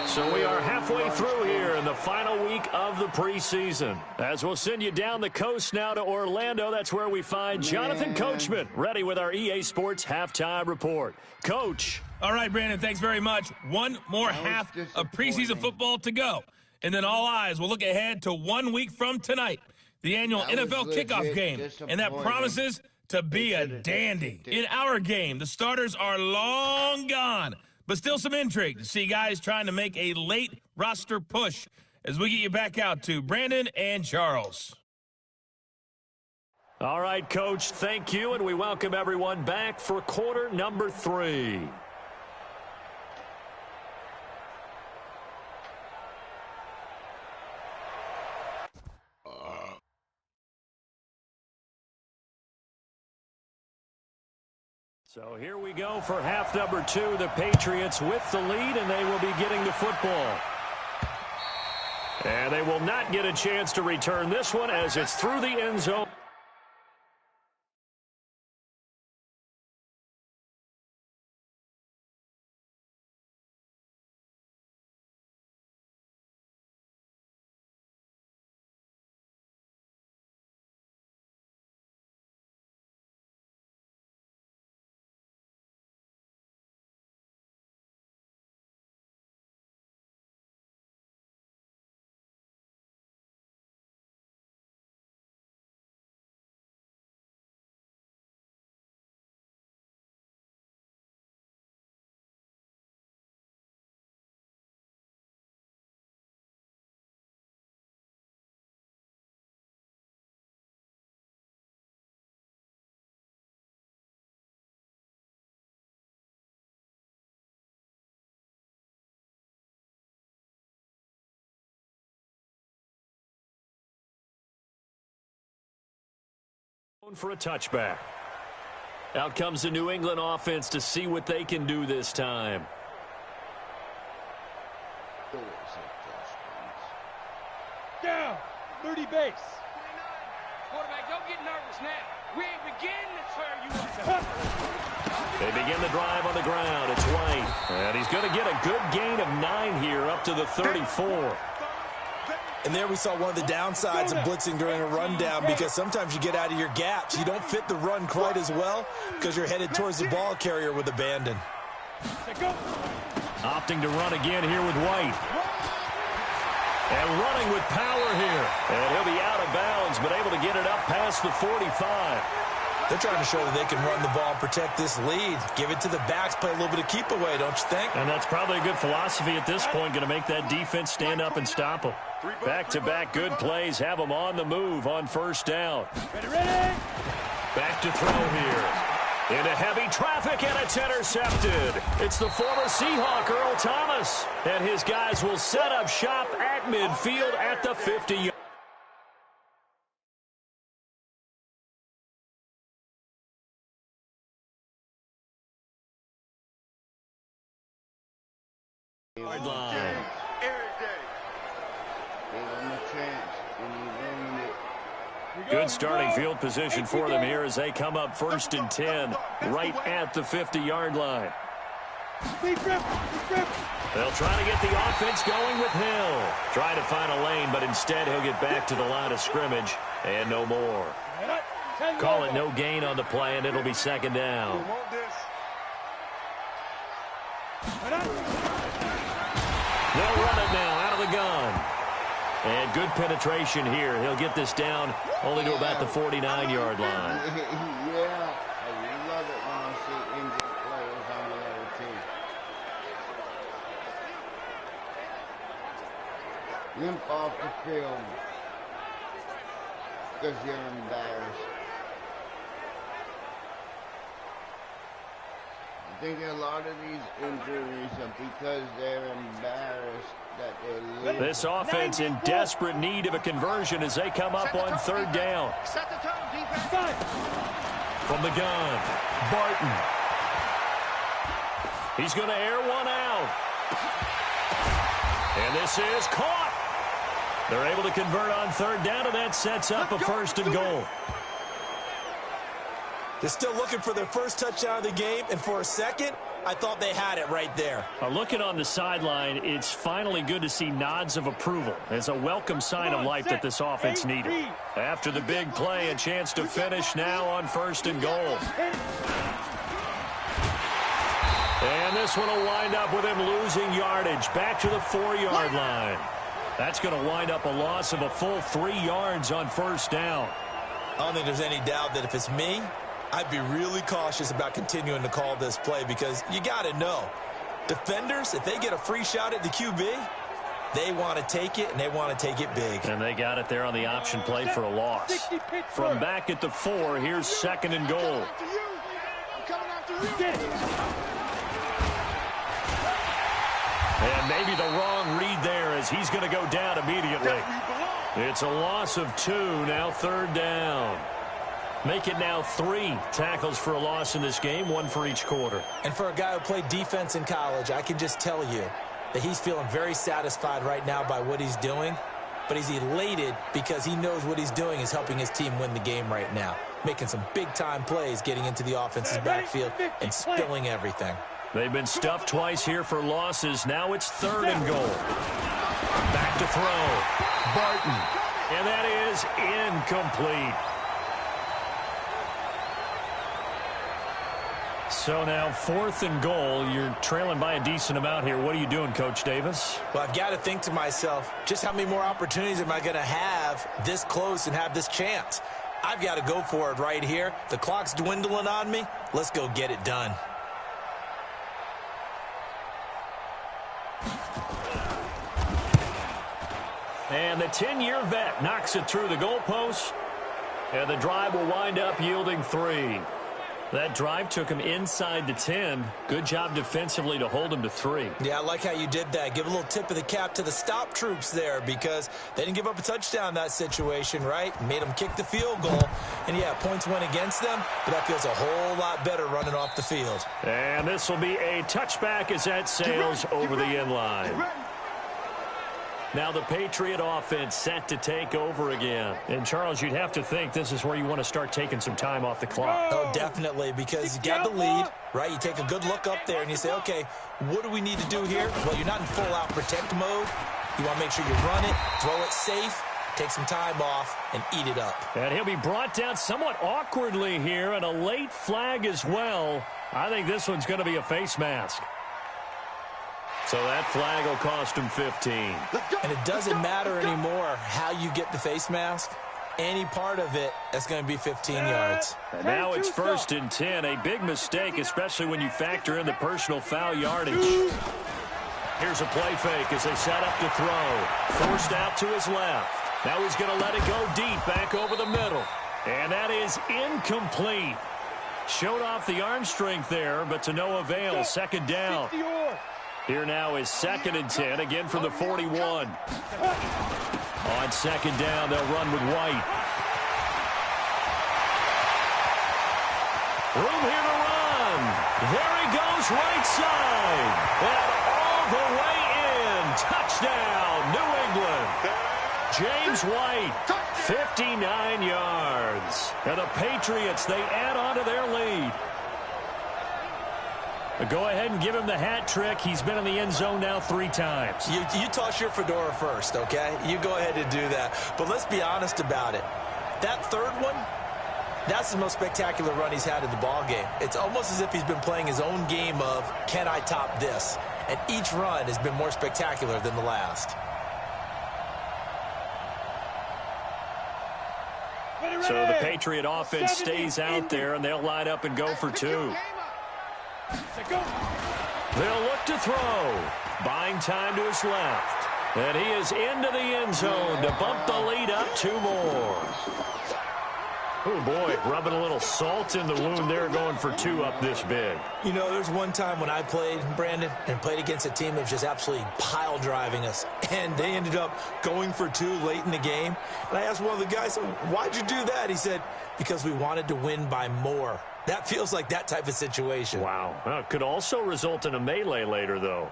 So we are halfway through here in the final week of the preseason. As we'll send you down the coast now to Orlando, that's where we find Jonathan Coachman, ready with our EA Sports Halftime Report. Coach. All right, Brandon, thanks very much. One more half of preseason football to go. And then all eyes will look ahead to 1 week from tonight, the annual NFL kickoff game. And that promises to be a dandy. In our game, the starters are long gone, but still some intrigue to see guys trying to make a late roster push as we get you back out to Brandon and Charles. All right, Coach, thank you, and we welcome everyone back for quarter number 3. So here we go for half number 2. The Patriots with the lead, and they will be getting the football. And they will not get a chance to return this one as it's through the end zone. For a touchback. Out comes the New England offense to see what they can do this time. Down, 30 base. Quarterback, don't get nervous now. We ain't beginning to tear you up. They begin the drive on the ground. It's White. And he's going to get a good gain of 9 here up to the 34. And there we saw one of the downsides of blitzing during a rundown, because sometimes you get out of your gaps. You don't fit the run quite as well because you're headed towards the ball carrier with abandon. Opting to run again here with White. And running with power here. And he'll be out of bounds, but able to get it up past the 45. They're trying to show that they can run the ball and protect this lead. Give it to the backs, play a little bit of keep away, don't you think? And that's probably a good philosophy at this point, going to make that defense stand up and stop them. Back-to-back good plays have them on the move on first down. Ready. Back to throw here. Into heavy traffic, and it's intercepted. It's the former Seahawk, Earl Thomas. And his guys will set up shop at midfield at the 50. Yard line. Good starting field position for them here as they come up 1st and 10 right at the 50-yard line. They'll try to get the offense going with Hill. Try to find a lane, but instead he'll get back to the line of scrimmage and no more. Call it no gain on the play, and it'll be 2nd down. They'll run it now out of the gun. And good penetration here. He'll get this down only to about the 49-yard line. Yeah, I love it when I see injured players on the other team. Limp off the field because you're embarrassed. I think a lot of these injuries are because they're embarrassed that they're losing. This offense in desperate need of a conversion as they come up on 3rd down. Set the tone, defense. From the gun, Barton. He's going to air one out. And this is caught. They're able to convert on 3rd down, and that sets up a 1st and goal. They're still looking for their first touchdown of the game, and for a second, I thought they had it right there. Looking on the sideline, it's finally good to see nods of approval. It's a welcome sign of life that this offense needed. After the big play, a chance to finish now on 1st and goal. And this one will wind up with him losing yardage back to the 4-yard line. That's going to wind up a loss of a full 3 yards on 1st down. I don't think there's any doubt that if it's me, I'd be really cautious about continuing to call this play because you got to know, defenders, if they get a free shot at the QB, they want to take it, and they want to take it big. And they got it there on the option play for a loss. From back at the 4, here's 2nd and goal. And maybe the wrong read there as he's going to go down immediately. It's a loss of 2, now 3rd down. Make it now 3 tackles for a loss in this game, 1 for each quarter. And for a guy who played defense in college, I can just tell you that he's feeling very satisfied right now by what he's doing. But he's elated because he knows what he's doing is helping his team win the game right now. Making some big-time plays, getting into the offense's backfield and spilling everything. They've been stuffed twice here for losses. Now it's 3rd and goal. Back to throw. Barton. And that is incomplete. So now 4th and goal. You're trailing by a decent amount here. What are you doing, Coach Davis? Well, I've got to think to myself, just how many more opportunities am I going to have this close and have this chance? I've got to go for it right here. The clock's dwindling on me. Let's go get it done. And the 10-year vet knocks it through the goalpost. And the drive will wind up yielding 3. That drive took him inside the 10. Good job defensively to hold him to 3. Yeah, I like how you did that. Give a little tip of the cap to the stop troops there because they didn't give up a touchdown in that situation, right? Made them kick the field goal. And, yeah, points went against them, but that feels a whole lot better running off the field. And this will be a touchback as that sails over the end line. Now the Patriot offense set to take over again. And, Charles, you'd have to think this is where you want to start taking some time off the clock. Oh, definitely, because you got the lead, right? You take a good look up there and you say, okay, what do we need to do here? Well, you're not in full-out protect mode. You want to make sure you run it, throw it safe, take some time off, and eat it up. And he'll be brought down somewhat awkwardly here, and a late flag as well. I think this one's going to be a face mask. So that flag will cost him 15. And it doesn't matter anymore how you get the face mask. Any part of it, that's going to be 15 yards. And now it's 1st and 10. A big mistake, especially when you factor in the personal foul yardage. Here's a play fake as they set up to throw. Forced out to his left. Now he's going to let it go deep back over the middle. And that is incomplete. Showed off the arm strength there, but to no avail. 2nd down. Here now is 2nd and 10, again from the 41. On 2nd down, they'll run with White. Room here to run. There he goes, right side. And all the way in. Touchdown, New England. James White, 59 yards. And the Patriots, they add on to their lead. Go ahead and give him the hat trick. He's been in the end zone now 3 times. You toss your fedora first, okay? You go ahead and do that. But let's be honest about it. That third one, that's the most spectacular run he's had in the ball game. It's almost as if he's been playing his own game of, can I top this? And each run has been more spectacular than the last. So the Patriot offense stays out there, and they'll line up and go for 2. They'll look to throw. Buying time to his left. And he is into the end zone to bump the lead up 2 more. Oh, boy, rubbing a little salt in the wound there, going for 2 up this big. You know, there's one time when I played, Brandon, and played against a team that was just absolutely pile driving us. And they ended up going for 2 late in the game. And I asked one of the guys, why'd you do that? He said, because we wanted to win by more. That feels like that type of situation. Wow. Well, it could also result in a melee later, though.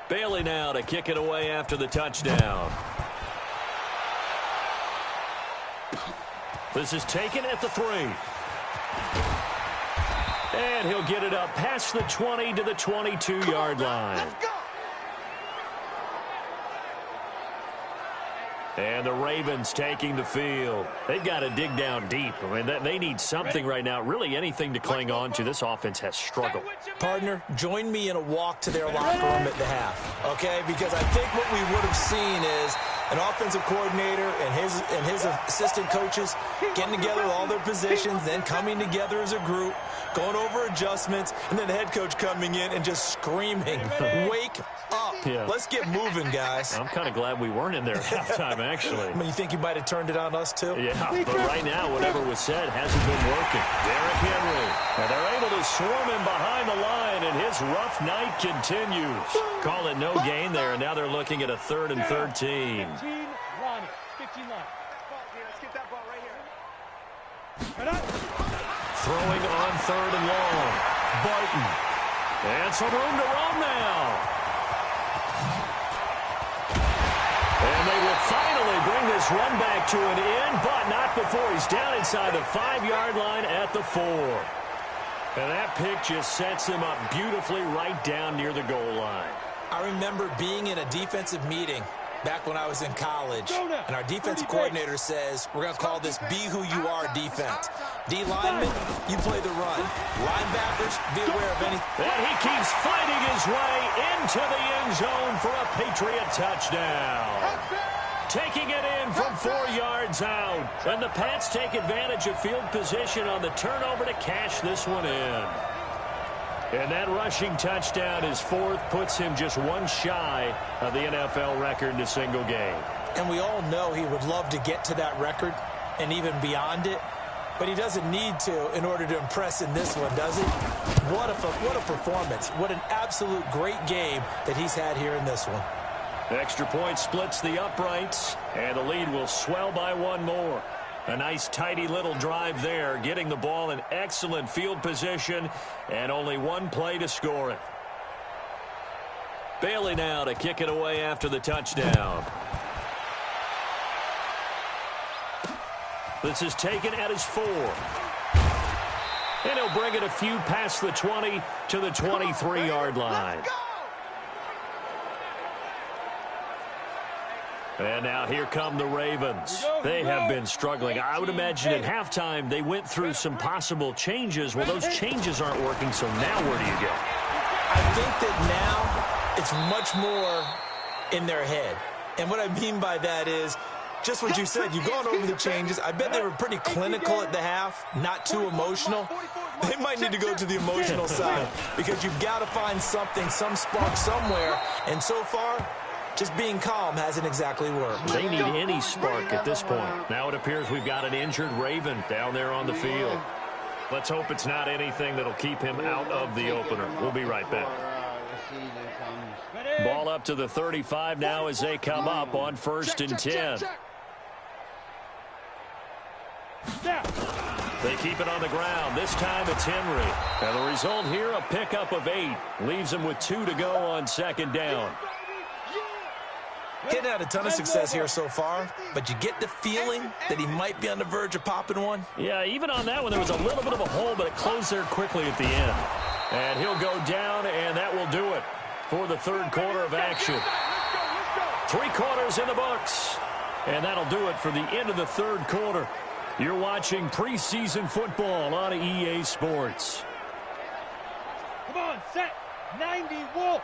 Bailey now to kick it away after the touchdown. This is taken at the 3. And he'll get it up past the 20 to the 22-yard line. And the Ravens taking the field. They've got to dig down deep. I mean, they need something right now, really anything to cling on to. This offense has struggled. Partner, join me in a walk to their locker room at the half, okay? Because I think what we would have seen is an offensive coordinator and his assistant coaches getting together with all their positions, then coming together as a group, going over adjustments, and then the head coach coming in and just screaming, wake up. Yeah. Let's get moving, guys. I'm kind of glad we weren't in there at halftime, actually. I mean, you think you might have turned it on us, too? Yeah, but right now, whatever was said hasn't been working. Derrick Henry. And they're able to swarm him behind the line, and his rough night continues. Call it no gain there, and now they're looking at a 3rd and 13. 15 line. 15 line. Let's get that ball right here. Throwing on 3rd and long. Barton. And some room to roam now. And they will finally bring this run back to an end, but not before he's down inside the 5-yard line at the 4. And that pick just sets him up beautifully right down near the goal line. I remember being in a defensive meeting back when I was in college, and our defensive coordinator says, we're going to call this Be Who You Are defense. D linemen, you play the run. Linebackers, be aware of anything. And he keeps fighting his way into the end zone for a Patriot touchdown. Taking it in from 4 yards out. And the Pats take advantage of field position on the turnover to cash this one in. And that rushing touchdown, his 4th, puts him just 1 shy of the NFL record in a single game. And we all know he would love to get to that record and even beyond it, but he doesn't need to in order to impress in this one, does he? What a performance. What an absolute great game that he's had here in this one. Extra point splits the uprights, and the lead will swell by 1 more. A nice, tidy little drive there, getting the ball in excellent field position, and only 1 play to score it. Bailey now to kick it away after the touchdown. This is taken at his 4. And he'll bring it a few past the 20 to the 23-yard line. And now here come the Ravens. They have been struggling. I would imagine at halftime they went through some possible changes. Well, those changes aren't working, so now where do you go? I think that now it's much more in their head. And what I mean by that is just what you said. You've gone over the changes. I bet they were pretty clinical at the half, not too emotional. They might need to go to the emotional side because you've got to find something, some spark somewhere. And so far, just being calm hasn't exactly worked. They need any spark at this point. Now it appears we've got an injured Raven down there on the field. Let's hope it's not anything that'll keep him out of the opener. We'll be right back. Ball up to the 35 now as they come up on 1st and 10. They keep it on the ground. This time it's Henry. And the result here, a pickup of 8. Leaves them with 2 to go on 2nd down. Getting out a ton of success here so far, but you get the feeling that he might be on the verge of popping one. Yeah, even on that one, there was a little bit of a hole, but it closed there quickly at the end. And he'll go down, and that will do it for the 3rd quarter of action. 3 quarters in the books. And that'll do it for the end of the 3rd quarter. You're watching preseason football on EA Sports. Come on, set. 90 Wolf.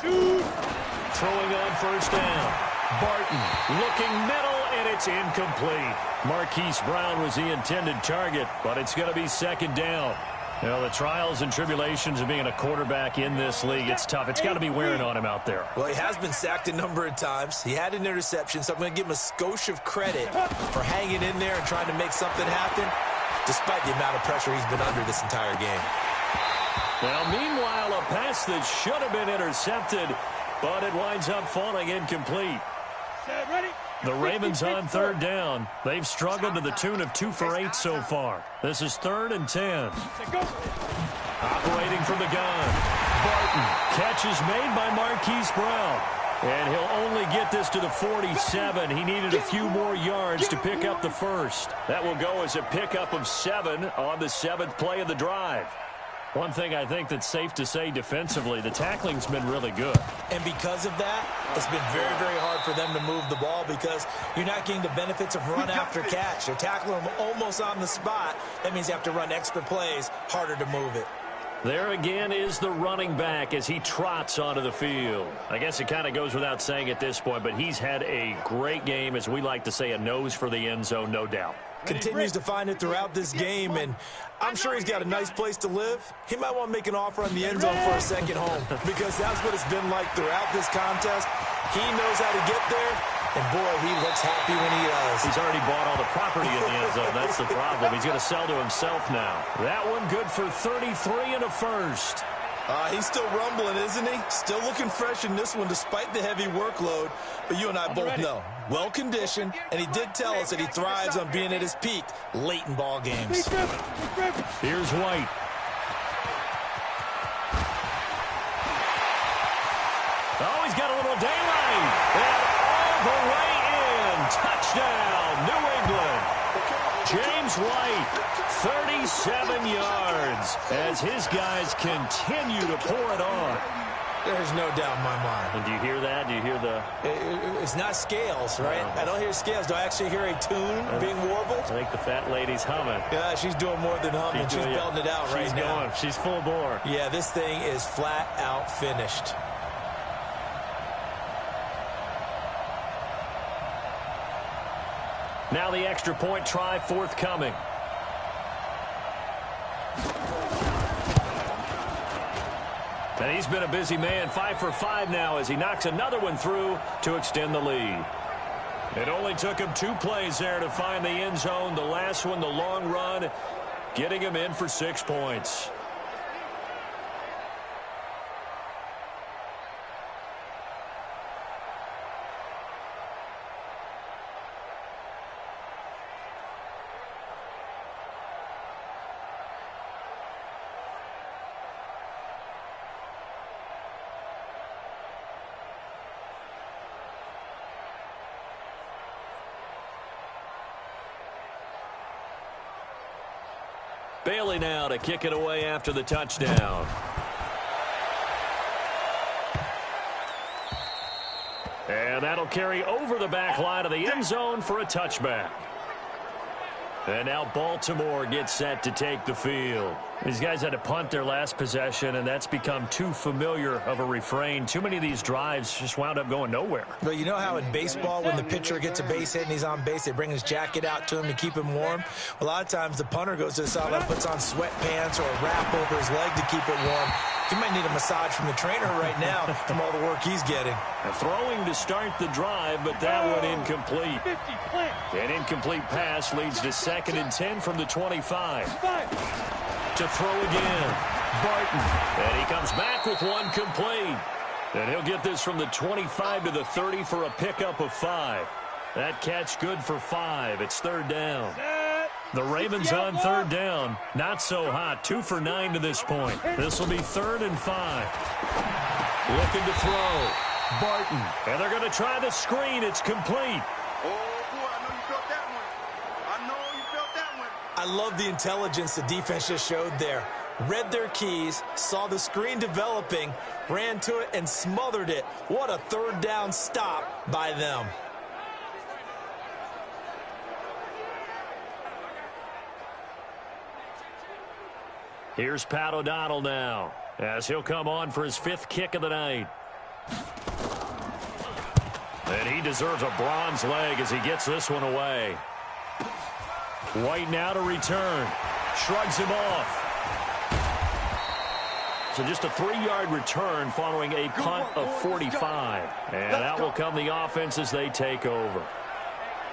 Throwing on 1st down. Barton looking middle, and it's incomplete. Marquise Brown was the intended target, but it's going to be 2nd down. You know, the trials and tribulations of being a quarterback in this league, it's tough. It's got to be wearing on him out there. Well, he has been sacked a number of times. He had an interception, so I'm going to give him a skosh of credit for hanging in there and trying to make something happen, despite the amount of pressure he's been under this entire game. Well, meanwhile, a pass that should have been intercepted, but it winds up falling incomplete. The Ravens on 3rd down. They've struggled to the tune of 2 for 8 so far. This is 3rd and 10. Operating from the gun. Barton. Catch is made by Marquise Brown. And he'll only get this to the 47. He needed a few more yards to pick up the 1st. That will go as a pickup of 7 on the 7th play of the drive. One thing I think that's safe to say defensively, the tackling's been really good. And because of that, it's been very, very hard for them to move the ball because you're not getting the benefits of run after catch. They're tackling them almost on the spot. That means you have to run extra plays, harder to move it. There again is the running back as he trots onto the field. I guess it kind of goes without saying at this point, but he's had a great game, as we like to say, a nose for the end zone, no doubt. Continues to find it throughout this game, and I'm sure he's got a nice place to live. He might want to make an offer on the end zone for a second home because that's what it's been like throughout this contest. He knows how to get there, and boy, he looks happy when he does. He's already bought all the property in the end zone. That's the problem. He's going to sell to himself now. That one good for 33 and a 1st. He's still rumbling, isn't he? Still looking fresh in this one despite the heavy workload. But you and I both know, well-conditioned, and he did tell us that he thrives on being at his peak late in ball games. Here's White. Oh, he's got a little daylight. And all the way in. Touchdown, New England. James White, 37 yards as his guys continue to pour it on. There's no doubt in my mind. And do you hear that? Do you hear the... It's not scales, right? I don't hear scales. Do I actually hear a tune being warbled? I think the fat lady's humming. Yeah, she's doing more than humming. She's belting it out right now. She's full bore. Yeah, this thing is flat out finished. Now the extra point try forthcoming. And he's been a busy man, 5 for 5 now as he knocks another one through to extend the lead. It only took him 2 plays there to find the end zone. The last one, the long run, getting him in for 6 points. Bailey now to kick it away after the touchdown. And that'll carry over the back line of the end zone for a touchback. And now Baltimore gets set to take the field. These guys had to punt their last possession, and that's become too familiar of a refrain. Too many of these drives just wound up going nowhere. Well, you know how in baseball, when the pitcher gets a base hit and he's on base, they bring his jacket out to him to keep him warm? A lot of times the punter goes to the sideline, puts on sweatpants or a wrap over his leg to keep it warm. He might need a massage from the trainer right now from all the work he's getting. Throwing to start the drive, but that one incomplete. An incomplete pass leads to 2nd and 10 from the 25. To throw again, Barton. And he comes back with one complete. And he'll get this from the 25 to the 30 for a pickup of 5. That catch good for 5. It's 3rd down. The Ravens on 3rd down. Not so hot. 2 for 9 to this point. This will be 3rd and 5. Looking to throw. Barton. And they're going to try the screen. It's complete. I love the intelligence the defense just showed there. Read their keys, saw the screen developing, ran to it, and smothered it. What a 3rd down stop by them. Here's Pat O'Donnell now, as he'll come on for his 5th kick of the night. And he deserves a bronze leg as he gets this one away. White now to return. Shrugs him off. So just a 3-yard return following a punt of 45. And out will come the offense as they take over.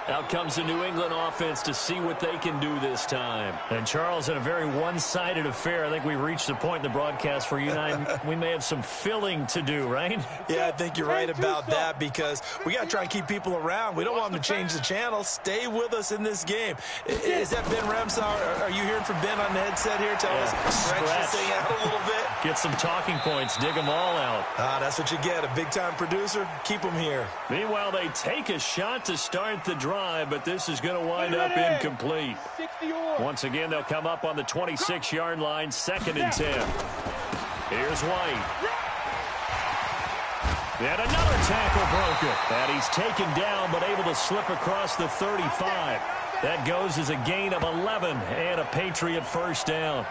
Out comes the New England offense to see what they can do this time. And, Charles, in a very one-sided affair, I think we've reached the point in the broadcast where you and I, we may have some filling to do, right? Yeah, I think you're right about that because we got to try and keep people around. We don't want them to change the channel. Stay with us in this game. Is that Ben Ramsauer? Are you hearing from Ben on the headset here? Tell us, stretch this thing out a little bit. Get some talking points. Dig them all out. That's what you get. A big-time producer. Keep them here. Meanwhile, they take a shot to start the drive, but this is going to wind up incomplete. Once again, they'll come up on the 26-yard line, 2nd and 10. Here's White. And another tackle broken. And he's taken down, but able to slip across the 35. That goes as a gain of 11 and a Patriot 1st down.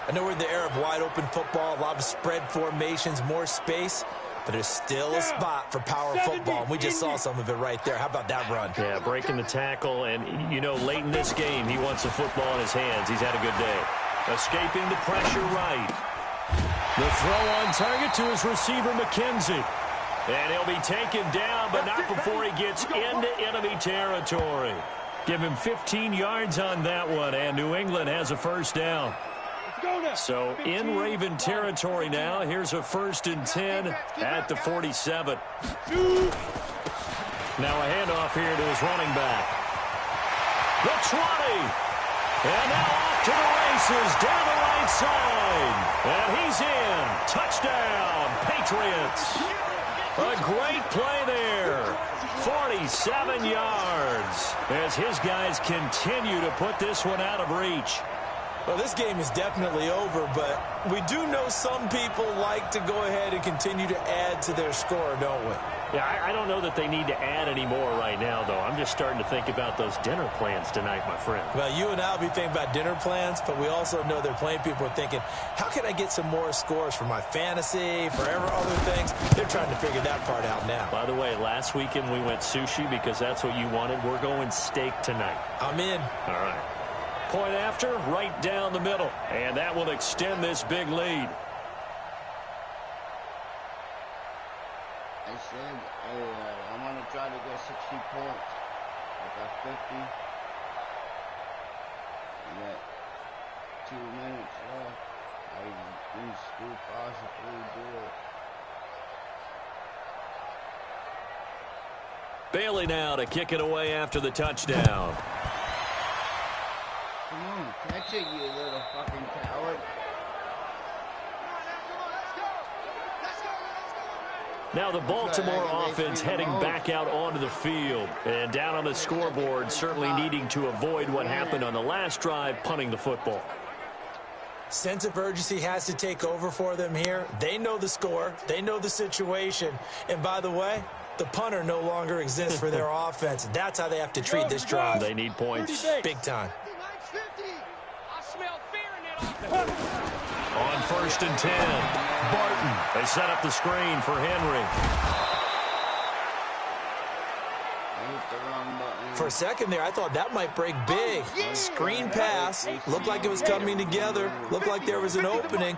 I know we're in the era of wide-open football, a lot of spread formations, more space, but there's still a spot for power football, and we just saw some of it right there. How about that run? Yeah, breaking the tackle, and, you know, late in this game, he wants the football in his hands. He's had a good day. Escaping the pressure right. The throw on target to his receiver, McKenzie. And he'll be taken down, but not before he gets into enemy territory. Give him 15 yards on that one, and New England has a 1st down. So in Raven territory now. Here's a 1st and 10 at the 47. Now a handoff here to his running back. The 20. And now off to the races down the right side. And he's in. Touchdown, Patriots. A great play there. 47 yards as his guys continue to put this one out of reach. Well, this game is definitely over, but we do know some people like to go ahead and continue to add to their score, don't we? Yeah, I don't know that they need to add any more right now, though. I'm just starting to think about those dinner plans tonight, my friend. Well, you and I will be thinking about dinner plans, but we also know they're playing people are thinking, how can I get some more scores for my fantasy, for other things? They're trying to figure that part out now. By the way, last weekend we went sushi because that's what you wanted. We're going steak tonight. I'm in. All right. Point after, right down the middle. And that will extend this big lead. I said I'm going to try to get 60 points. I got 50. I got 2 minutes left. I can still possibly do it. Bailey now to kick it away after the touchdown. Come on, catch it, you little fucking coward. Now the Baltimore offense heading back out onto the field. And down on the scoreboard, certainly needing to avoid what happened on the last drive, punting the football. Sense of urgency has to take over for them here. They know the score. They know the situation. And by the way, the punter no longer exists for their offense. That's how they have to treat this drive. They need points. Big time. On 1st and 10, Barton. They set up the screen for Henry. For a second there, I thought that might break big. Screen pass. Looked like it was coming together. Looked like there was an opening.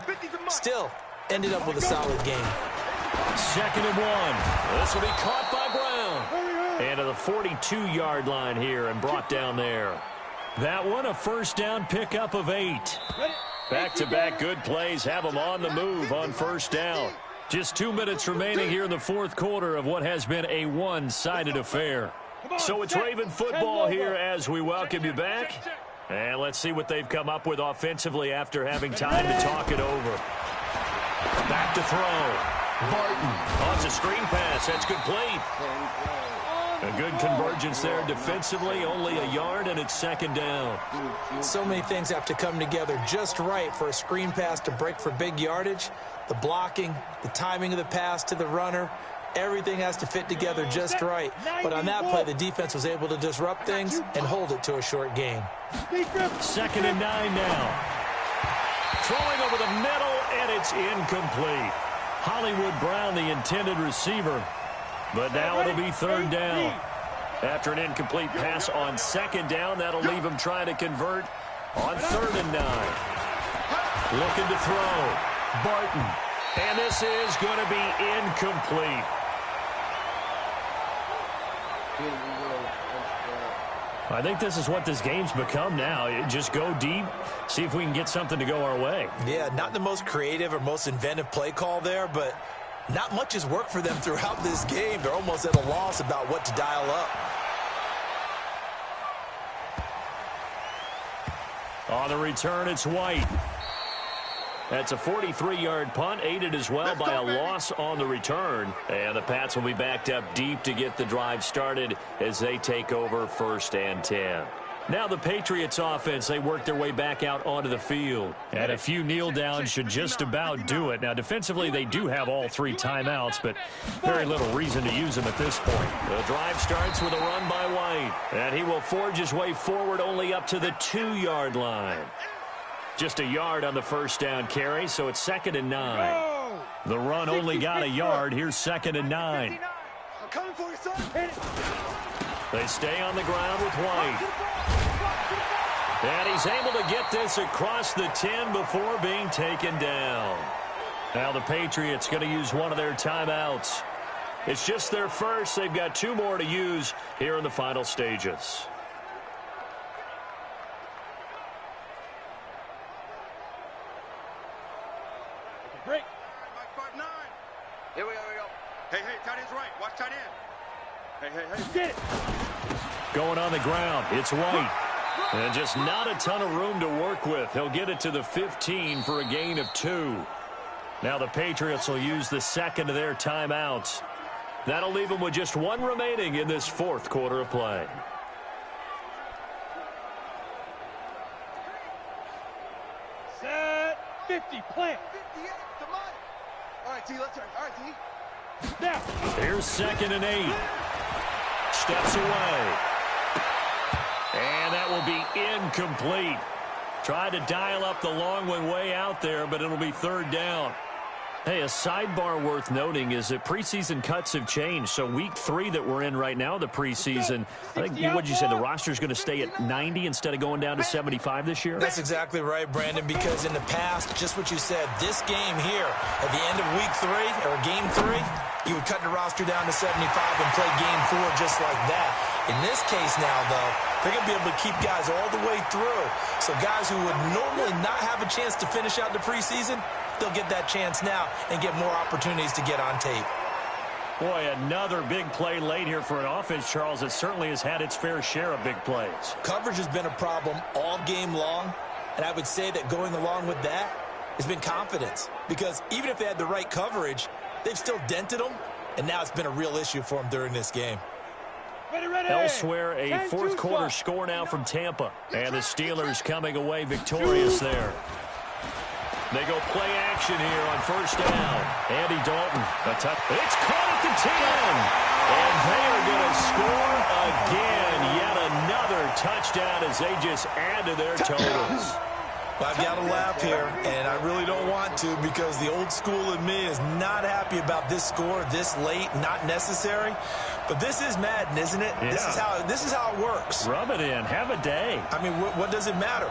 Still, ended up with a solid game. 2nd and 1. This will be caught by Brown. And to the 42-yard line here and brought down there. That one, a 1st down pickup of 8. Back-to-back good plays have them on the move on 1st down. Just 2 minutes remaining here in the 4th quarter of what has been a one-sided affair. So it's Raven football here as we welcome you back. And let's see what they've come up with offensively after having time to talk it over. Back to throw. Barton. Oh, it's a screen pass. That's complete. A good convergence there defensively. Only a yard, and it's 2nd down. So many things have to come together just right for a screen pass to break for big yardage. The blocking, the timing of the pass to the runner. Everything has to fit together just right. But on that play, the defense was able to disrupt things and hold it to a short gain. 2nd and 9 now. Throwing over the middle, and it's incomplete. Hollywood Brown, the intended receiver. But now it'll be 3rd down. After an incomplete pass on 2nd down, that'll leave him trying to convert on 3rd and 9. Looking to throw. Barton. And this is going to be incomplete. I think this is what this game's become now. Just go deep, see if we can get something to go our way. Yeah, not the most creative or most inventive play call there, but not much has worked for them throughout this game. They're almost at a loss about what to dial up. On the return, it's White. That's a 43-yard punt, aided as well by a loss on the return. And the Pats will be backed up deep to get the drive started as they take over 1st and 10. Now the Patriots offense, they work their way back out onto the field. And a few kneel downs should just about do it. Now defensively, they do have all 3 timeouts, but very little reason to use them at this point. The drive starts with a run by White. And he will forge his way forward only up to the 2-yard line. Just a yard on the 1st down carry, so it's 2nd and 9. The run only got a yard. Here's 2nd and 9. They stay on the ground with White. And he's able to get this across the 10 before being taken down. Now the Patriots going to use one of their timeouts. It's just their first. They've got 2 more to use here in the final stages. Break. Here we go. Hey, tight end's right. Watch tight end. Hey. Get it. Going on the ground, it's White. And just not a ton of room to work with. He'll get it to the 15 for a gain of 2. Now the Patriots will use the 2nd of their timeouts. That'll leave them with just 1 remaining in this 4th quarter of play. Set 50, plant. 58, come on. All right, T, let's turn. All right, T. Now. Here's 2nd and 8. Steps away. And that will be incomplete. Tried to dial up the long one way out there, but it'll be 3rd down. Hey, a sidebar worth noting is that preseason cuts have changed. So week 3 that we're in right now, the preseason, I think, what'd you say, the roster's going to stay at 90 instead of going down to 75 this year? That's exactly right, Brandon, because in the past, just what you said, this game here, at the end of week 3, or game 3, you would cut the roster down to 75 and play game 4 just like that. In this case now, though, they're going to be able to keep guys all the way through. So guys who would normally not have a chance to finish out the preseason, they'll get that chance now and get more opportunities to get on tape. Boy, another big play late here for an offense, Charles, that certainly has had its fair share of big plays. Coverage has been a problem all game long, and I would say that going along with that has been confidence. Because even if they had the right coverage, they've still dented them, and now it's been a real issue for them during this game. Ready. Elsewhere, a 4th quarter score now from Tampa. And the Steelers coming away victorious there. They go play action here on 1st down. Andy Dalton, a touch. It's caught at the 10. And they are going to score again. Yet another touchdown as they just add to their totals. Well, I've got to laugh here, and I really don't want to because the old school in me is not happy about this score this late, not necessary. But this is Madden, isn't it? Yeah. This is how it works. Rub it in. Have a day. I mean, what does it matter?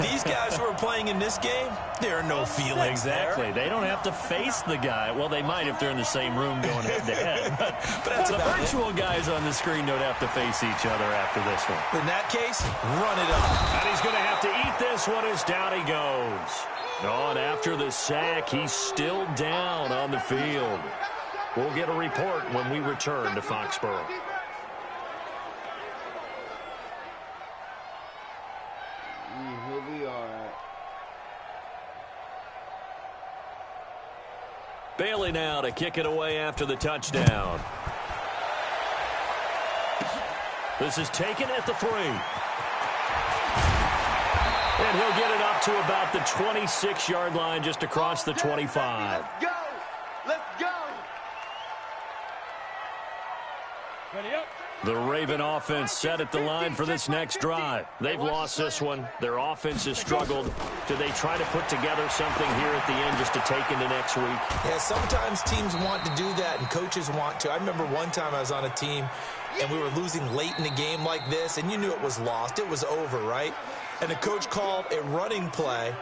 These guys who are playing in this game, there are no feelings Exactly. there. They don't have to face the guy. Well, they might if they're in the same room going head-to-head. But that's the about virtual guys on the screen don't have to face each other after this one. In that case, run it up. And he's going to have to eat this one as down he goes. On after the sack, he's still down on the field. We'll get a report when we return to Foxborough. He'll be all right. Bailey now to kick it away after the touchdown. This is taken at the 3. And he'll get it up to about the 26-yard line just across the 25. Let's go! Let's go! Ready up. The Raven offense set at the line for this next drive. They've lost this one. Their offense has struggled. Do they try to put together something here at the end just to take into next week? Yeah, sometimes teams want to do that and coaches want to. I remember one time I was on a team and we were losing late in the game like this, and you knew it was lost. It was over, right? And the coach called a running play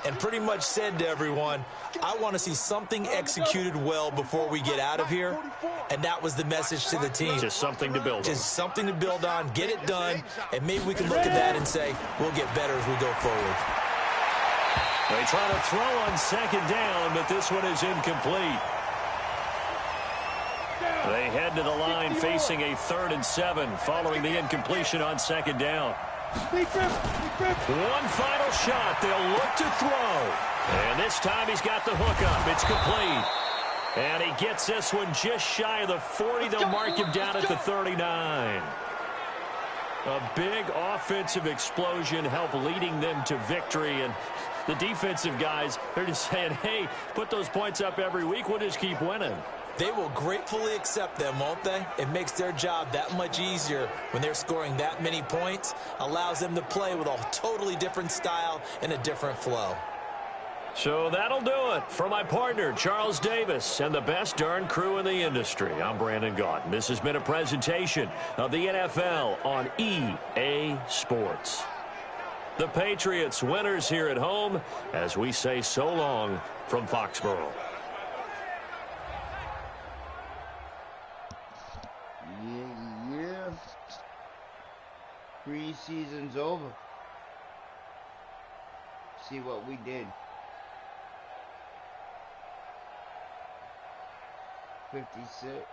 and pretty much said to everyone, I want to see something executed well before we get out of here. And that was the message to the team. Just something to build on. Just something to build on, get it done, and maybe we can look at that and say, we'll get better as we go forward. They try to throw on second down, but this one is incomplete. They head to the line facing a 3rd and 7 following the incompletion on second down. One final shot. They'll look to throw. And this time he's got the hook up. It's complete. And he gets this one just shy of the 40. They'll mark him down at the 39. A big offensive explosion helped leading them to victory. And the defensive guys, they're just saying, hey, put those points up every week. We'll just keep winning. They will gratefully accept them, won't they? It makes their job that much easier when they're scoring that many points. Allows them to play with a totally different style and a different flow. So that'll do it for my partner, Charles Davis, and the best darn crew in the industry. I'm Brandon Gaudin. This has been a presentation of the NFL on EA Sports. The Patriots winners here at home as we say so long from Foxborough. Yeah. Preseason's over. See what we did. 56.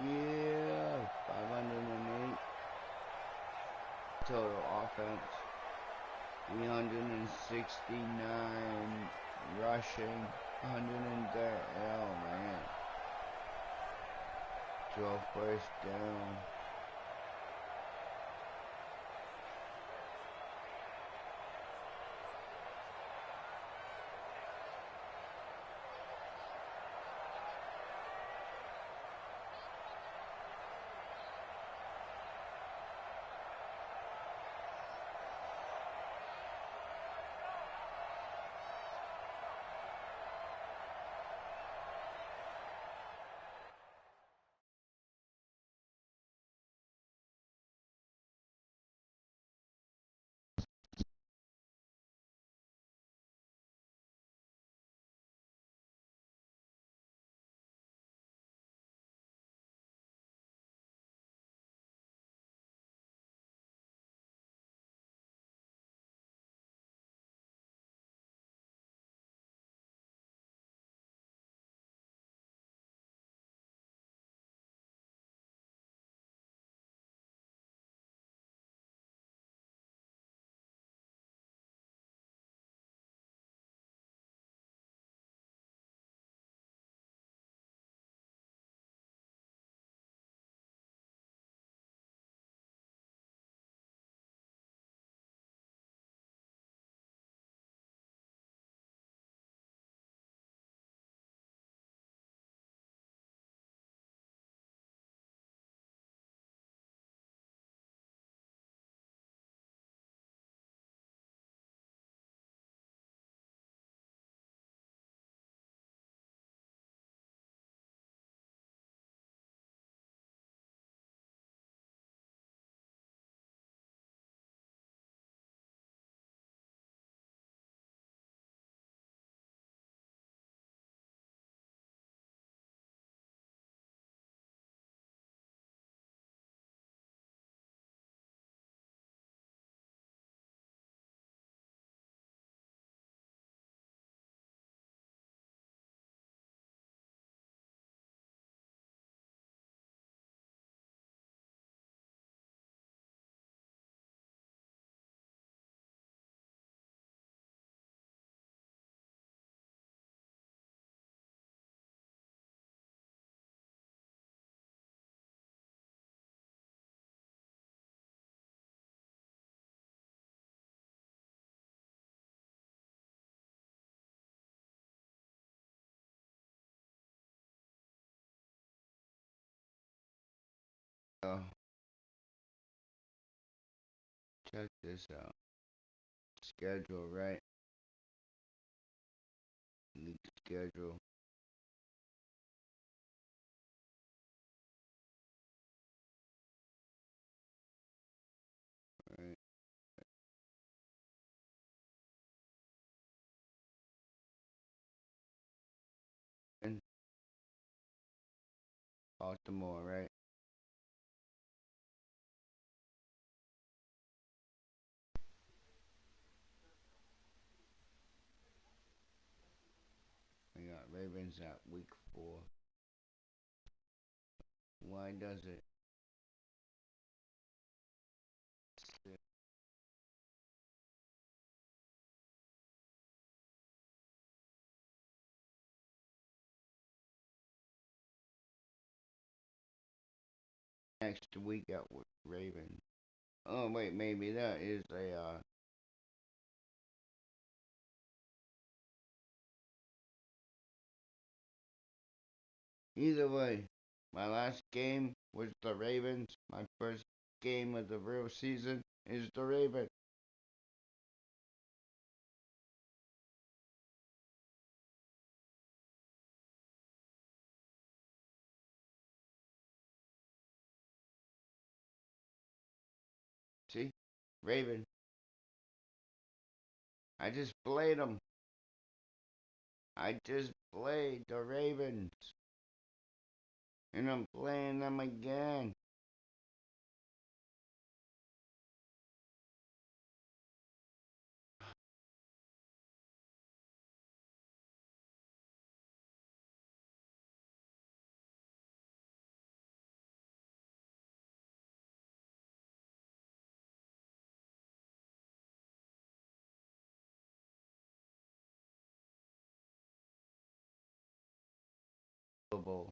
Yeah. 508. Total offense. 369 rushing. 130. Oh man. 12 first down. Check this out. Schedule, right? League schedule. Right. And Baltimore, right? We got Ravens at week 4. Why does it? Next week at Ravens. Oh wait, maybe that is a Either way, my last game was the Ravens. My first game of the real season is the Ravens. See? Raven. I just played them. I just played the Ravens. And I'm playing them again. Bowl.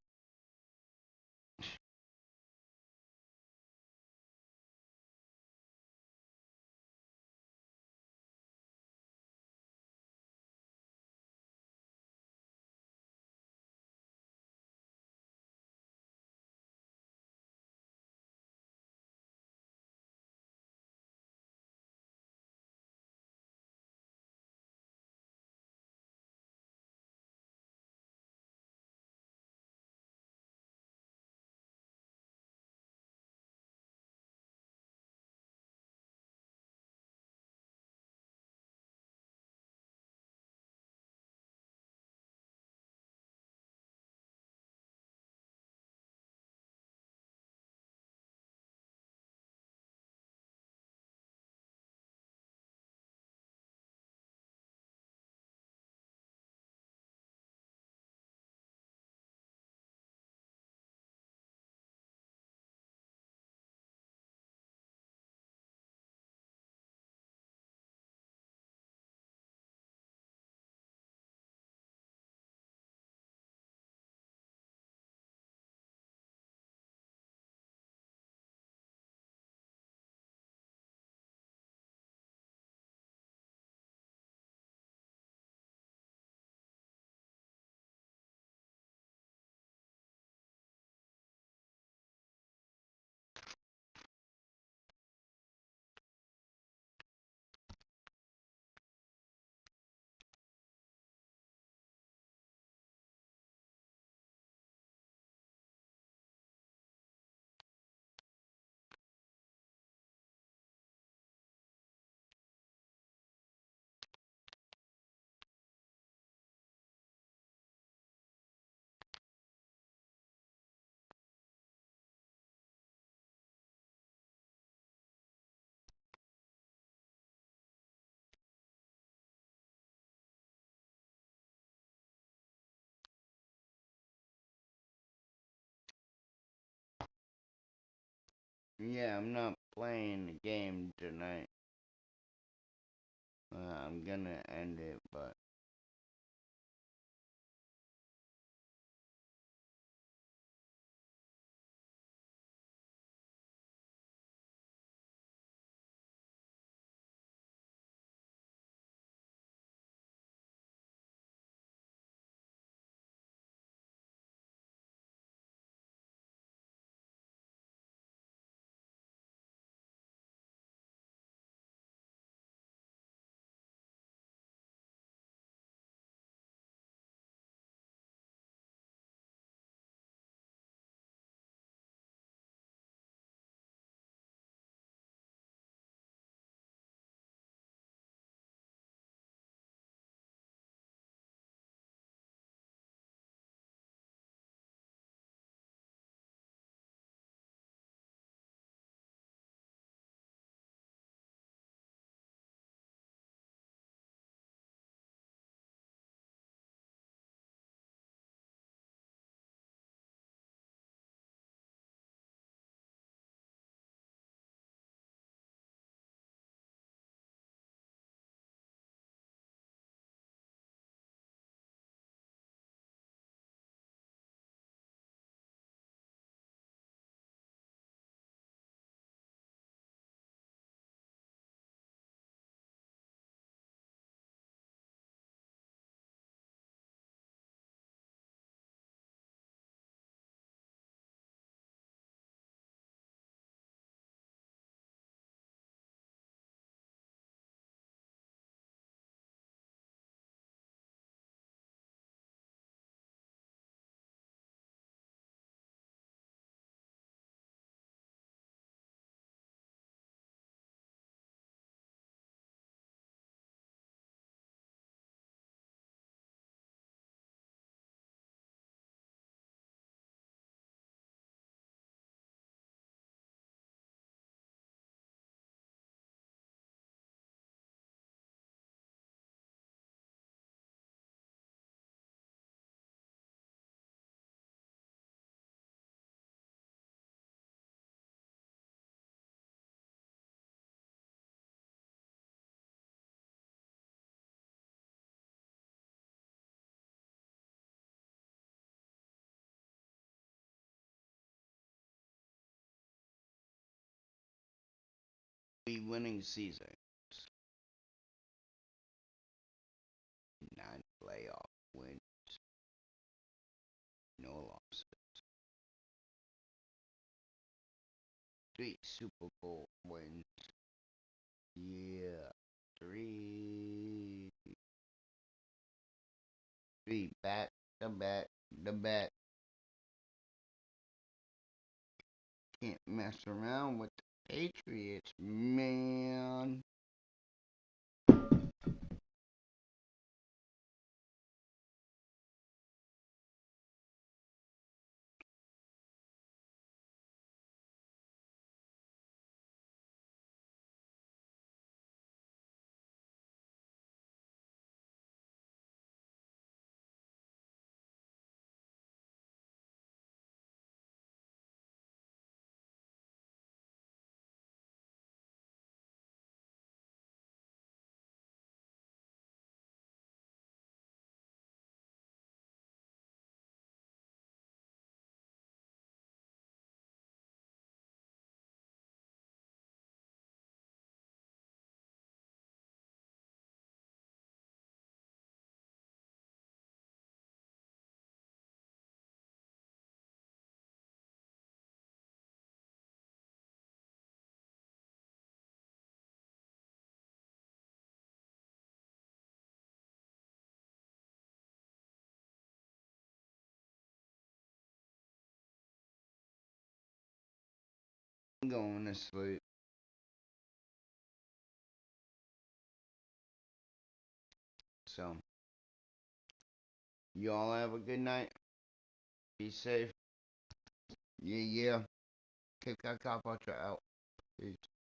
Yeah, I'm not playing the game tonight. I'm gonna end it, but winning seasons. 9 playoff wins. No losses. 3 Super Bowl wins. Yeah. 3 back to back. Can't mess around with the Patriots, man. I'm going to sleep. So, y'all have a good night. Be safe. Yeah. Kick that cop out. Peace.